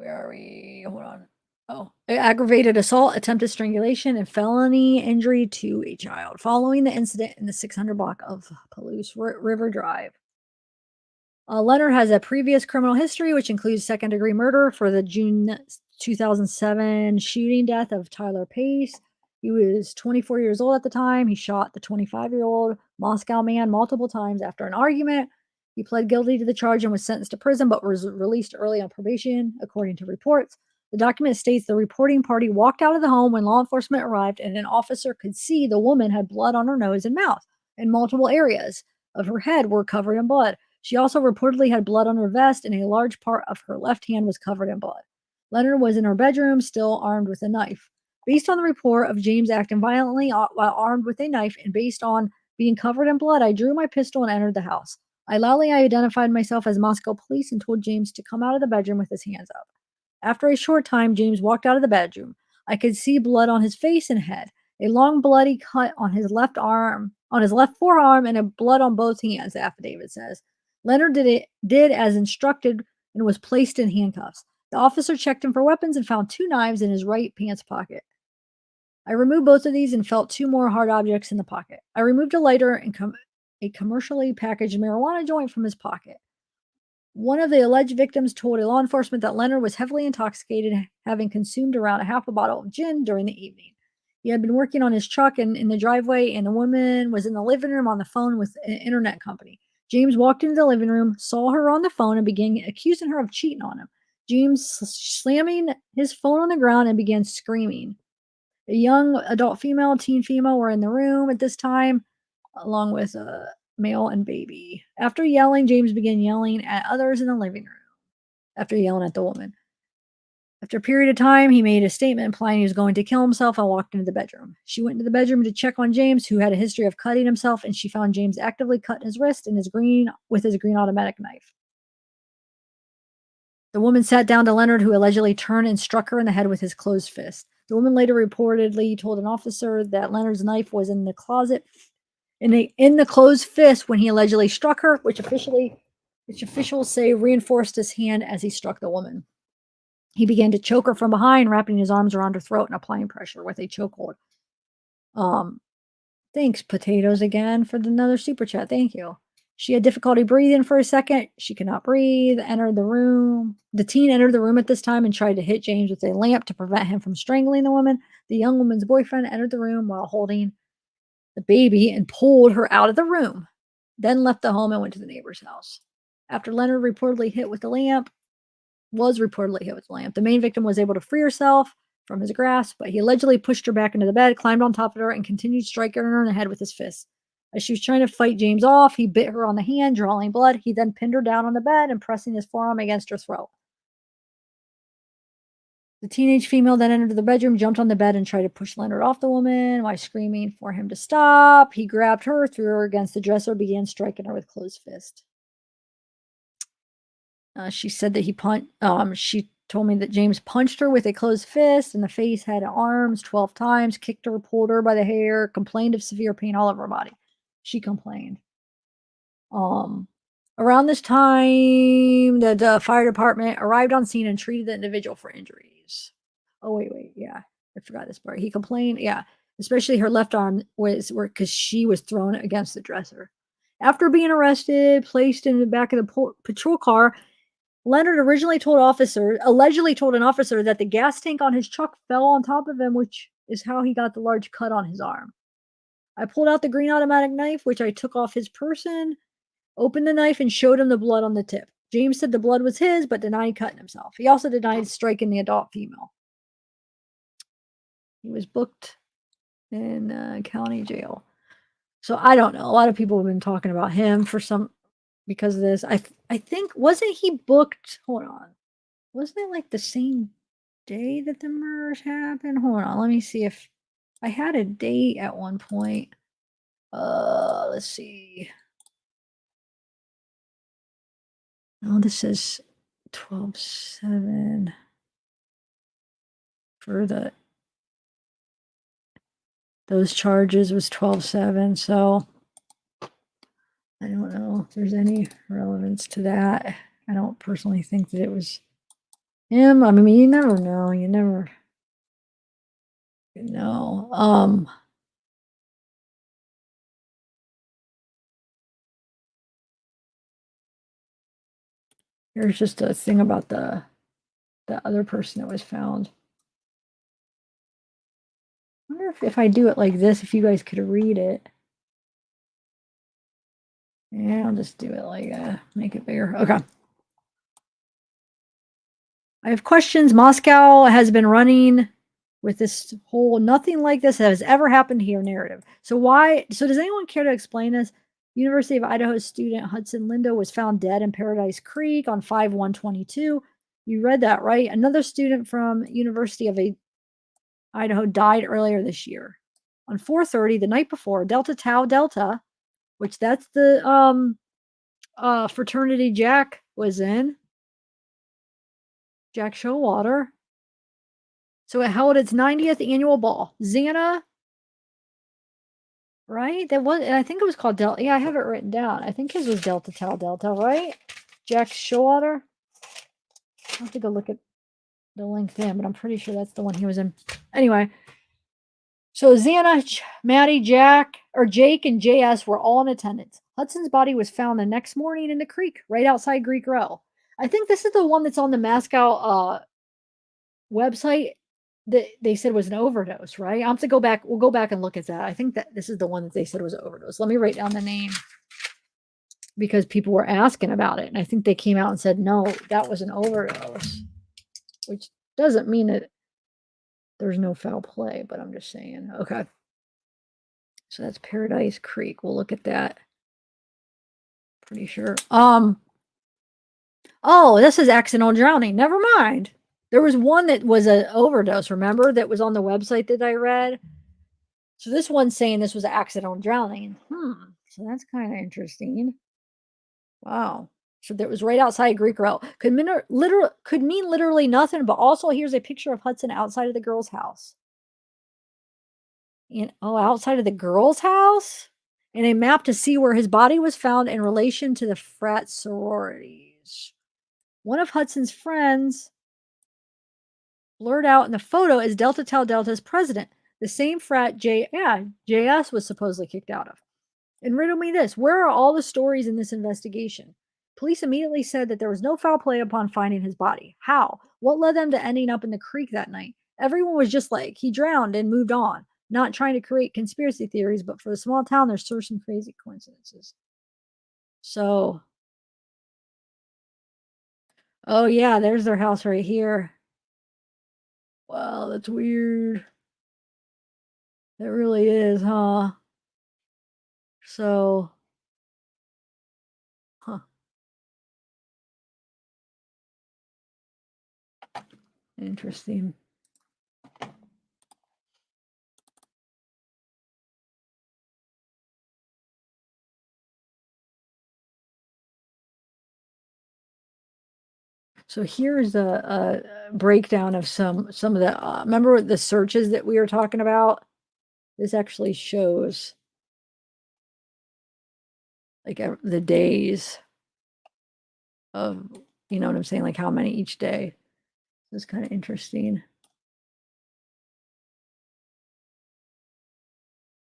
are we? Hold on. Oh, aggravated assault, attempted strangulation, and felony injury to a child following the incident in the 600 block of Palouse River Drive. Leonard has a previous criminal history, which includes second-degree murder for the June 2007 shooting death of Tyler Pace. He was 24 years old at the time. He shot the 25-year-old Moscow man multiple times after an argument. He pled guilty to the charge and was sentenced to prison, but was released early on probation, according to reports. The document states the reporting party walked out of the home when law enforcement arrived, and an officer could see the woman had blood on her nose and mouth, and multiple areas of her head were covered in blood. She also reportedly had blood on her vest, and a large part of her left hand was covered in blood. Leonard was in her bedroom, still armed with a knife. Based on the report of James acting violently while armed with a knife, and based on being covered in blood, I drew my pistol and entered the house. I loudly identified myself as Moscow police and told James to come out of the bedroom with his hands up. After a short time, James walked out of the bedroom. I could see blood on his face and head, a long bloody cut on his left forearm, and a blood on both hands, the affidavit says. Leonard did as instructed and was placed in handcuffs. The officer checked him for weapons and found 2 knives in his right pants pocket. I removed both of these and felt 2 more hard objects in the pocket. I removed a lighter and a commercially packaged marijuana joint from his pocket. One of the alleged victims told law enforcement that Leonard was heavily intoxicated, having consumed around a half a bottle of gin during the evening. He had been working on his truck in the driveway, and the woman was in the living room on the phone with an internet company. James walked into the living room, saw her on the phone, and began accusing her of cheating on him. James slamming his phone on the ground and began screaming. A young adult teen female were in the room at this time, along with a male and baby. After yelling, James began yelling at others in the living room. After yelling at the woman. After a period of time, he made a statement implying he was going to kill himself and walked into the bedroom. She went into the bedroom to check on James, who had a history of cutting himself, and she found James actively cutting his wrist with his green automatic knife. The woman sat down to Leonard, who allegedly turned and struck her in the head with his closed fist. The woman later reportedly told an officer that Leonard's knife was in the closet, in the closed fist when he allegedly struck her, which officials say reinforced his hand as he struck the woman. He began to choke her from behind, wrapping his arms around her throat and applying pressure with a chokehold. Thanks, Potatoes, again, for another super chat. Thank you. She had difficulty breathing for a second. She could not breathe. Entered the room. The teen entered the room at this time and tried to hit James with a lamp to prevent him from strangling the woman. The young woman's boyfriend entered the room while holding the baby and pulled her out of the room, then left the home and went to the neighbor's house. After Leonard was reportedly hit with the lamp, the main victim was able to free herself from his grasp, but he allegedly pushed her back into the bed, climbed on top of her, and continued striking her in the head with his fists. As she was trying to fight James off, he bit her on the hand, drawing blood. He then pinned her down on the bed and pressing his forearm against her throat. The teenage female then entered the bedroom, jumped on the bed, and tried to push Leonard off the woman while screaming for him to stop. He grabbed her, threw her against the dresser, began striking her with closed fist. She said that she told me that James punched her with a closed fist in the face, head, and arms 12 times, kicked her, pulled her by the hair, complained of severe pain all over her body. She complained. Around this time, the fire department arrived on scene and treated the individual for injuries. Oh, wait. Yeah, I forgot this part. He complained, especially her left arm because she was thrown against the dresser. After being arrested, placed in the back of the patrol car, Leonard allegedly told an officer that the gas tank on his truck fell on top of him, which is how he got the large cut on his arm. I pulled out the green automatic knife, which I took off his person, opened the knife, and showed him the blood on the tip. James said the blood was his, but denied cutting himself. He also denied striking the adult female. He was booked in county jail. So I don't know. A lot of people have been talking about him because of this. I think, wasn't he booked? Hold on. Wasn't it like the same day that the murders happened? Hold on. Let me see if I had a date at one point. Let's see. Oh, this says 12/7 for those charges was 12/7. So I don't know if there's any relevance to that. I don't personally think that it was him. I mean, you never know. You never know. Here's just a thing about the other person that was found. I wonder if I do it like this, if you guys could read it. Yeah, I'll just do it like make it bigger. Okay. I have questions. Moscow has been running with this whole nothing like this has ever happened here narrative. So does anyone care to explain this? University of Idaho student Hudson Lindo was found dead in Paradise Creek on 5/1/22. You read that, right? Another student from University of Idaho died earlier this year. On 4/30, the night before, Delta Tau Delta, which that's the fraternity Jack was in, Jack Showalter. So it held its 90th annual ball. Xana, right? I think it was called Delta. Yeah, I have it written down. I think his was Delta Tau Delta, right? Jack Showalter. I'll have to go look at the LinkedIn, but I'm pretty sure that's the one he was in. Anyway, so Xana, Maddie, Jake, and JS were all in attendance. Hudson's body was found the next morning in the creek right outside Greek Row. I think this is the one that's on the Moscow website that they said was an overdose, right? I'll have to go back. We'll go back and look at that. I think that this is the one that they said was an overdose. Let me write down the name because people were asking about it. And I think they came out and said, no, that was an overdose, which doesn't mean that there's no foul play, but I'm just saying. Okay. So that's Paradise Creek. We'll look at that. Pretty sure. Oh, this is accidental drowning. Never mind. There was one that was an overdose, remember, that was on the website that I read. So this one's saying this was accidental drowning. So that's kind of interesting. Wow. So that was right outside Greek Row. Could mean literally nothing, but also here's a picture of Hudson outside of the girl's house. Outside of the girl's house? And a map to see where his body was found in relation to the frat sororities. One of Hudson's friends blurred out in the photo as Delta Tau Delta's president, the same frat JS was supposedly kicked out of. And riddle me this, where are all the stories in this investigation? Police immediately said that there was no foul play upon finding his body. How? What led them to ending up in the creek that night? Everyone was just like, he drowned and moved on. Not trying to create conspiracy theories, but for the small town, there's sure some crazy coincidences. So, oh yeah, there's their house right here. Wow, that's weird. It really is, huh? So, interesting. So here's a breakdown of some of the, remember the searches that we were talking about? This actually shows like the days of, you know what I'm saying? Like how many each day. It's kind of interesting.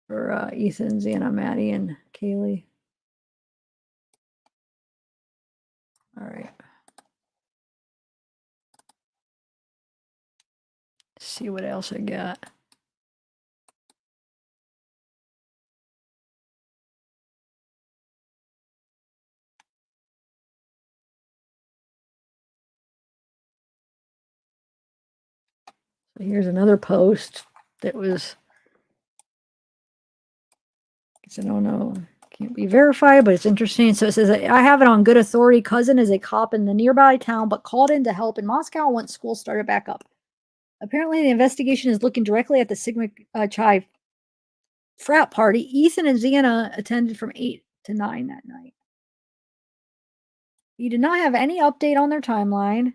For Ethan, Xana, Maddie, and Kaylee. All right. Let's see what else I got. So here's another post that was, I don't know, can't be verified, but it's interesting. So it says, I have it on good authority. Cousin is a cop in the nearby town, but called in to help in Moscow once school started back up. Apparently, the investigation is looking directly at the Sigma Chi frat party Ethan and Xana attended from 8 to 9 that night. He did not have any update on their timeline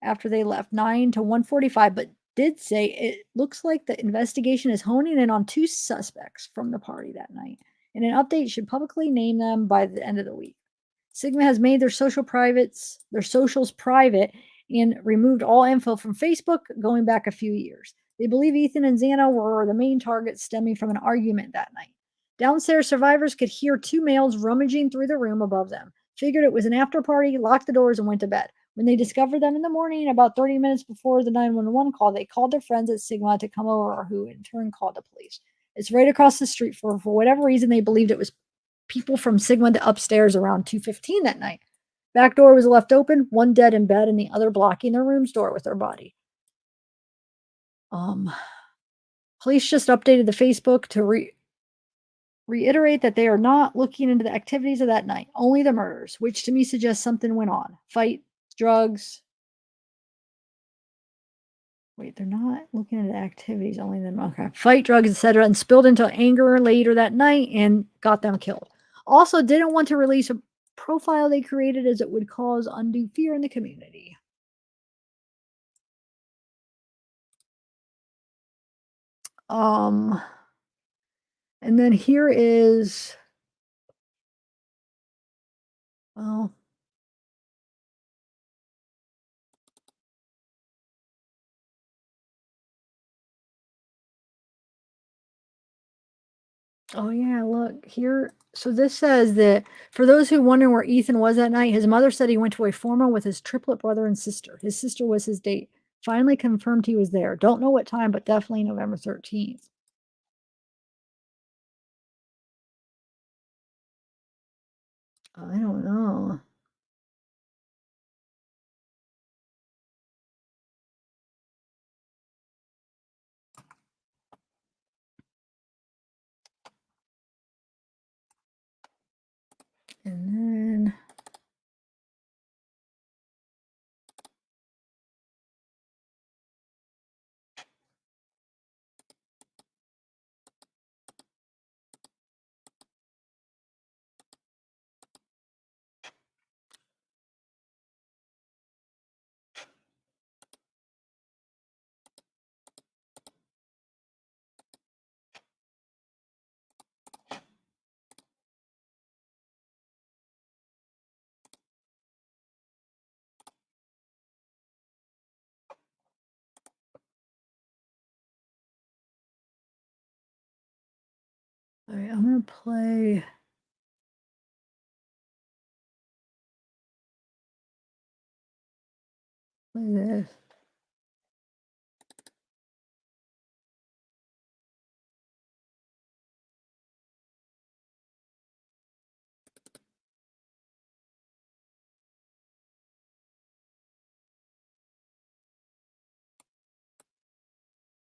after they left 9 to 1:45, but did say it looks like the investigation is honing in on 2 suspects from the party that night, and an update should publicly name them by the end of the week. Sigma has made their socials private and removed all info from Facebook going back a few years. They believe Ethan and Xana were the main targets stemming from an argument that night. Downstairs, survivors could hear 2 males rummaging through the room above them, figured it was an after party, locked the doors, and went to bed. When they discovered them in the morning, about 30 minutes before the 911 call, they called their friends at Sigma to come over, who in turn called the police. It's right across the street. For whatever reason, they believed it was people from Sigma to upstairs around 2:15 that night. Back door was left open, one dead in bed and the other blocking their room's door with their body. Police just updated the Facebook to reiterate that they are not looking into the activities of that night, only the murders, which to me suggests something went on. Fight, drugs. Wait, they're not looking into the activities, only them. Okay. Fight, drugs, etc., and spilled into anger later that night and got them killed. Also, didn't want to release a profile they created as it would cause undue fear in the community. And then here is, well, oh yeah, look here. So this says that for those who wonder where Ethan was that night, his mother said he went to a formal with his triplet brother and sister. His sister was his date. Finally confirmed he was there. Don't know what time, but definitely November 13th. I don't know. And then all right, I'm gonna play this.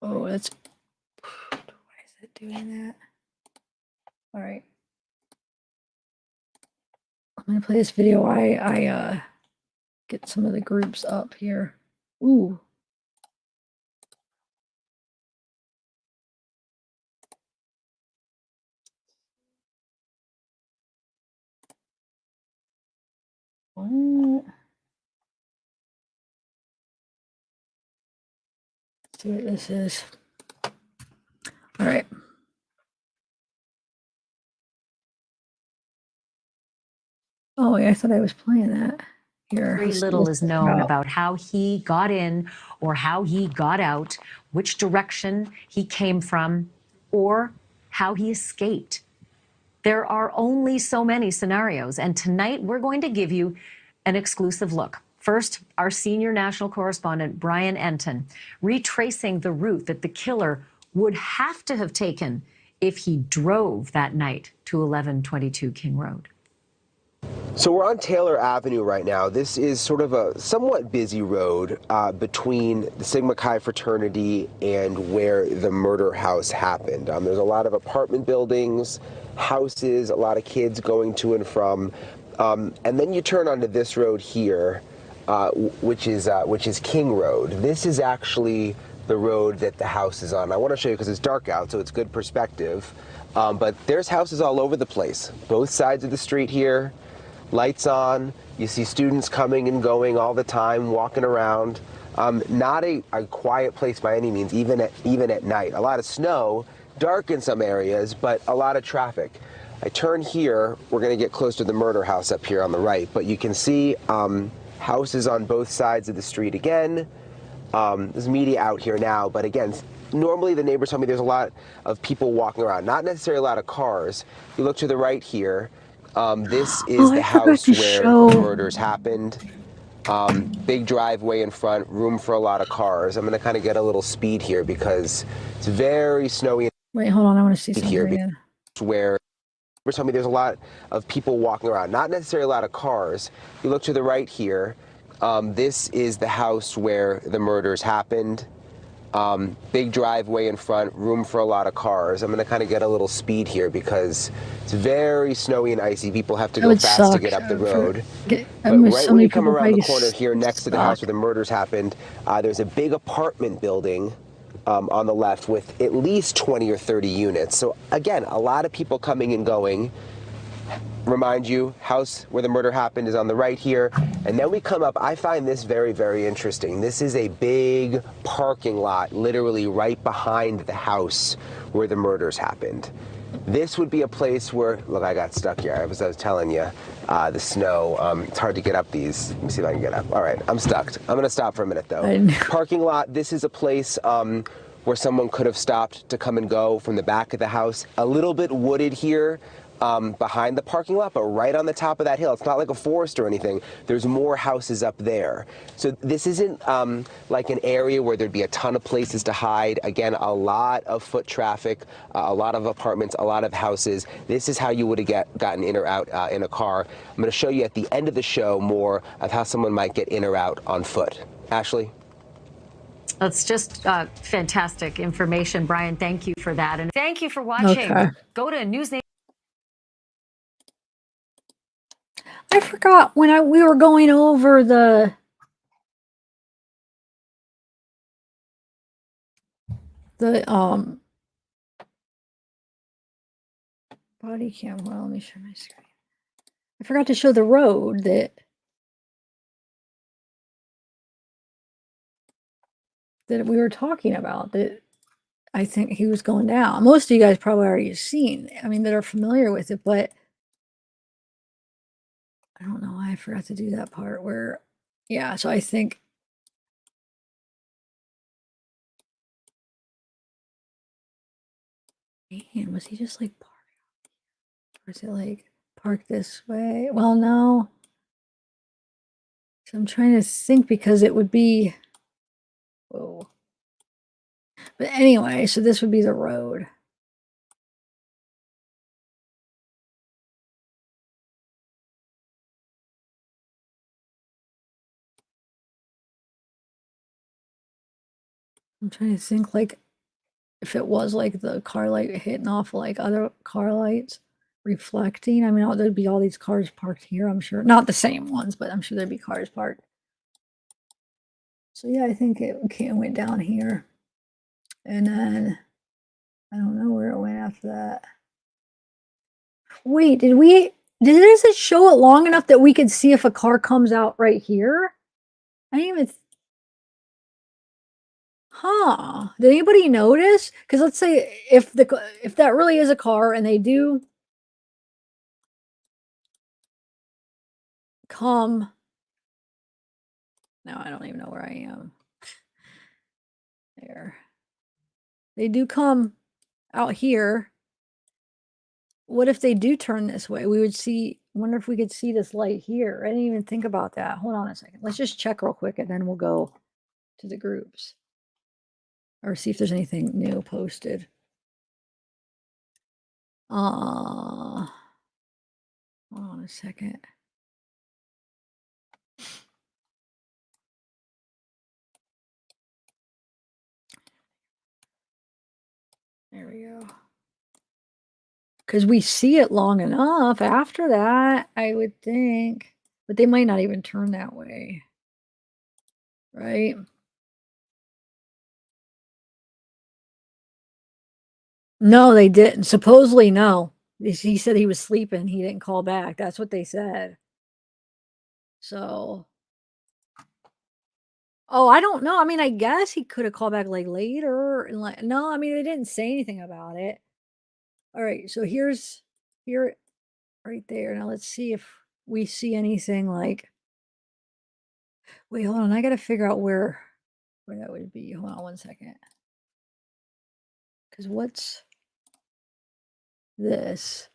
Oh, that's why is it doing that? All right. I'm gonna play this video. I get some of the groups up here. Ooh. What? Let's see what this is. All right. Oh, yeah, I thought I was playing that. Here. Very little is known about how he got in or how he got out, which direction he came from, or how he escaped. There are only so many scenarios, and tonight we're going to give you an exclusive look. First, our senior national correspondent, Brian Enton, retracing the route that the killer would have to have taken if he drove that night to 1122 King Road. So we're on Taylor Avenue right now. This is sort of a somewhat busy road between the Sigma Chi fraternity and where the murder house happened. There's a lot of apartment buildings, houses, a lot of kids going to and from. And then you turn onto this road here, which is King Road. This is actually the road that the house is on. I want to show you because it's dark out, so it's good perspective. But there's houses all over the place, both sides of the street here. Lights on, you see students coming and going all the time, walking around. Not a quiet place by any means, even at night. A lot of snow, dark in some areas, but a lot of traffic. I turn here, we're gonna get close to the murder house up here on the right, but you can see houses on both sides of the street again. There's media out here now, but again, normally the neighbors tell me there's a lot of people walking around, not necessarily a lot of cars. You look to the right here, this is the house where the murders happened. Big driveway in front, room for a lot of cars. I'm going to kind of get a little speed here because it's very snowy. Wait, hold on. I want to see something here again. where tell me there's a lot of people walking around, not necessarily a lot of cars. You look to the right here, this is the house where the murders happened. Big driveway in front, room for a lot of cars. I'm going to kind of get a little speed here because it's very snowy and icy. People have to go fast to get up the road. But right when you come around the corner here next to the house where the murders happened, there's a big apartment building on the left with at least 20 or 30 units. So again, a lot of people coming and going. Remind you, house where the murder happened is on the right here. And then we come up, I find this very, very interesting. This is a big parking lot, literally right behind the house where the murders happened. This would be a place where, look, I got stuck here. I was telling you, the snow, it's hard to get up these. Let me see if I can get up. All right, I'm stuck. I'm gonna stop for a minute though. Parking lot, this is a place where someone could have stopped to come and go from the back of the house. A little bit wooded here. Behind the parking lot, but right on the top of that hill. It's not like a forest or anything. There's more houses up there. So this isn't like an area where there'd be a ton of places to hide. Again, a lot of foot traffic, a lot of apartments, a lot of houses. This is how you would have gotten in or out in a car. I'm going to show you at the end of the show more of how someone might get in or out on foot. Ashley? That's just fantastic information, Brian. Thank you for that. And thank you for watching. Okay. Go to News. I forgot when we were going over the body cam. Well, let me share my screen. I forgot to show the road that we were talking about, that I think he was going down. Most of you guys probably already seen, I mean, that are familiar with it, but I don't know why I forgot to do that part where, yeah, so I think man, was he just like parked? Or is it like parked this way? Well, no. So I'm trying to think because it would be, whoa. But anyway, so this would be the road. I'm trying to think like if it was like the car light hitting off like other car lights reflecting. I mean, there'd be all these cars parked here, I'm sure. Not the same ones, but I'm sure there'd be cars parked. So yeah, I think it went down here. And then I don't know where it went after that. Wait, did it show it long enough that we could see if a car comes out right here? I didn't even. Huh? Did anybody notice? Because let's say if that really is a car and they do come. Now I don't even know where I am. There. They do come out here. What if they do turn this way? We would see. Wonder if we could see this light here. I didn't even think about that. Hold on a second. Let's just check real quick and then we'll go to the groups. Or see if there's anything new posted. Hold on a second. There we go. Because we see it long enough after that, I would think. But they might not even turn that way. Right? No, they didn't. Supposedly, no. He said he was sleeping. He didn't call back. That's what they said. So. Oh, I don't know. I mean, I guess he could have called back like later. And like, no, I mean, they didn't say anything about it. All right. So here right there. Now let's see if we see anything like. Wait, hold on. I got to figure out where that would be. Hold on 1 second. Because what's this?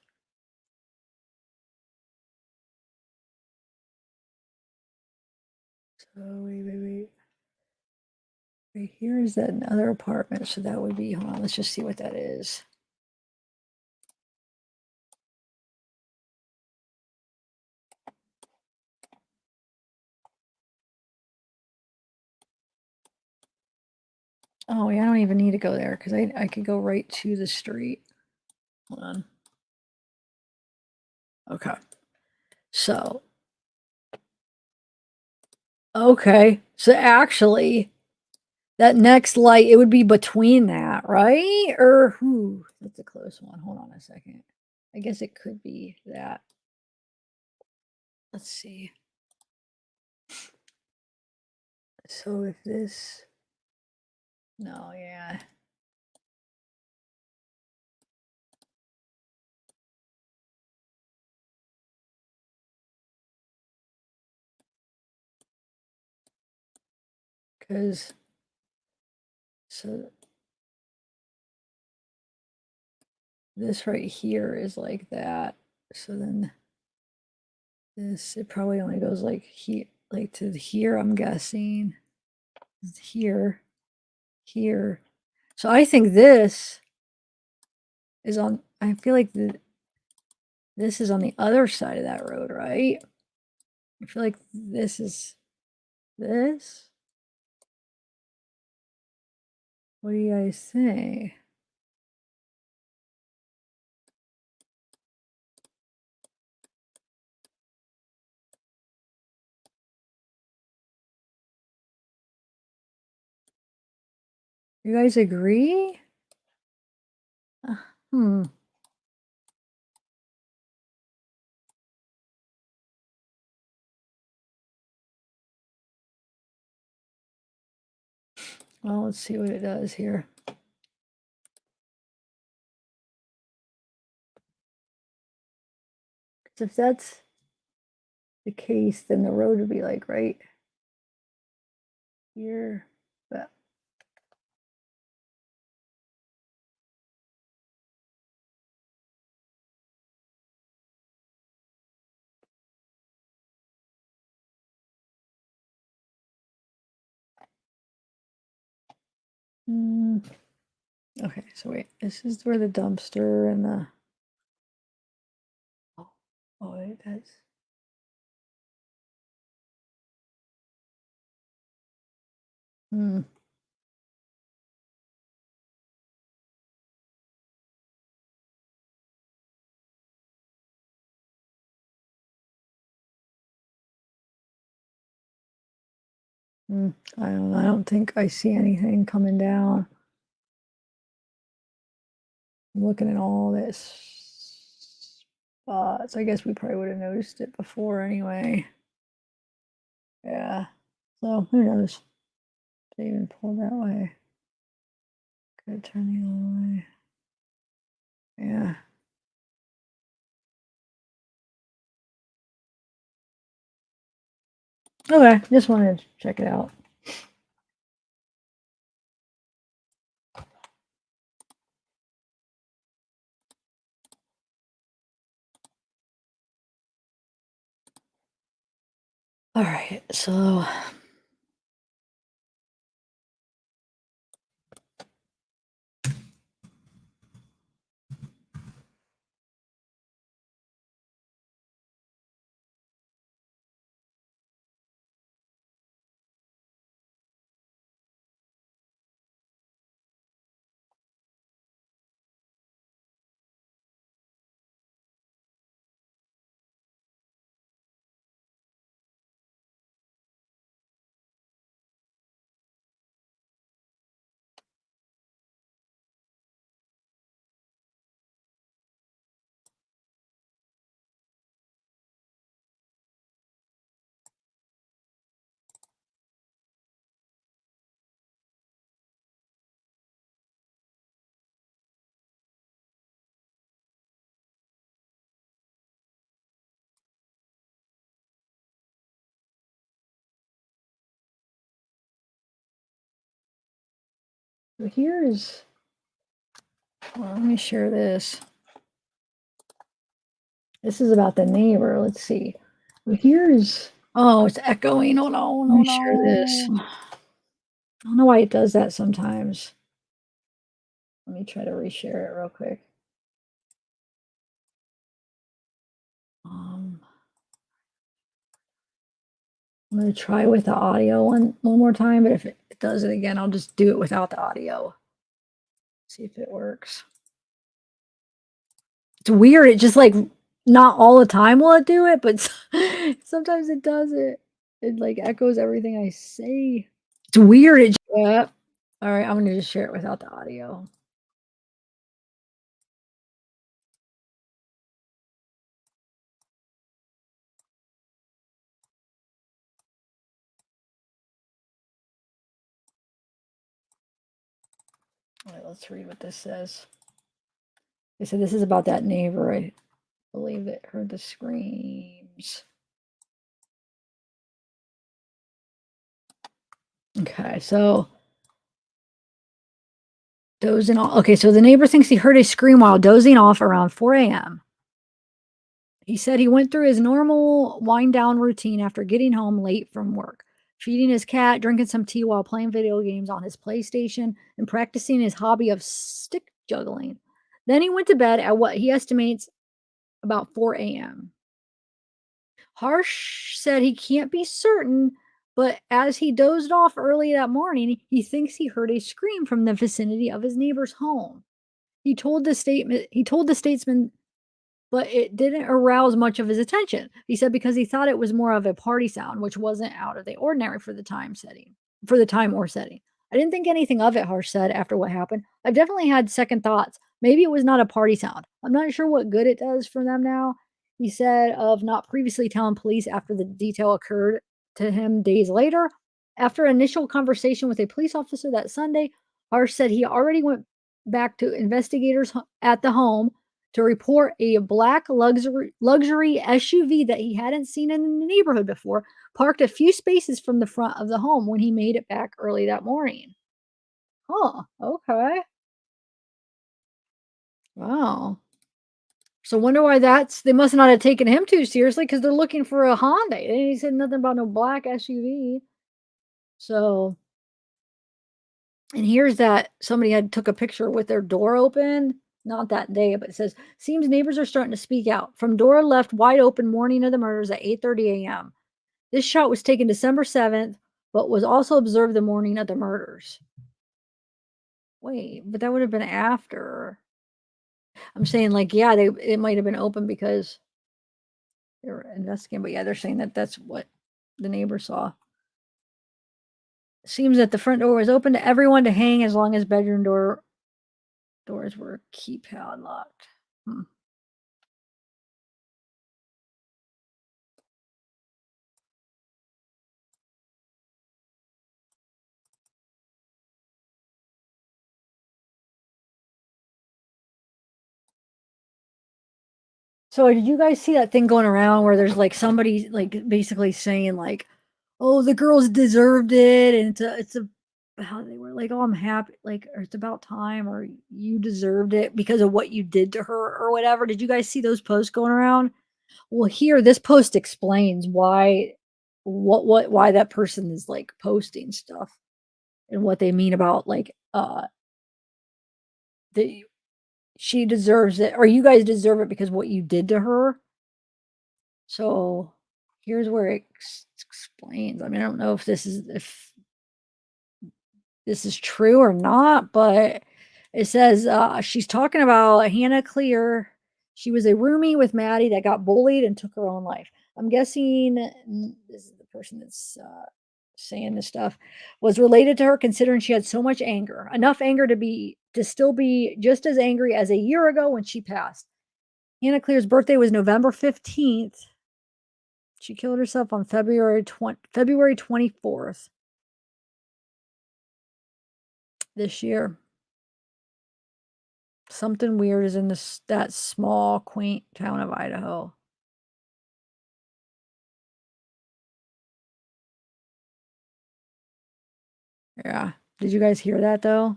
So wait. Right here is that other apartment. So that would be, hold on, let's just see what that is. Oh, yeah, I don't even need to go there because I could go right to the street. Hold on. Okay. So. Okay. So actually, that next light, it would be between that, right? Or who? That's a close one. Hold on a second. I guess it could be that. Let's see. So if this. No, yeah. Because. So. This right here is like that. So then. This, it probably only goes like here, like to here, I'm guessing. Here. So I think this is on, I feel like this is on the other side of that road, right? I feel like this is this. What do you guys say? You guys agree? Hmm. Well, let's see what it does here. Because if that's the case, then the road would be like right here. But okay, so wait, this is where the dumpster and the oh wait, that's hmm. I don't know. I don't think I see anything coming down. I'm looking at all this spots. I guess we probably would have noticed it before anyway. Yeah. So who knows? If they even pull that way. Could turn the other way. Yeah. Okay, just wanted to check it out. All right, so Here's, well, let me share this. This is about the neighbor. Let's see. Here's, oh, it's echoing. Oh no, let me share this. I don't know why it does that sometimes. Let me try to reshare it real quick. I'm going to try with the audio one more time, but if it does it again, I'll just do it without the audio. See if it works. It's weird. It just like not all the time will it do it, but sometimes it does it. It like echoes everything I say. It's weird. Yeah. All right, I'm going to just share it without the audio. All right, let's read what this says. They said this is about that neighbor, I believe, that heard the screams. Okay, so dozing off. Okay, so the neighbor thinks he heard a scream while dozing off around 4 a.m. He said he went through his normal wind down routine after getting home late from work, feeding his cat, drinking some tea while playing video games on his PlayStation, and practicing his hobby of stick juggling. Then he went to bed at what he estimates about 4 a.m. Harsh said he can't be certain, but as he dozed off early that morning, he thinks he heard a scream from the vicinity of his neighbor's home. He told the statesman, but it didn't arouse much of his attention. He said because he thought it was more of a party sound, which wasn't out of the ordinary for the time or setting. I didn't think anything of it, Harsh said after what happened. I've definitely had second thoughts. Maybe it was not a party sound. I'm not sure what good it does for them now. He said of not previously telling police after the detail occurred to him days later. After initial conversation with a police officer that Sunday, Harsh said he already went back to investigators at the home to report a black luxury SUV that he hadn't seen in the neighborhood before, parked a few spaces from the front of the home when he made it back early that morning. Huh, okay. Wow. So wonder why they must not have taken him too seriously because they're looking for a Hyundai. He said nothing about no black SUV. So, and here's that somebody had took a picture with their door open. Not that day, but it says, seems neighbors are starting to speak out. From door left wide open morning of the murders at 8:30 a.m. This shot was taken December 7th, but was also observed the morning of the murders. Wait, but that would have been after. I'm saying, like, yeah, it might have been open because they were investigating, but yeah, they're saying that that's what the neighbor saw. Seems that the front door was open to everyone to hang as long as bedroom doors were keypad locked. So did you guys see that thing going around where there's like somebody like basically saying like, "Oh, the girls deserved it," and it's a how they were like, "Oh, I'm happy," like, or it's about time, or you deserved it because of what you did to her or whatever. Did you guys see those posts going around? Well, here this post explains why that person is like posting stuff and what they mean about like that she deserves it or you guys deserve it because what you did to her. So here's where it explains. I mean, I don't know if this is true or not, but it says she's talking about Hannah Clear. She was a roomie with Maddie that got bullied and took her own life. I'm guessing this is the person that's saying this stuff was related to her, considering she had so much anger, enough anger to still be just as angry as a year ago when she passed. Hannah Clear's birthday was November 15th. She killed herself on February 24th this year. Something weird is in that small, quaint town of Idaho. Yeah. Did you guys hear that though?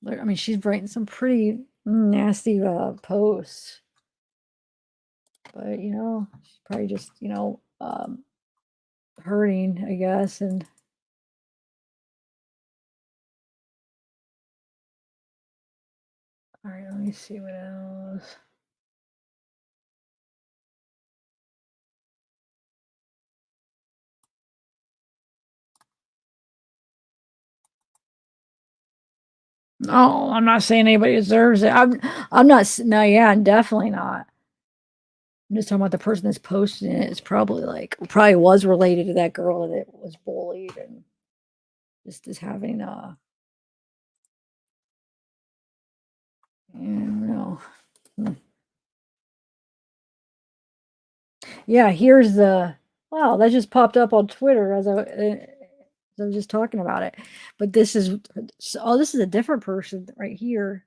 I mean, she's writing some pretty nasty posts. But, you know, she's probably just, you know, hurting, I guess. And all right, let me see what else. No, I'm not saying anybody deserves it. I'm not. No, yeah, definitely not. I'm just talking about the person that's posting it. It's probably was related to that girl that was bullied and just is having no. Yeah, here's the wow, that just popped up on Twitter as I was just talking about it. But this is this is a different person right here.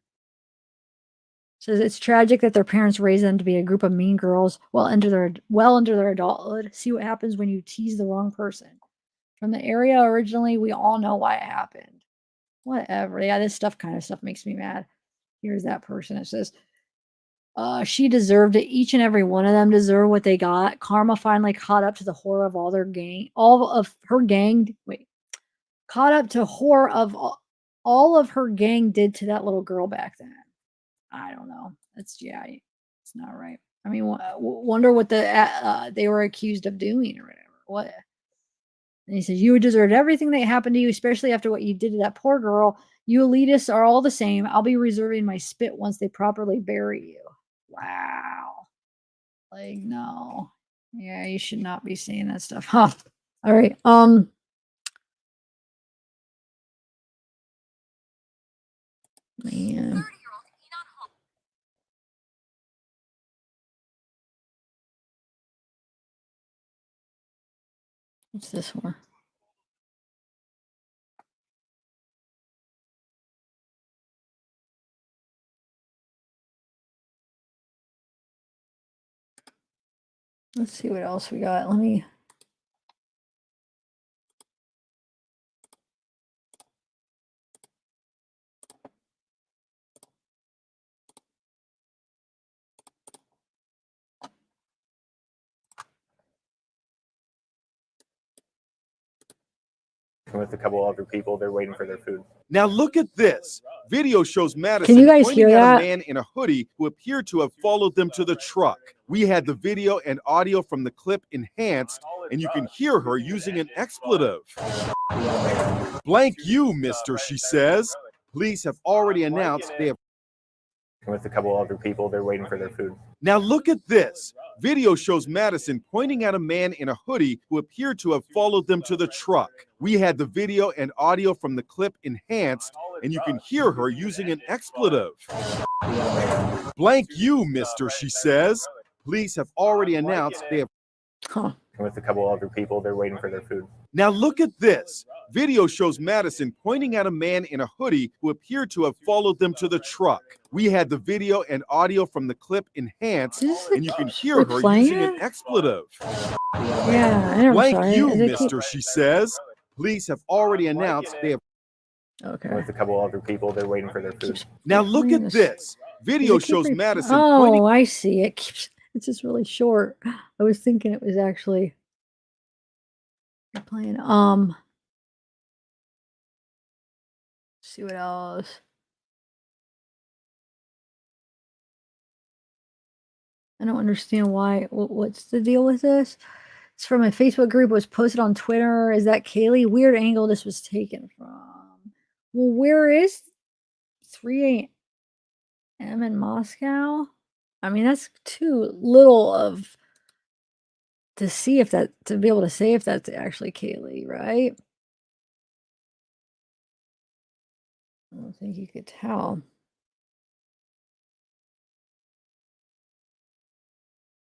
Says it's tragic that their parents raised them to be a group of mean girls into their adulthood. See what happens when you tease the wrong person. From the area originally, we all know why it happened. Whatever. Yeah, this stuff makes me mad. Here's that person. It says, she deserved it. Each and every one of them deserve what they got. Karma finally caught up to the horror of all of her gang. Wait, caught up to horror of all of her gang did to that little girl back then. I don't know. It's not right. I mean, wonder what they were accused of doing or whatever. What? And he says, you deserved everything that happened to you, especially after what you did to that poor girl. You elitists are all the same. I'll be reserving my spit once they properly bury you. Wow. Like, no. Yeah, you should not be saying that stuff. Huh. All right. Man. What's this one? Let's see what else we got. Let me. With a couple other people, they're waiting for their food. Now look at this. Video shows Madison Can you guys pointing hear at that? a man in a hoodie who appeared to have followed them to the truck. We had the video and audio from the clip enhanced, and you can hear her using an expletive. Blank you, mister, she says. Police have already announced they have with a couple other people, they're waiting for their food. Now look at this. Video shows Madison pointing at a man in a hoodie who appeared to have followed them to the truck. We had the video and audio from the clip enhanced, and you can hear her using an expletive. Blank you, mister, she says. Police have already announced they have with a couple other people, they're waiting for their food. Now look at this. Video shows Madison pointing at a man in a hoodie who appeared to have followed them to the truck. We had the video and audio from the clip enhanced, and you can hear her using an expletive. Yeah, I'm Blank sorry. you, mister, she says. Police have already announced they have Okay. with a couple other people, they're waiting for their food. Now look at this. Video shows Madison pointing. Oh, I see. It's just really short. I was thinking it was actually playing. See what else. I don't understand why. What's the deal with this? It's from a Facebook group. It was posted on Twitter. Is that Kaylee? Weird angle this was taken from. Well, where is 3 a.m. in Moscow? I mean, that's too little of to be able to say if that's actually Kaylee, right? I don't think you could tell.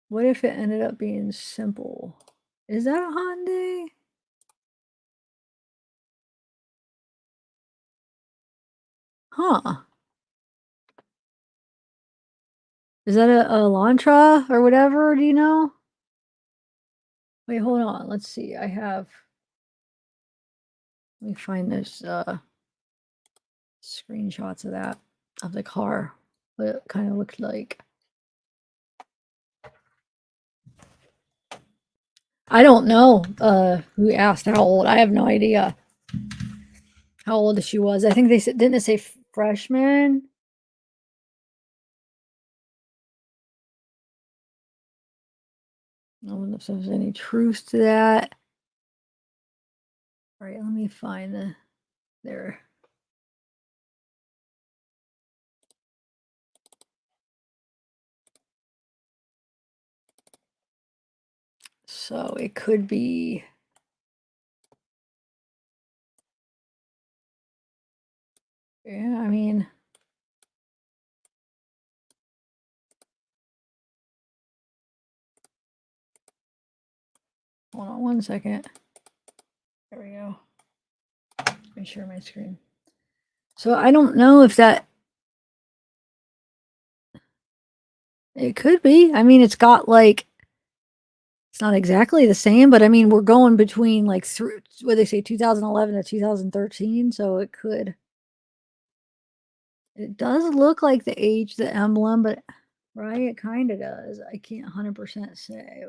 What if it ended up being simple? Is that a Hyundai? Huh. Is that a Elantra or whatever? Do you know? Wait, hold on. Let's see. Let me find this screenshots of that, of the car, what it kind of looked like. I don't know who asked how old. I have no idea how old she was. I think they said, didn't it say freshman? I don't know if there's any truth to that. All right, let me find the there. So it could be. Yeah, I mean. Hold on one second. There we go. Let me share my screen. So I don't know if that. It could be. I mean, it's got like. It's not exactly the same, but I mean, we're going between like through what they say 2011 to 2013, so it could. It does look like the age, the emblem, but right, it kind of does. I can't 100% say,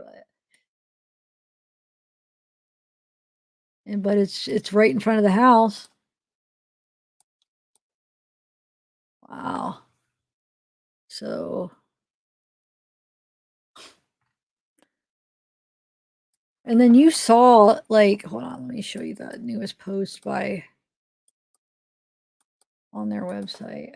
but it's right in front of the house. Wow. So, and then you saw like, hold on, let me show you the newest post by on their website.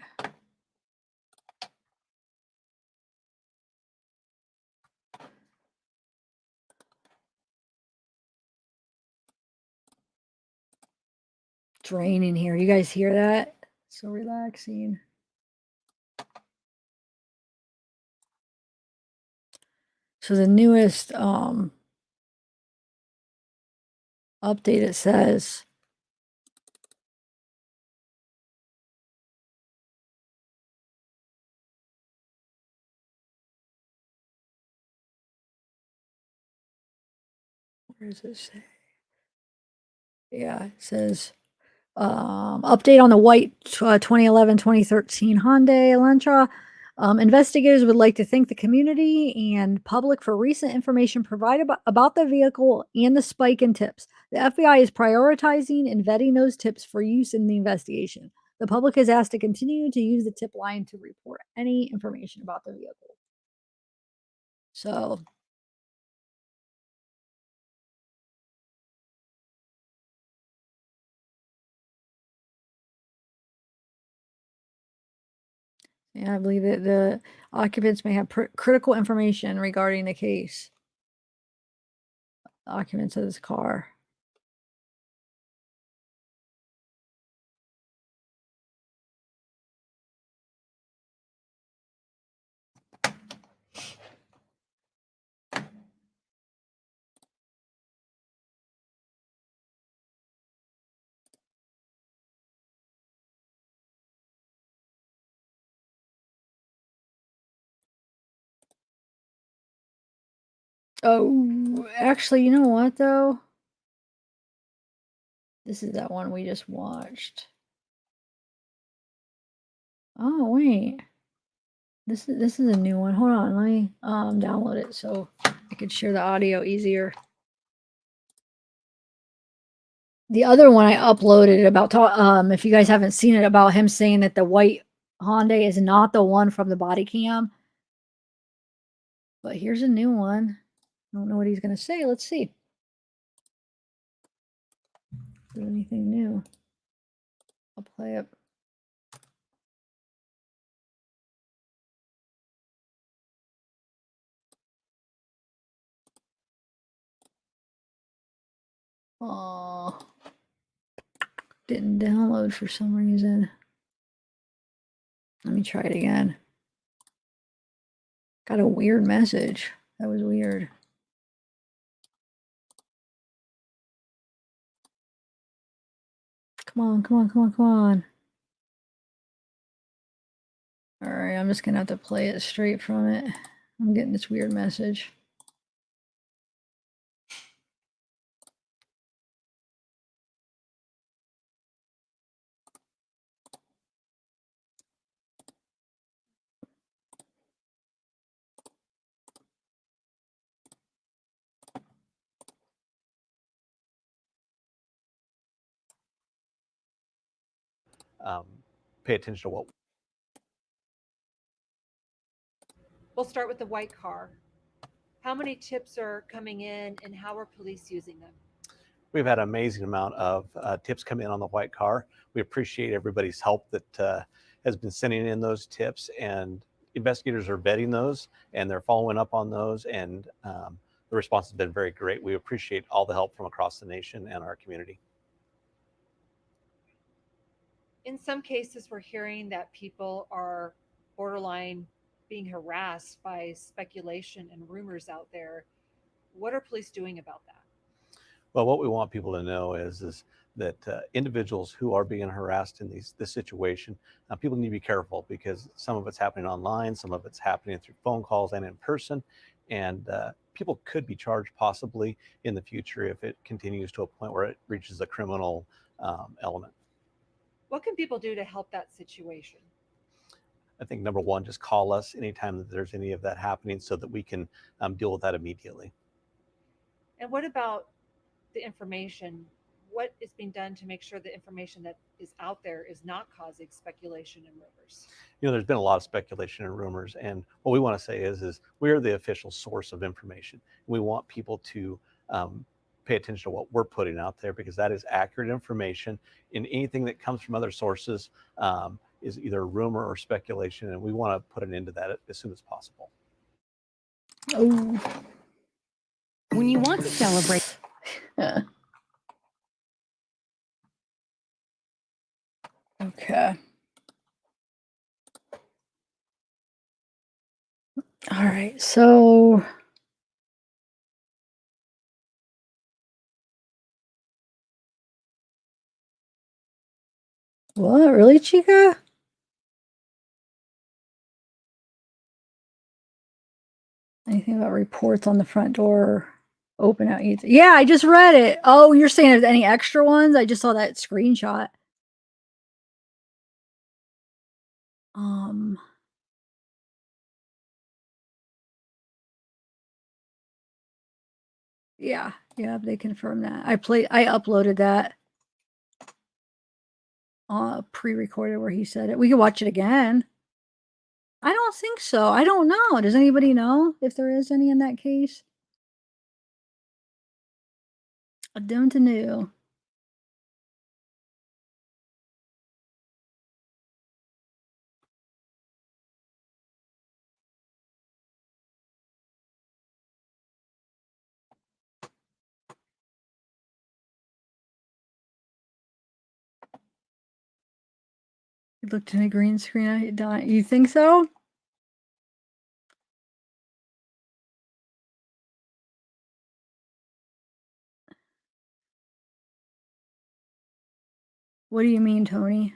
It's raining here. You guys hear that? So relaxing. So the newest update, it says where does it say? Yeah, it says update on the white 2011 2013 Hyundai Elantra. Investigators would like to thank the community and public for recent information provided about the vehicle and the spike in tips. The FBI is prioritizing and vetting those tips for use in the investigation. The public is asked to continue to use the tip line to report any information about the vehicle. So, yeah, I believe that the occupants may have critical information regarding the case. The occupants of this car. Oh, actually, you know what though? This is that one we just watched. Oh, wait. This is a new one. Hold on, let me download it so I could share the audio easier. The other one I uploaded about if you guys haven't seen it, about him saying that the white Hyundai is not the one from the body cam. But here's a new one. I don't know what he's gonna say. Let's see. Is there anything new? I'll play it. Oh, didn't download for some reason. Let me try it again. Got a weird message. That was weird. Come on, come on, come on, come on. All right, I'm just gonna have to play it straight from it. I'm getting this weird message. pay attention to what. We'll start with the white car. How many tips are coming in and how are police using them? We've had an amazing amount of tips come in on the white car. We appreciate everybody's help that has been sending in those tips, and investigators are vetting those and they're following up on those, and the response has been very great. We appreciate all the help from across the nation and our community. In some cases, we're hearing that people are borderline being harassed by speculation and rumors out there. What are police doing about that? Well, what we want people to know is that individuals who are being harassed in this situation, people need to be careful, because some of it's happening online, some of it's happening through phone calls and in person, and people could be charged possibly in the future if it continues to a point where it reaches a criminal element. What can people do to help that situation? I think number one, just call us anytime that there's any of that happening so that we can deal with that immediately. And what about the information? What is being done to make sure the information that is out there is not causing speculation and rumors? You know, there's been a lot of speculation and rumors, and what we want to say is we are the official source of information. We want people to pay attention to what we're putting out there, because that is accurate information, and anything that comes from other sources is either rumor or speculation, and we want to put an end to that as soon as possible. Oh. When you want to celebrate. Okay. All right. So what? Really, Chica? Anything about reports on the front door open out? Yeah, I just read it. Oh, you're saying there's any extra ones? I just saw that screenshot. Yeah, they confirmed that. I uploaded that. Pre-recorded where he said it. We could watch it again. I don't think so. I don't know. Does anybody know if there is any in that case? I don't know. You looked in a green screen. You think so? What do you mean, Tony?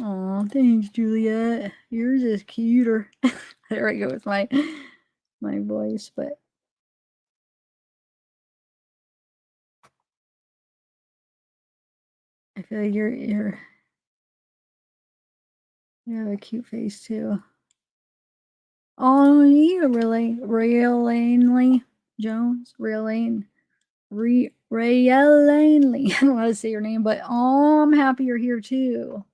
Oh, thanks, Juliet. Yours is cuter. There I go with my voice, but I feel like you have a cute face too. Oh, you really, Raylene Jones, Raylene, Raylene. I don't know how to say your name, but oh, I'm happy you're here too.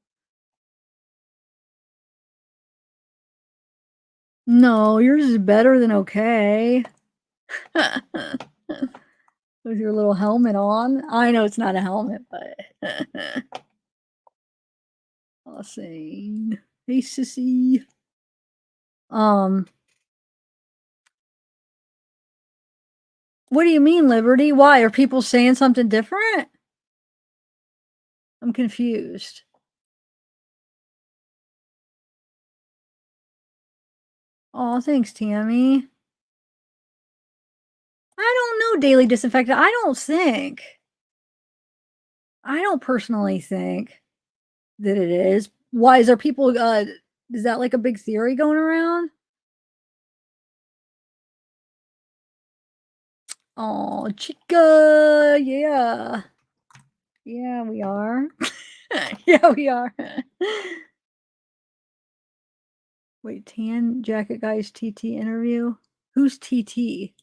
No, yours is better than okay. With your little helmet on. I know it's not a helmet, but awesome. Hey, sissy. What do you mean, Liberty? Why? Are people saying something different? I'm confused. Oh, thanks, Tammy. I don't know, Daily Disinfectant. I don't personally think that it is. Why is there people, is that like a big theory going around? Oh, chica. Yeah. Yeah, we are. Yeah, we are. Wait, tan jacket guys TT interview? Who's TT?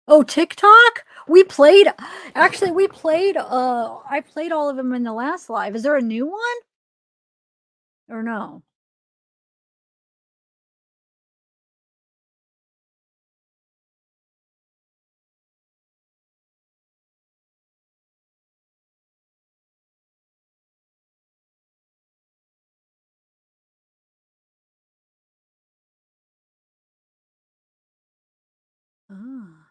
Oh, TikTok? We played actually we played I played all of them in the last live. Is there a new one? Or no? Ah.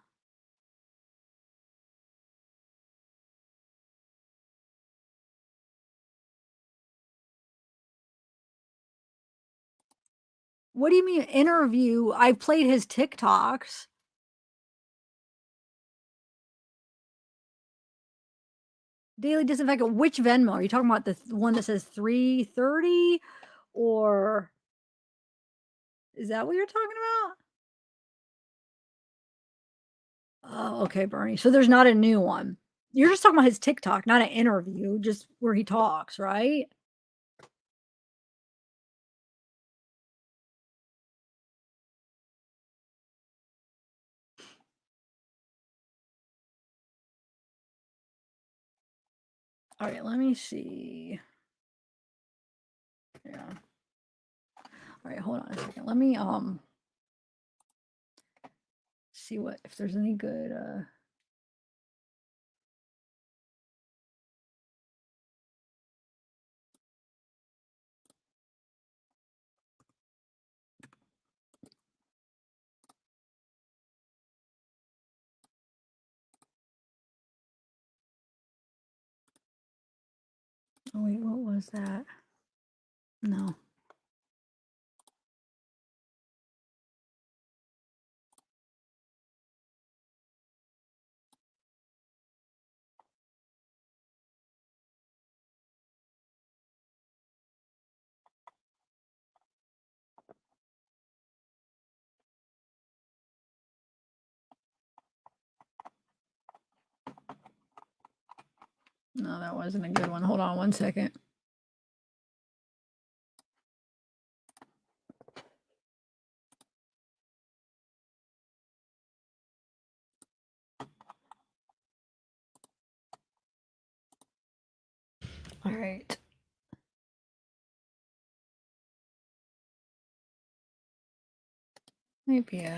What do you mean interview? I played his TikToks. Daily disinfectant. Which Venmo? Are you talking about the one that says 330? Or is that what you're talking about? Oh, okay, Bernie. So there's not a new one. You're just talking about his TikTok, not an interview, just where he talks, right? All right, let me see. Yeah. All right, hold on a second. Let me see what if there's any good oh wait, what was that? No. No, that wasn't a good one. Hold on one second. All right. Maybe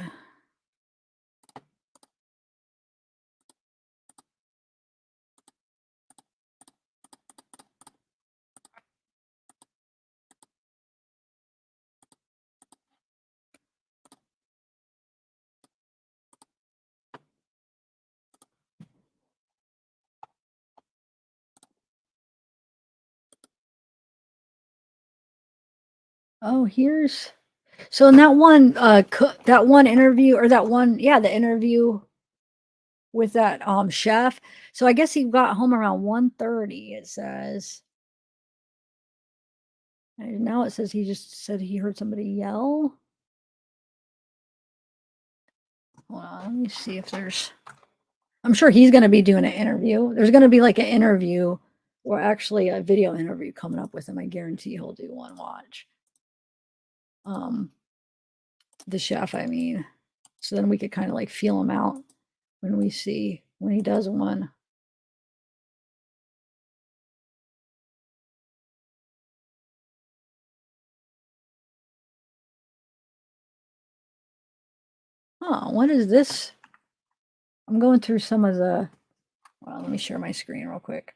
oh, here's so in that one that one interview or that one the interview with that chef. So I guess he got home around 1:30 it says. And now it says he just said he heard somebody yell. Hold on, let me see if there's I'm sure he's going to be doing an interview. There's going to be like an interview or actually a video interview coming up with him. I guarantee he'll do one. Watch. The chef, I mean. So then we could kind of like feel him out when we see when he does one. Oh, what is this? I'm going through some of the well, let me share my screen real quick.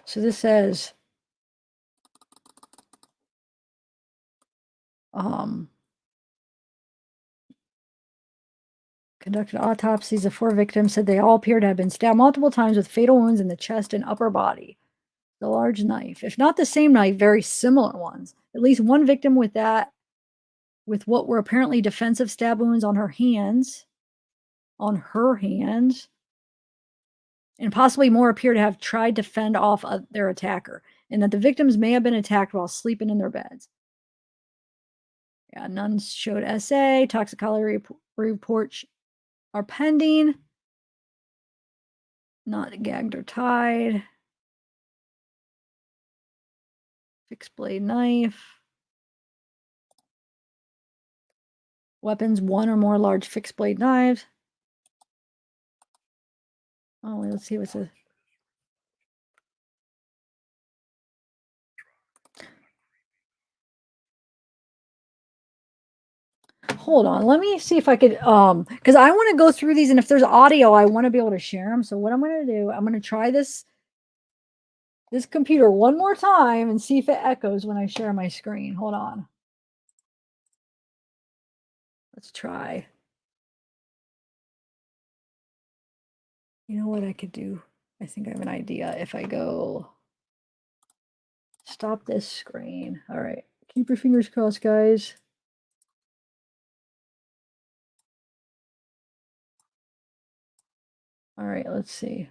So this says conducted autopsies of 4 victims, said they all appeared to have been stabbed multiple times with fatal wounds in the chest and upper body. The large knife, if not the same knife, very similar ones. At least one victim with what were apparently defensive stab wounds on her hands, and possibly more appear to have tried to fend off their attacker, and that the victims may have been attacked while sleeping in their beds. Yeah, none showed SA. Toxicology reports are pending. Not gagged or tied. Fixed blade knife. Weapons, one or more large fixed blade knives. Oh, let's see what's a. Hold on, let me see if I could, because I want to go through these, and if there's audio, I want to be able to share them. So what I'm going to do, I'm going to try this computer one more time and see if it echoes when I share my screen. Hold on. Let's try. You know what I could do? I think I have an idea. If I go stop this screen. All right. Keep your fingers crossed, guys. All right, let's see.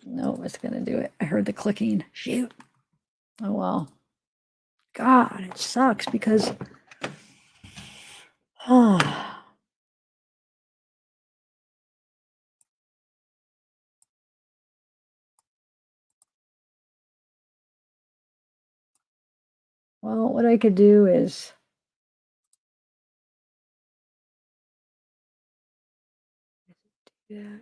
No, it's going to do it. I heard the clicking. Shoot. Oh, well. God, it sucks because. Oh. Well, what I could do is. Yeah.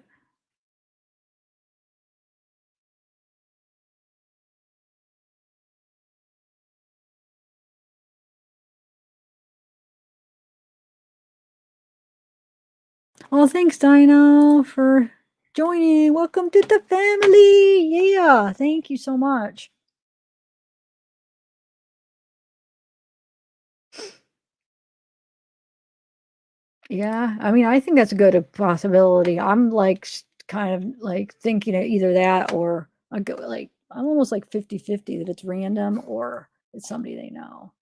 Oh, thanks, Dino, for joining. Welcome to the family. Yeah, thank you so much. Yeah, I mean, I think that's a good possibility. I'm like kind of like thinking of either that or I go like I'm almost like 50-50 that it's random or it's somebody they know.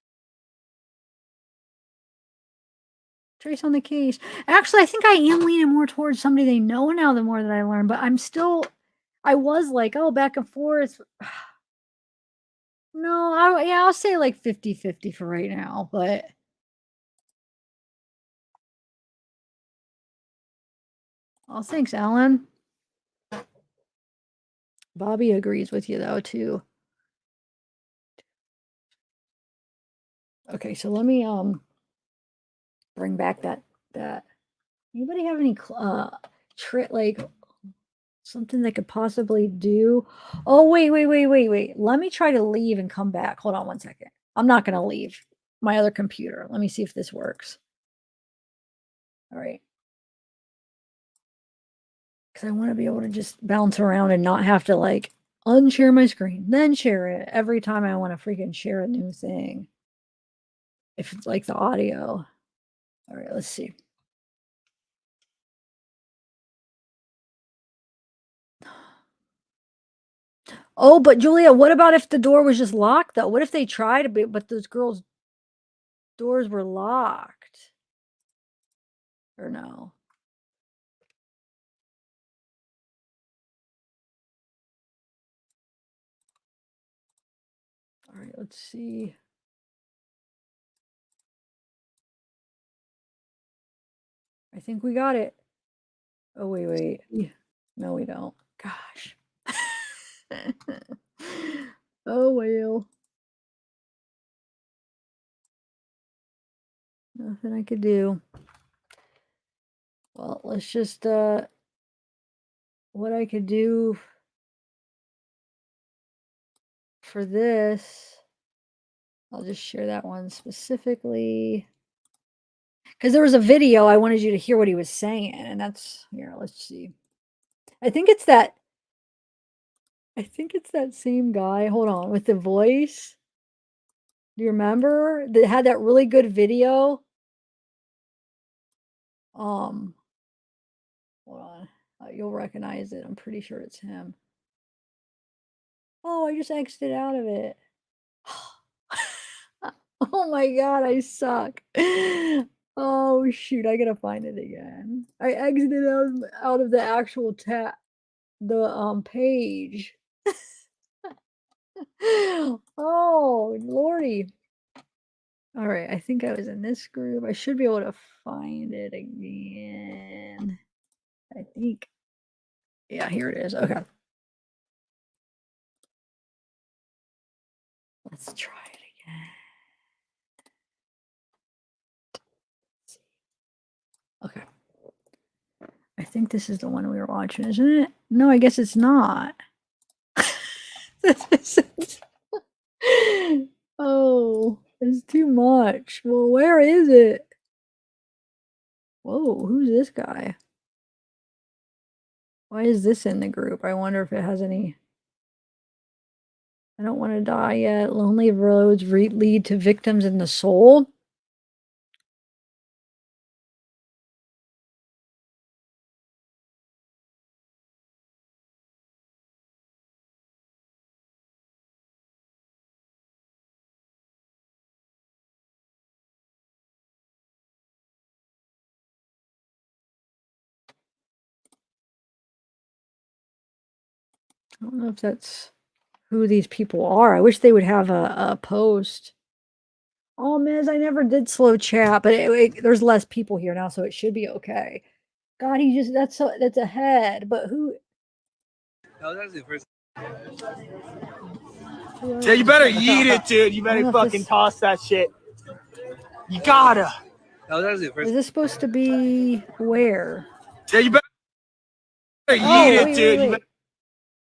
Trace on the case. Actually, I think I am leaning more towards somebody they know now the more that I learn, but I was like, oh, back and forth. No, I'll say like 50-50 for right now, but oh, thanks, Alan. Bobby agrees with you though too. Okay, so let me bring back that anybody have any trick like something they could possibly do? Oh, wait. Let me try to leave and come back. Hold on one second. I'm not going to leave my other computer. Let me see if this works. All right. Because I want to be able to just bounce around and not have to like unshare my screen, then share it every time I want to freaking share a new thing. If it's like the audio. All right, let's see. Oh, but Julia, what about if the door was just locked though? What if they tried to be, but those girls' doors were locked? Or no? All right, let's see. I think we got it. Oh, wait. Yeah. No, we don't. Gosh. Oh, well. Nothing I could do. Well, let's just, what I could do for this, I'll just share that one specifically. Because there was a video, I wanted you to hear what he was saying, and that's, here, let's see. I think it's that same guy. Hold on, with the voice. Do you remember that had that really good video? Hold on. You'll recognize it. I'm pretty sure it's him. Oh, I just exited out of it. Oh my God, I suck. Oh shoot, I gotta find it again. I exited out of the actual page. Oh lordy. All right, I think I was in this group. I should be able to find it again. I think. Yeah, here it is. Okay. Let's try it again. Okay. I think this is the one we were watching, isn't it? No, I guess it's not. Oh, it's too much. Well, where is it? Whoa, who's this guy? Why is this in the group? I wonder if it has any. I don't want to die yet. Lonely roads lead to victims in the soul. I don't know if that's who these people are. I wish they would have a post. Oh, Miz, I never did slow chat, but there's less people here now, so it should be okay. God, that's a head, but who? No, that's the first. Yeah, you better yeet it, dude. You better fucking toss that shit. You gotta. No, that's the first. Is this supposed to be where? Yeah, you better Oh, yeet it, wait, dude. wait, You wait. better.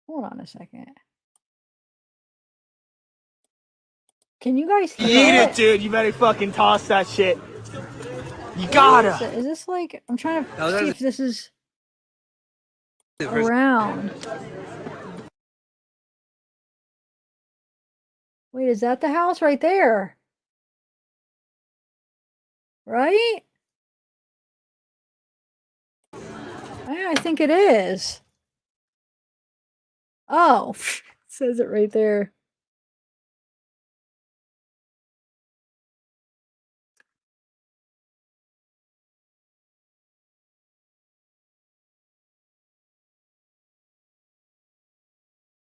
Hold on a second. Can you guys hear Yeet it? it, dude. You better fucking toss that shit. You What gotta. is it? Is this like, I'm trying to No, see that's if this is the first. around. Wait, is that the house right there? Right? Yeah, I think it is. Oh, it says it right there.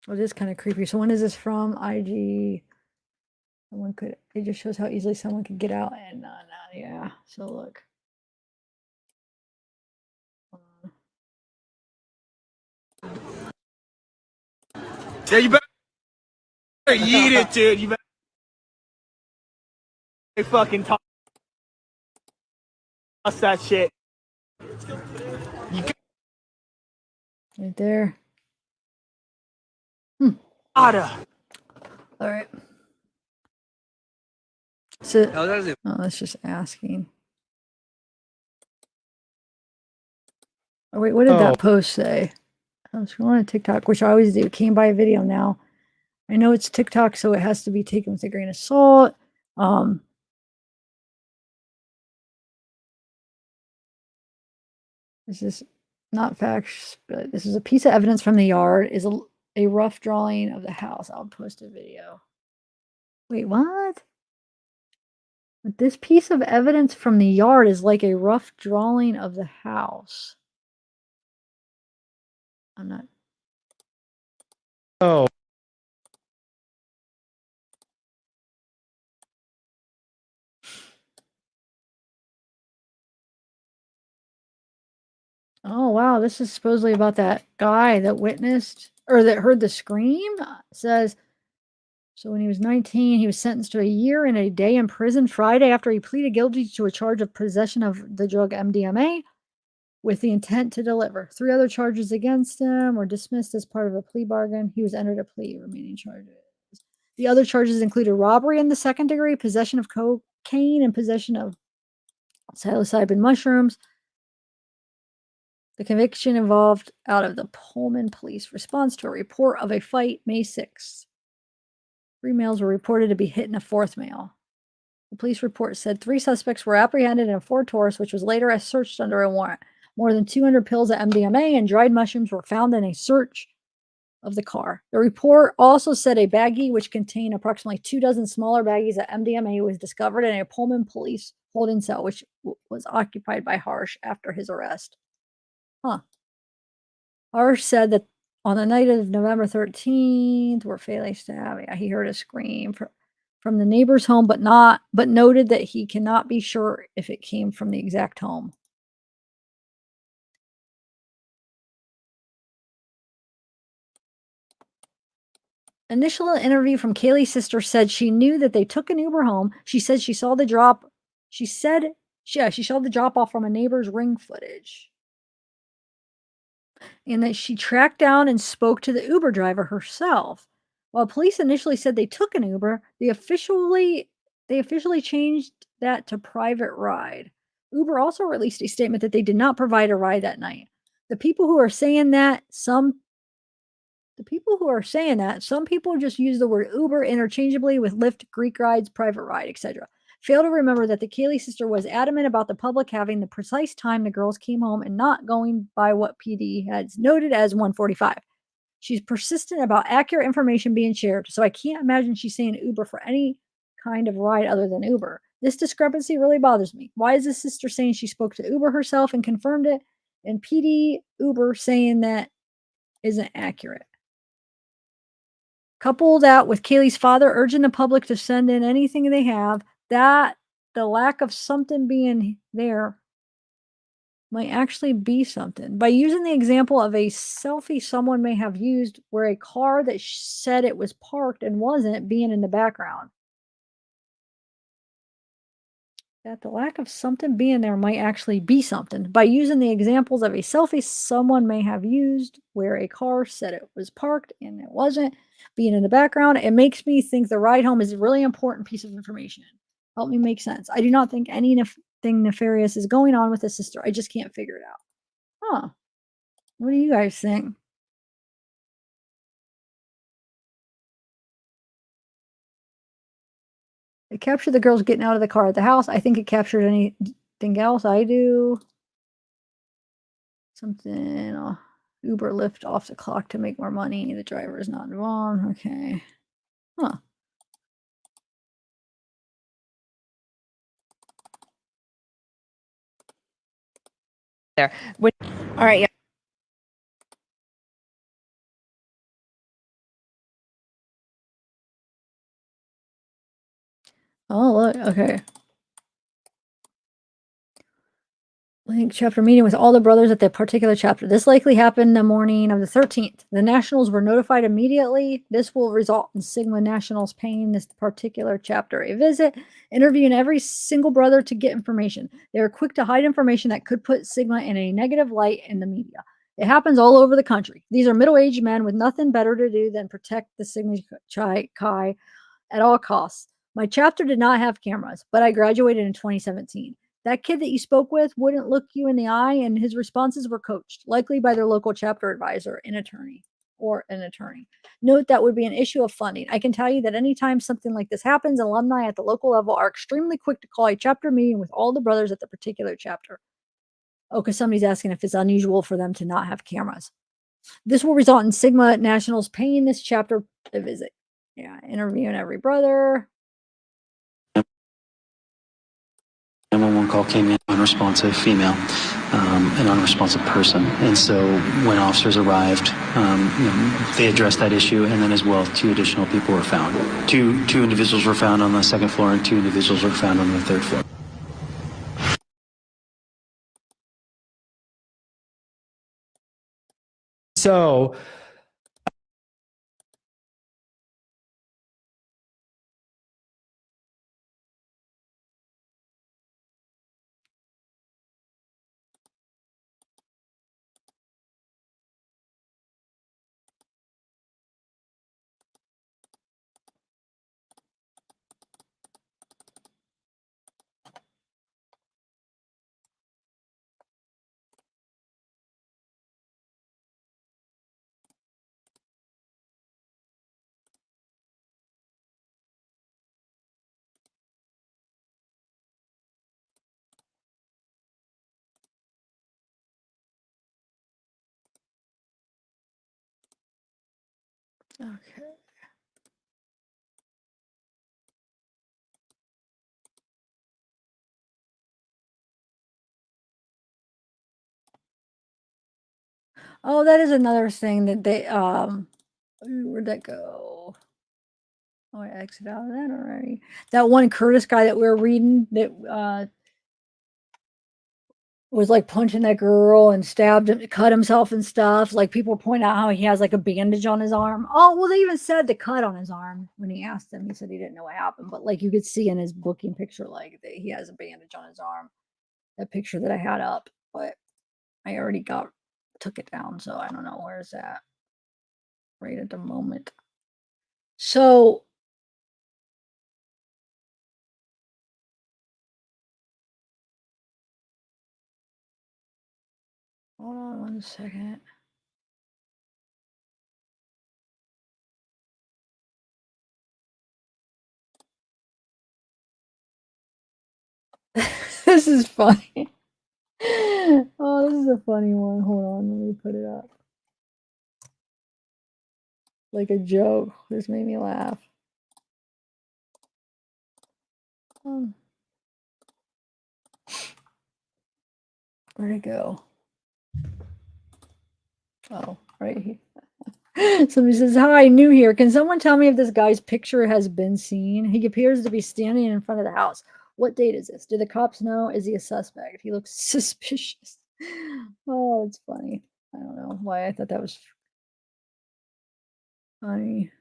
Well, it is kind of creepy. So when is this from? IG. It just shows how easily someone could get out and yeah. So look. Yeah, you better yeet it, dude. You better fucking toss that shit. You Right there. gotta. All right. So, No, that's it. oh, that's just asking. Oh, wait, what did that post say? I was going on TikTok, which I always do. Came by a video now. I know it's TikTok, so it has to be taken with a grain of salt. This is not facts, but this is a piece of evidence from the yard. Is a rough drawing of the house. I'll post a video. Wait, what? But this piece of evidence from the yard is like a rough drawing of the house. I'm not. Oh. Oh, wow. This is supposedly about that guy that witnessed or that heard the scream. Says, so when he was 19, he was sentenced to a year and a day in prison Friday after he pleaded guilty to a charge of possession of the drug MDMA with the intent to deliver. 3 other charges against him were dismissed as part of a plea bargain. He was entered a plea, remaining charges. The other charges included robbery in the second degree, possession of cocaine, and possession of psilocybin mushrooms. The conviction involved out of the Pullman police response to a report of a fight May 6th. 3 males were reported to be hit in a 4th male. The police report said 3 suspects were apprehended in a Ford Taurus, which was later searched under a warrant. More than 200 pills of MDMA and dried mushrooms were found in a search of the car. The report also said a baggie which contained approximately 24 smaller baggies of MDMA was discovered in a Pullman police holding cell, which was occupied by Harsh after his arrest. Huh. Harsh said that on the night of November 13th, where Faley stabbed, yeah, he heard a scream from the neighbor's home, but noted that he cannot be sure if it came from the exact home. Initial interview from Kaylee's sister said she knew that they took an Uber home. She said she saw the drop. She said, yeah, she saw the drop off from a neighbor's ring footage. And that she tracked down and spoke to the Uber driver herself. While police initially said they took an Uber, they officially changed that to private ride. Uber also released a statement that they did not provide a ride that night. The people who are saying that, some people just use the word Uber interchangeably with Lyft, Greek rides, private ride, etc. Fail to remember that the Kaylee sister was adamant about the public having the precise time the girls came home and not going by what PD has noted as 1:45. She's persistent about accurate information being shared, so I can't imagine she's saying Uber for any kind of ride other than Uber. This discrepancy really bothers me. Why is this sister saying she spoke to Uber herself and confirmed it, and PD Uber saying that isn't accurate? Couple that with Kaylee's father urging the public to send in anything they have, that the lack of something being there might actually be something. By using the example of a selfie someone may have used where a car that said it was parked and wasn't being in the background. That the lack of something being there might actually be something. By using the examples of a selfie someone may have used where a car said it was parked and it wasn't being in the background, it makes me think the ride home is a really important piece of information. Help me make sense. I do not think anything nefarious is going on with the sister. I just can't figure it out. Huh. What do you guys think? It captured the girls getting out of the car at the house. I think it captured anything else. I do. Something, Uber lift off the clock to make more money. The driver is not involved. Okay. Huh. There. All right. Yeah. Oh, look. Okay. Link chapter meeting with all the brothers at the particular chapter. This likely happened the morning of the 13th. The Nationals were notified immediately. This will result in Sigma Nationals paying this particular chapter a visit, interviewing every single brother to get information. They are quick to hide information that could put Sigma in a negative light in the media. It happens all over the country. These are middle-aged men with nothing better to do than protect the Sigma Chi at all costs. My chapter did not have cameras, but I graduated in 2017. That kid that you spoke with wouldn't look you in the eye, and his responses were coached, likely by their local chapter advisor, an attorney. Note that would be an issue of funding. I can tell you that anytime something like this happens, alumni at the local level are extremely quick to call a chapter meeting with all the brothers at the particular chapter. Oh, because somebody's asking if it's unusual for them to not have cameras. This will result in Sigma Nationals paying this chapter a visit. Yeah, interviewing every brother. 911 call came in, unresponsive female, an unresponsive person. And so when officers arrived, they addressed that issue, and then as well, 2 additional people were found. Two individuals were found on the 2nd floor, and 2 individuals were found on the 3rd floor. So Okay. Oh, that is another thing that they where'd that go? Oh, I exited out of that already. That one Curtis guy that we were reading that was like punching that girl and stabbed him, cut himself and stuff. Like people point out how he has like a bandage on his arm. Oh, well, they even said the cut on his arm when he asked him. He said he didn't know what happened, but like you could see in his booking picture, like that he has a bandage on his arm. That picture that I had up, but I already took it down, so I don't know where's that right at the moment. So hold on one second. This is funny. Oh, this is a funny one. Hold on, let me put it up. Like a joke. This made me laugh. Where'd it go? Oh, right here. Somebody says, "Hi, new here. Can someone tell me if this guy's picture has been seen? He appears to be standing in front of the house. What date is this? Do the cops know? Is he a suspect? He looks suspicious." Oh, it's funny. I don't know why I thought that was funny.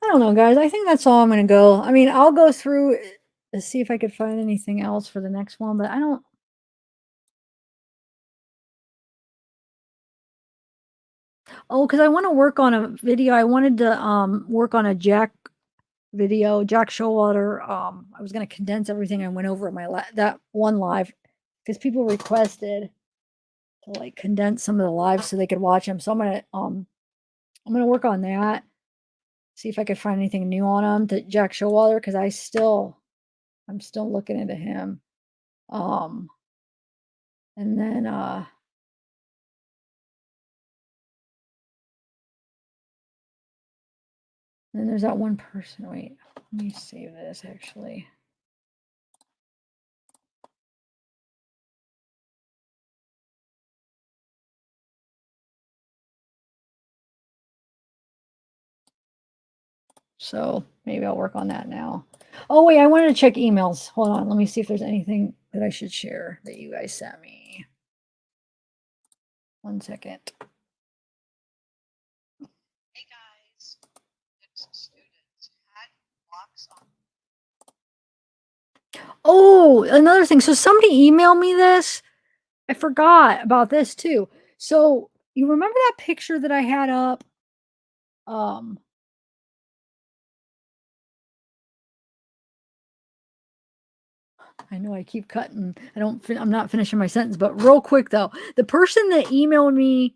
I don't know, guys. I think that's all I'm gonna go. I mean, I'll go through to see if I could find anything else for the next one, but I don't. Oh, because I want to work on a video. I wanted to work on a Jack video, Jack Showalter. I was gonna condense everything I went over in my that one live because people requested to like condense some of the lives so they could watch them. So I'm gonna work on that. See if I could find anything new on him to Jack Showalter because I'm still looking into him. And then there's that one person. Wait, let me save this actually. So maybe I'll work on that now. Oh, wait, I wanted to check emails. Hold on. Let me see if there's anything that I should share that you guys sent me. 1 second. Hey guys, students had locks on. Oh, another thing. So somebody emailed me this. I forgot about this too. So you remember that picture that I had up? I know I keep cutting. I'm not finishing my sentence, but real quick though, the person that emailed me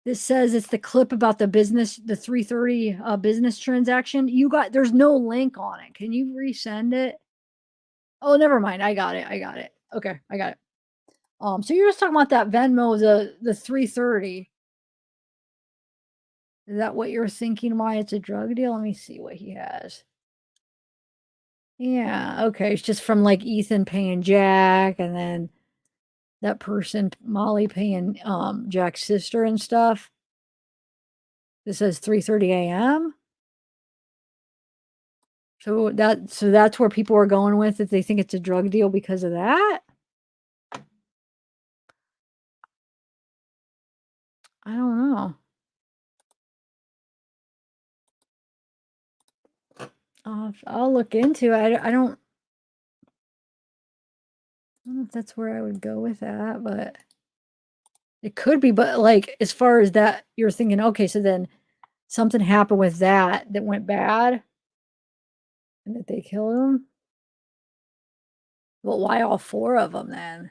that says it's the clip about the 330 business transaction, there's no link on it. Can you resend it? Oh, never mind. I got it. Okay, I got it. So you're just talking about that Venmo, the 330. Is that what you're thinking why it's a drug deal? Let me see what he has. Yeah, okay. It's just from like Ethan paying Jack and then that person, Molly, paying Jack's sister and stuff. This says 3:30 a.m. So that's where people are going with it. They think it's a drug deal because of that. I don't know. I'll look into it. I don't know if that's where I would go with that, but it could be. But like as far as that, you're thinking, okay, so then something happened with that went bad and that they killed him. Well, why all four of them then?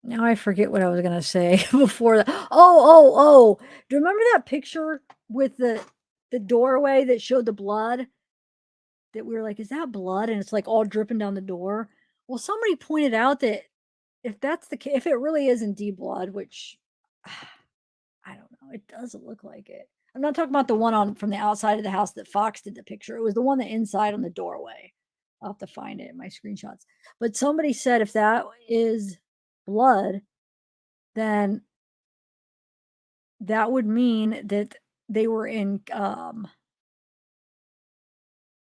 Now I forget what I was gonna say before that. Oh! Do you remember that picture with the doorway that showed the blood? That we were like, "Is that blood?" And it's, like, all dripping down the door. Well, somebody pointed out that if that's the if it really is indeed blood, which I don't know, it doesn't look like it. I'm not talking about the one on from the outside of the house that Fox did the picture. It was the one that inside on the doorway. I'll have to find it in my screenshots. But somebody said if that is blood, then that would mean that they were in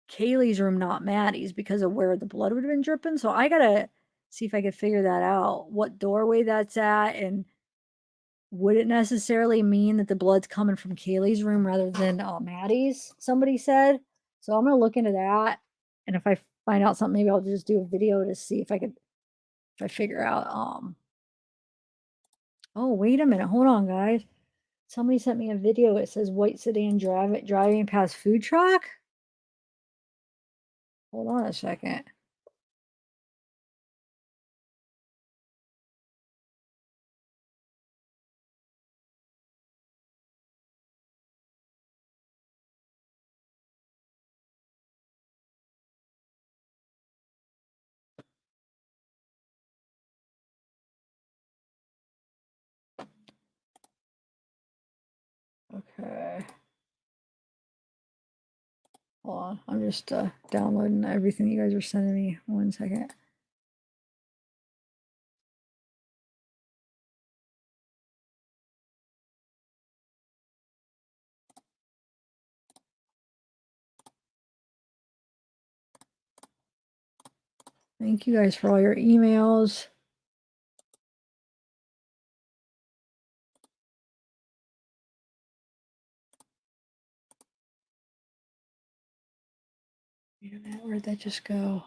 Kaylee's room, not Maddie's, because of where the blood would have been dripping. So I gotta see if I could figure that out, what doorway that's at, and would it necessarily mean that the blood's coming from Kaylee's room rather than Maddie's? Somebody said. So I'm gonna look into that, and if I find out something, maybe I'll just do a video to see if I could, if I figure out. Oh, wait a minute, hold on, guys. Somebody sent me a video. It says white sedan driving past food truck. Hold on a second. Okay. Hold on. I'm just downloading everything you guys are sending me. 1 second. Thank you guys for all your emails. Wait a minute, where'd that just go?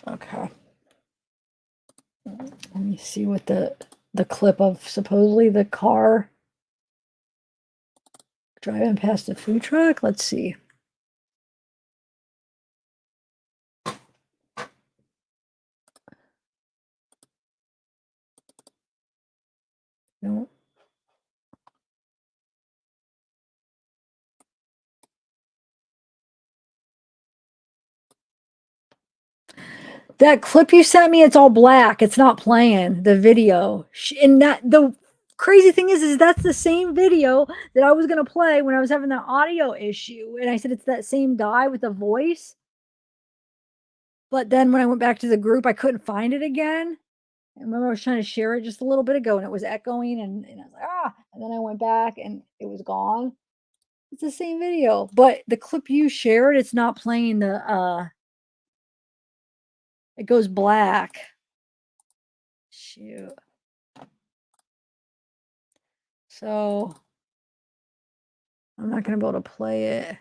Okay. Let me see what the clip of supposedly the car driving past the food truck. Let's see. No. That clip you sent me, it's all black. It's not playing the video. And that the crazy thing is that's the same video that I was gonna play when I was having that audio issue. And I said it's that same guy with the voice. But then when I went back to the group, I couldn't find it again. I remember I was trying to share it just a little bit ago and it was echoing and I was like, ah, and then I went back and it was gone. It's the same video, but the clip you shared, it's not playing the it goes black. Shoot. So I'm not gonna be able to play it.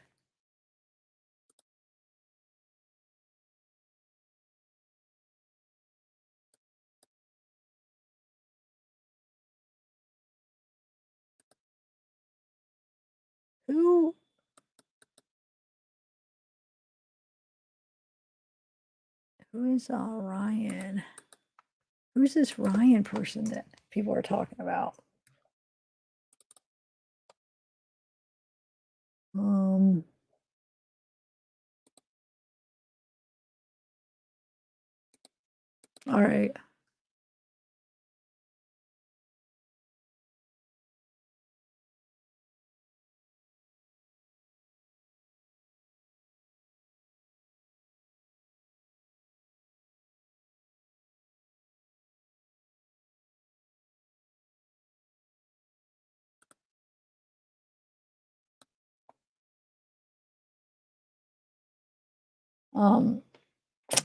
Who is Ryan? Who's this Ryan person that people are talking about? All right.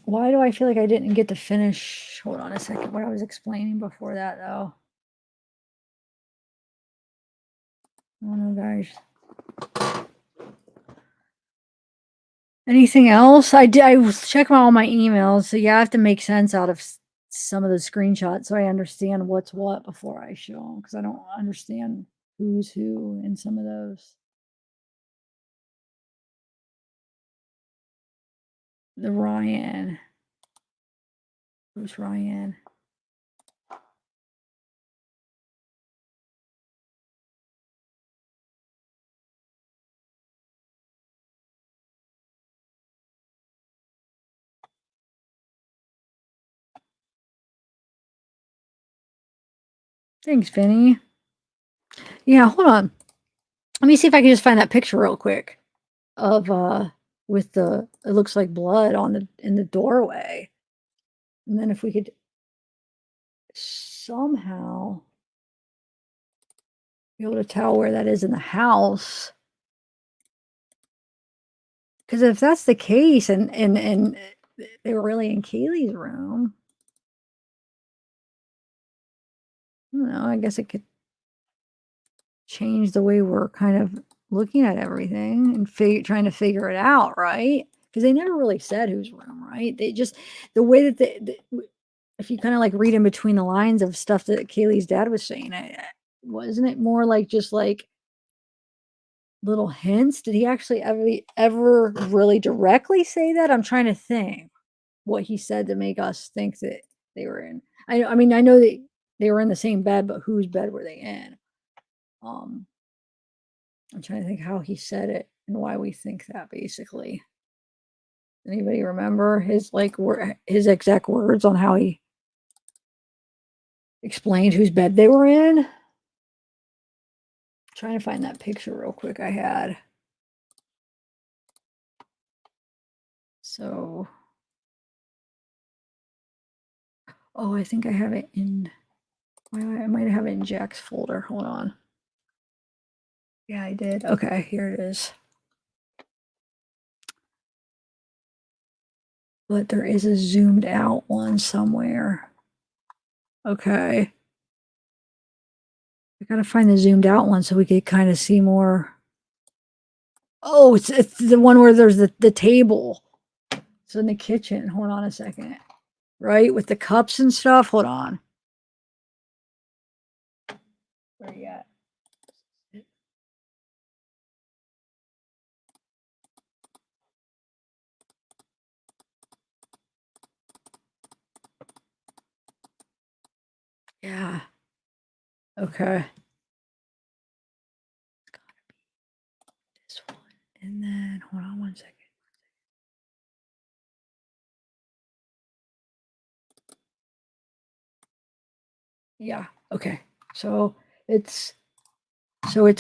Why do I feel like I didn't get to finish? Hold on a second. What I was explaining before that, though. don't know, guys. Anything else? I was checking all my emails, so yeah, I have to make sense out of some of the screenshots so I understand what's what before I show them, because I don't understand who's who in some of those. The Ryan. Who's Ryan? Thanks, Vinny. Yeah, hold on. Let me see if I can just find that picture real quick of with the, it looks like blood on the in the doorway. And then if we could somehow be able to tell where that is in the house. Because if that's the case and they were really in Kaylee's room, I don't know, I guess it could change the way we're kind of looking at everything and trying to figure it out, right? Because they never really said whose room, right? They just, the way that if you kind of like read in between the lines of stuff that Kaylee's dad was saying, wasn't it more like just like little hints? Did he actually ever really directly say that? I'm trying to think what he said to make us think that they were in. I mean, I know that they were in the same bed, but whose bed were they in? I'm trying to think how he said it and why we think that, basically. Anybody remember his his exact words on how he explained whose bed they were in? Trying to find that picture real quick I had. So, oh, I think I have it in, I might have it in Jack's folder. Hold on. Yeah, I did. Okay, here it is. But there is a zoomed out one somewhere. Okay. I gotta find the zoomed out one so we could kind of see more. Oh, it's the one where there's the table. It's in the kitchen. Hold on a second. Right? With the cups and stuff. Hold on. Where you at? Yeah. Okay. It's gotta be this one. And then hold on one second. Yeah. Okay. So it's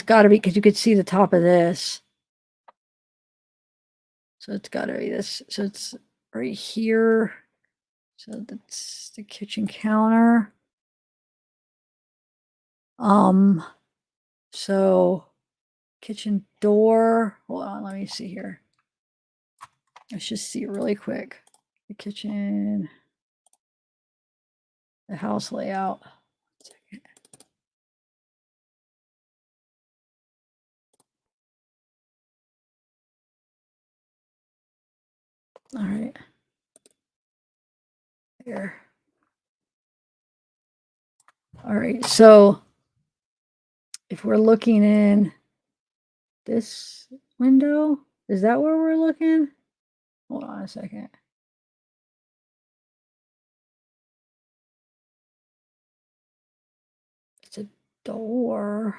got to be, because you could see the top of this. So it's got to be this. So it's right here. So that's the kitchen counter. So kitchen door. Hold on, let me see here. Let's just see really quick. The kitchen, the house layout. All right. Here. All right. So if we're looking in this window, is that where we're looking? Hold on a second. It's a door.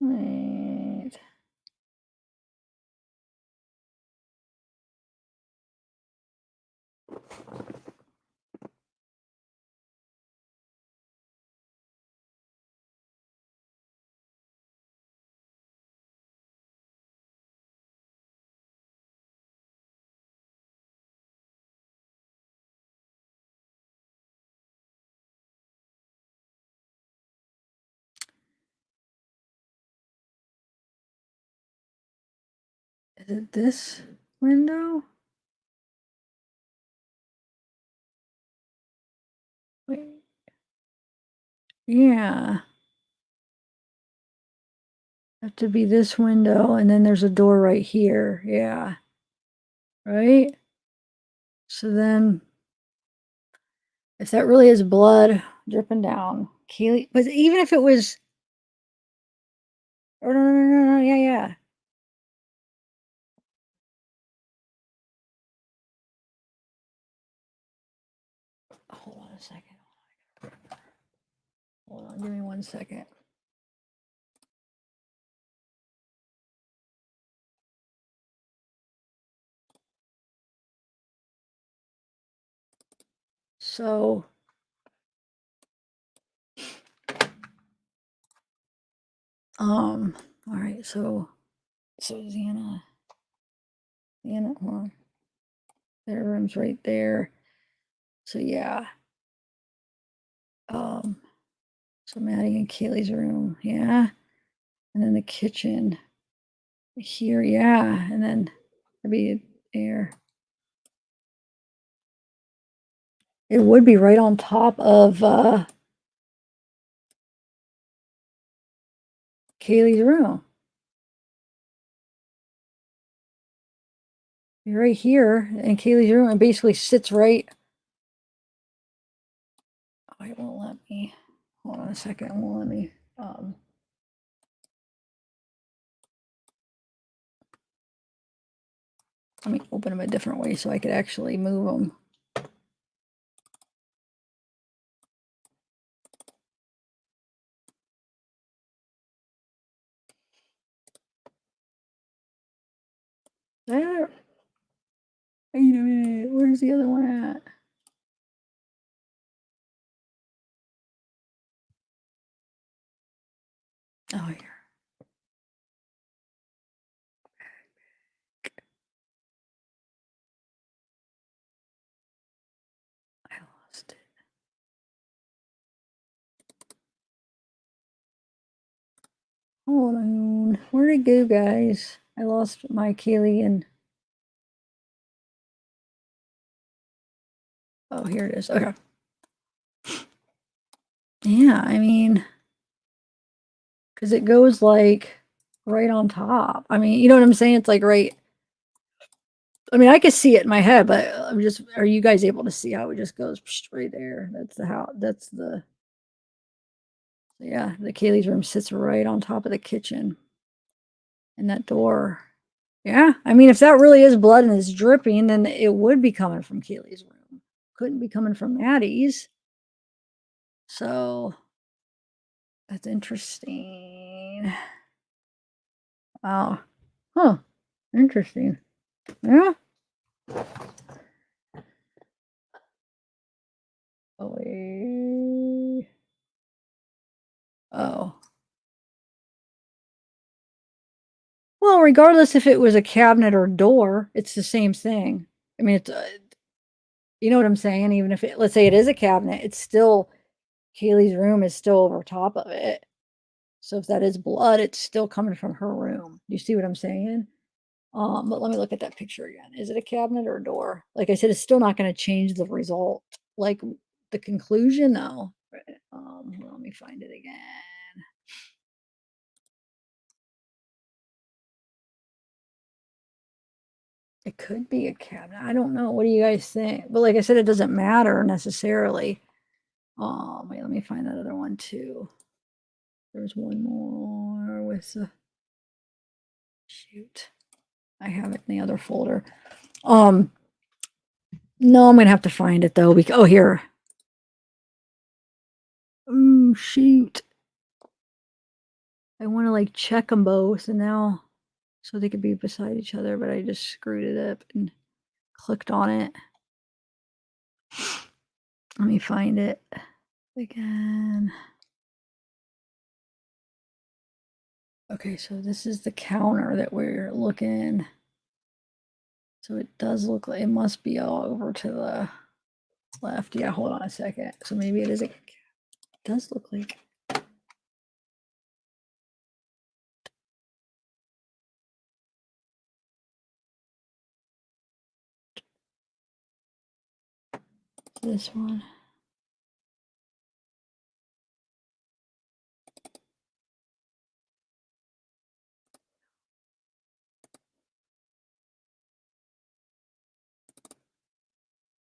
Wait. Is it this window? Wait. Yeah. Have to be this window, and then there's a door right here. Yeah. Right? So then, if that really is blood dripping down, Kaylee, but even if it was, oh, no, yeah, yeah. Hold on a second. Hold on, give me 1 second. So, all right, so Xana, hold on. Their room's right there. So yeah. So Maddie and Kaylee's room, yeah. And then the kitchen here, yeah. And then that'd be air. It would be right on top of Kaylee's room. You're right here in Kaylee's room and basically sits right. Oh, it won't let me. Hold on a second. It won't let me. Let me open them a different way so I could actually move them. There. Wait a minute. Where's the other one at? Oh, here. I lost it. Hold on. Where'd it go, guys? I lost my Kaylee and. Oh, here it is. Okay. Yeah, I mean, because it goes like right on top. I mean, you know what I'm saying? It's like right. I mean, I could see it in my head, but I'm just, are you guys able to see how it just goes right there? That's the how, that's the, yeah, the Kaylee's room sits right on top of the kitchen. And that door. Yeah, I mean, if that really is blood and it's dripping, then it would be coming from Kaylee's room. Couldn't be coming from Maddie's. So that's interesting. Wow. Huh. Interesting. Yeah. Oh, wait. Oh. Well, regardless if it was a cabinet or door, it's the same thing. I mean, it's, you know what I'm saying? Even if it, let's say it is a cabinet, it's still, Kaylee's room is still over top of it. So if that is blood, it's still coming from her room. You see what I'm saying? But let me look at that picture again. Is it a cabinet or a door? Like I said, it's still not going to change the result. Like the conclusion, though. Let me find it again. It could be a cabinet. I don't know. What do you guys think? But like I said, it doesn't matter necessarily. Wait, let me find that other one too. There's one more with the shoot. I have it in the other folder. No, I'm gonna have to find it though. Because, oh, here. Oh, shoot. I want to like check them both, and now so they could be beside each other, but I just screwed it up and clicked on it. Let me find it again. Okay, so this is the counter that we're looking. So it does look like it must be all over to the left. Yeah, hold on a second. So maybe it is it does look like. This one.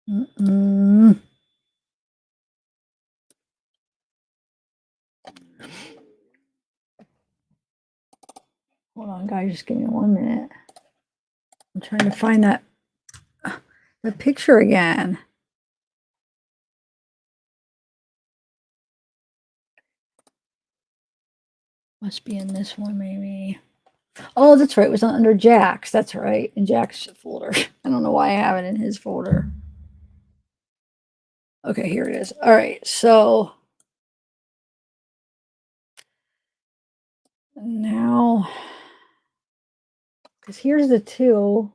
Mm-mm. Hold on, guys, just give me 1 minute. I'm trying to find that the picture again. Must be in this one, maybe. Oh, that's right. It was under Jack's. That's right. In Jack's folder. I don't know why I have it in his folder. Okay, here it is. All right. So now, because here's the 2.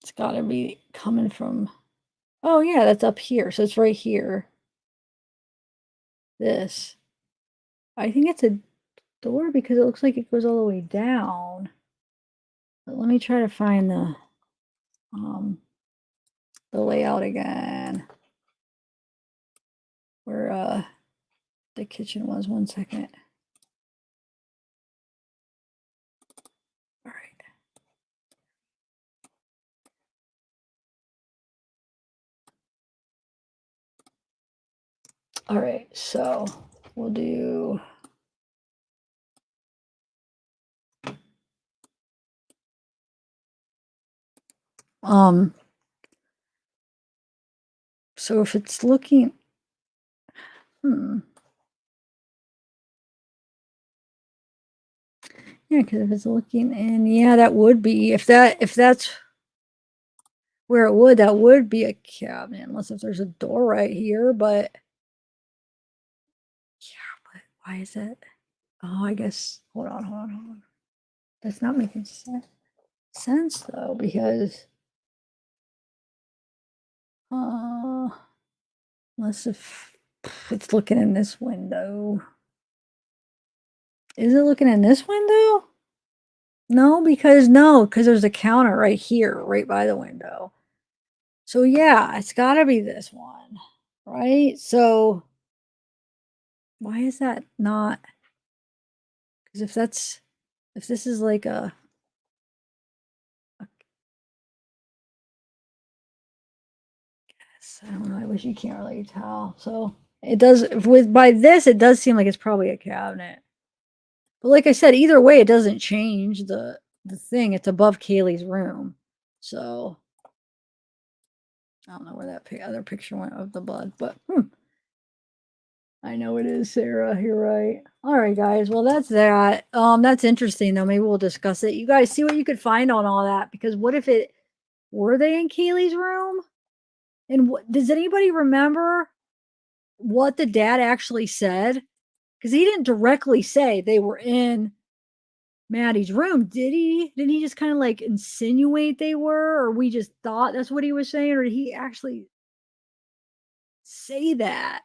It's got to be coming from, oh, yeah, that's up here. So it's right here. This. I think it's a door because it looks like it goes all the way down. But let me try to find the layout again. Where the kitchen was. 1 second. All right. All right, so we'll do so if it's looking yeah, because if it's looking in, yeah, that would be if that's where it would, that would be a cabinet, unless if there's a door right here, but yeah, but why is it? Oh, I guess hold on. That's not making sense though, because unless if it's looking in this window. Is it looking in this window? No, because there's a counter right here, right by the window. So yeah, it's got to be this one, right? So why is that not? Because if this is like a I don't know. I wish you can't really tell. So it does by this, it does seem like it's probably a cabinet. But like I said, either way, it doesn't change the thing. It's above Kaylee's room, so I don't know where that other picture went of the blood, but I know it is, Sarah. You're right. All right, guys. Well, that's that. That's interesting though. Maybe we'll discuss it. You guys see what you could find on all that, because what if it were they in Kaylee's room? And what does anybody remember what the dad actually said? Because he didn't directly say they were in Maddie's room, did he? Didn't he just kind of like insinuate they were, or we just thought that's what he was saying, or did he actually say that?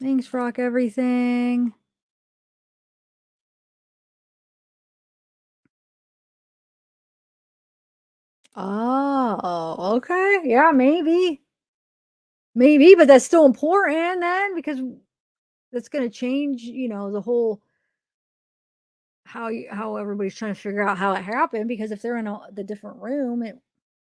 Thanks, Rock Everything. Oh, okay. Yeah, maybe. Maybe, but that's still important then, because that's going to change, the whole how everybody's trying to figure out how it happened, because if they're in the different room,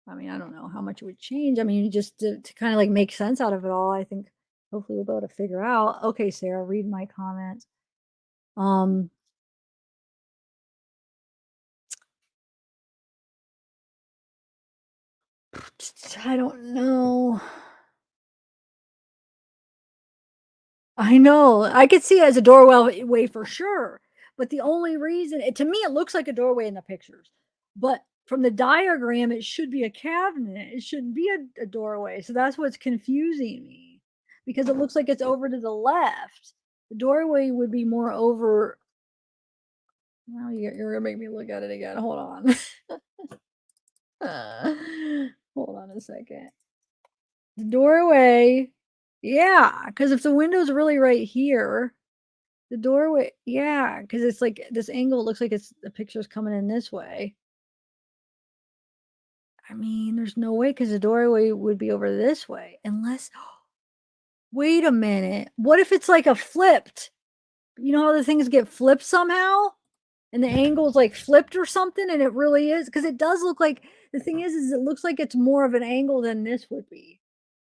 I mean, I don't know how much it would change. I mean, just to kind of like make sense out of it all, I think hopefully we'll be able to figure out. Okay, Sarah, read my comments. I don't know. I know. I could see it as a doorway for sure. But the only reason, to me, it looks like a doorway in the pictures. But from the diagram, it should be a cabinet. It shouldn't be a doorway. So that's what's confusing me, because it looks like it's over to the left. The doorway would be more over. Now you're going to make me look at it again. Hold on. Hold on a second. The doorway. Yeah, because if the window's really right here, the doorway, yeah, because it's like this angle, it looks like the picture's coming in this way. I mean, there's no way, because the doorway would be over this way, unless, wait a minute. What if it's like a flipped? you know how the things get flipped somehow? And the angle's like flipped or something, and it really is, because it does look like, the thing is it looks like it's more of an angle than this would be,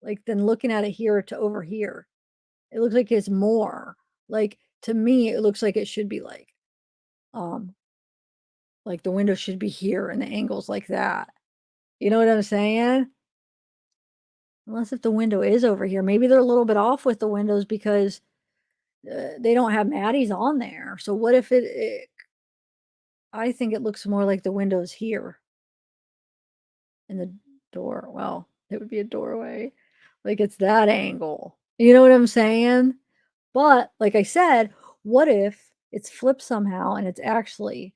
like than looking at it here to over here. It looks like it's more. Like to me, it looks like it should be like the window should be here and the angle's like that. You know what I'm saying? Unless if the window is over here, maybe they're a little bit off with the windows because they don't have Maddie's on there. So what if I think it looks more like the window's here. And the door, well, it would be a doorway. Like it's that angle. You know what I'm saying? But like I said, what if it's flipped somehow and it's actually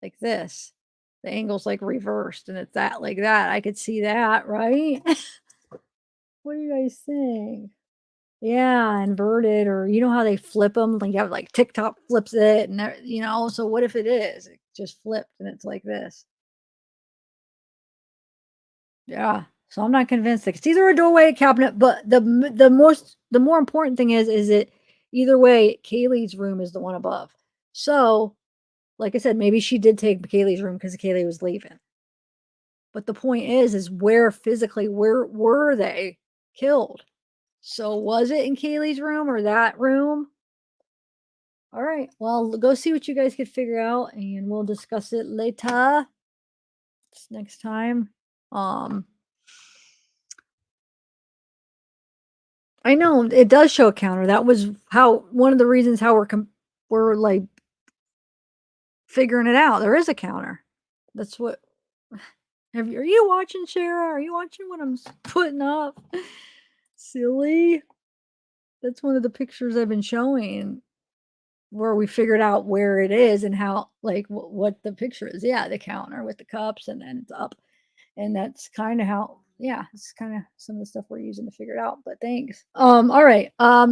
like this? The angle's like reversed and it's that like that. I could see that, right? What do you guys think? Yeah, inverted, or you know how they flip them? Like you have like TikTok flips it, and you know. So what if it is? It just flipped and it's like this. Yeah. So I'm not convinced. It's either a doorway, a cabinet, but the more important thing is it either way, Kaylee's room is the one above. So, like I said, maybe she did take Kaylee's room because Kaylee was leaving. But the point is where physically, where were they killed? So was it in Kaylee's room or that room? All right. Well, go see what you guys could figure out and we'll discuss it later. Next time. I know it does show a counter. That was how one of the reasons how we're like figuring it out. There is a counter. That's what. Are you watching, Shara? Are you watching what I'm putting up? Silly. That's one of the pictures I've been showing where we figured out where it is and how like what the picture is. Yeah, the counter with the cups and then it's up, and that's kind of how. Yeah, it's kind of some of the stuff we're using to figure it out. But thanks. All right. I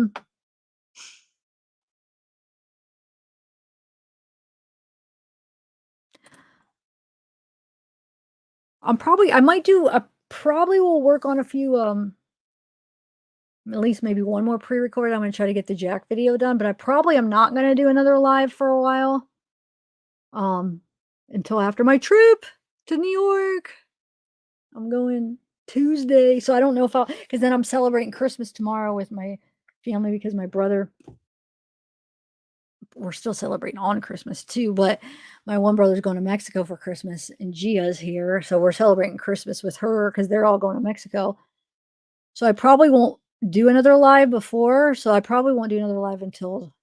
might do probably will work on a few at least maybe one more pre-recorded. I'm going to try to get the Jack video done, but I probably am not going to do another live for a while. Until after my trip to New York. I'm going Tuesday, so I don't know if I'll, because then I'm celebrating Christmas tomorrow with my family because my brother, we're still celebrating on Christmas too, but my one brother's going to Mexico for Christmas and Gia's here. So we're celebrating Christmas with her because they're all going to Mexico. So I probably won't do another live before. So I probably won't do another live until,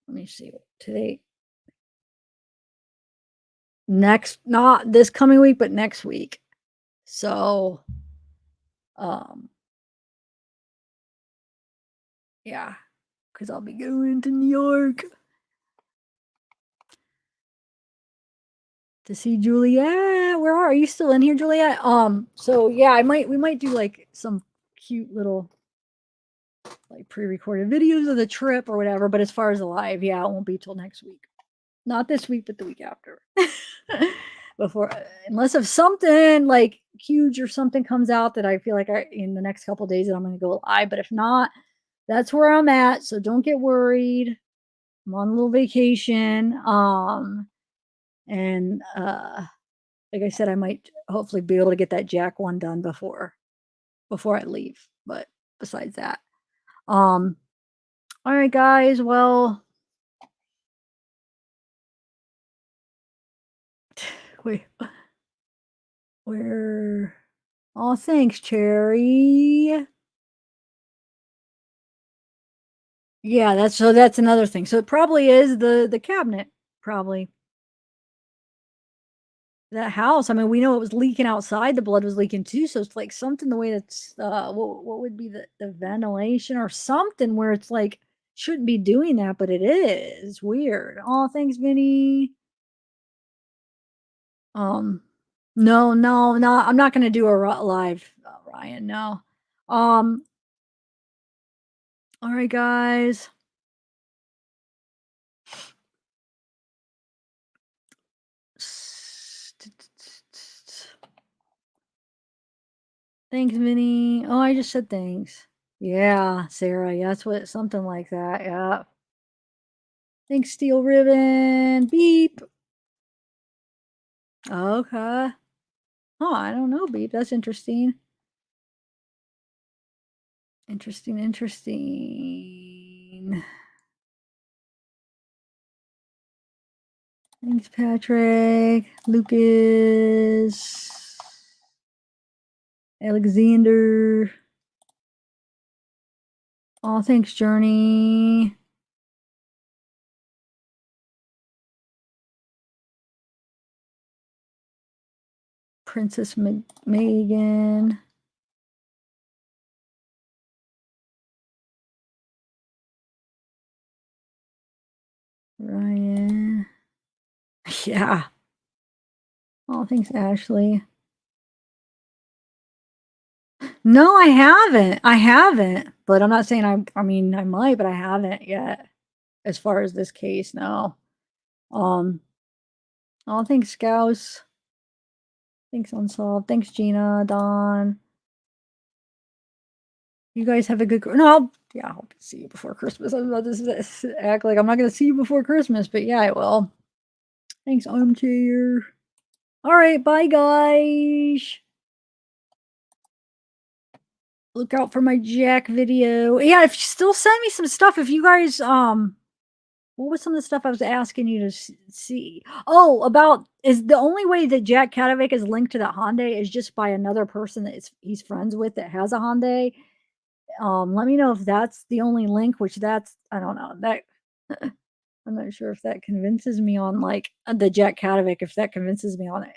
let me see, today, not this coming week, but next week. So, yeah, because I'll be going to New York to see Juliet. Where are you still in here, Juliet? So yeah, we might do like some cute little like pre-recorded videos of the trip or whatever. But as far as the live, yeah, it won't be till next week. Not this week, but the week after. Before, unless if something like huge or something comes out that I feel like in the next couple days that I'm going to go live. But if not, that's where I'm at. So don't get worried. I'm on a little vacation. And like I said, I might hopefully be able to get that Jack one done before I leave. But besides that, all right, guys. Well, wait, where? Oh, thanks, Cherry. Yeah, that's another thing. So it probably is the cabinet, probably. That house, I mean, we know it was leaking outside, the blood was leaking too, so it's like something the way that's, what would be the ventilation or something where it's like, shouldn't be doing that, but it is. Weird. Oh, thanks, Vinny. No, I'm not gonna do a live, Ryan, no. Alright, guys. Thanks, Vinny. Oh, I just said thanks. Yeah, Sarah. Yeah, that's what something like that. Yeah. Thanks, Steel Ribbon. Beep. Okay. Oh, I don't know, Beep. That's interesting. Interesting. Thanks, Patrick. Lucas. Alexander. Oh, thanks, Journey. Princess Megan. Ryan. Yeah. Oh, thanks, Ashley. No, I haven't. I haven't. But I'm not saying I mean, I might, but I haven't yet. As far as this case, no. Oh, thanks, Scouse. Thanks, Unsolved. Thanks, Gina, Don. You guys have a good. No, yeah, I'll see you before Christmas. I'm about to act like I'm not going to see you before Christmas, but yeah, I will. Thanks, Armchair. All right, bye, guys. Look out for my Jack video. Yeah, if you still send me some stuff, if you guys, what was some of the stuff I was asking you to see? Oh, about is the only way that Jack Catavik is linked to that Hyundai is just by another person that he's friends with that has a Hyundai. Let me know if that's the only link, which that's, I don't know, that I'm not sure if that convinces me on like the Jack Catavik, if that convinces me on it.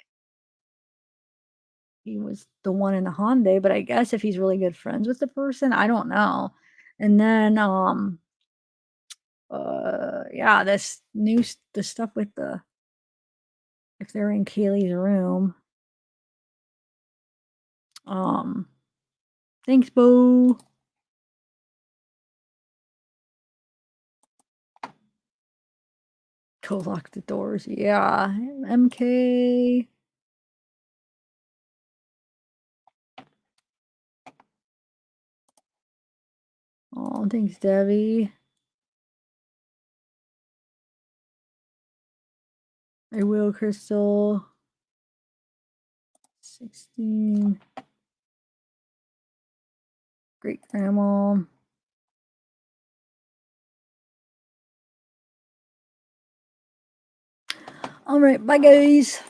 He was the one in the Hyundai, but I guess if he's really good friends with the person, I don't know. And then yeah, the stuff with the if they're in Kaylee's room. Thanks, Bo. Go lock the doors. Yeah. MK. Oh, thanks, Debbie. I will, Crystal. 16. Great grandma. All right, bye, guys.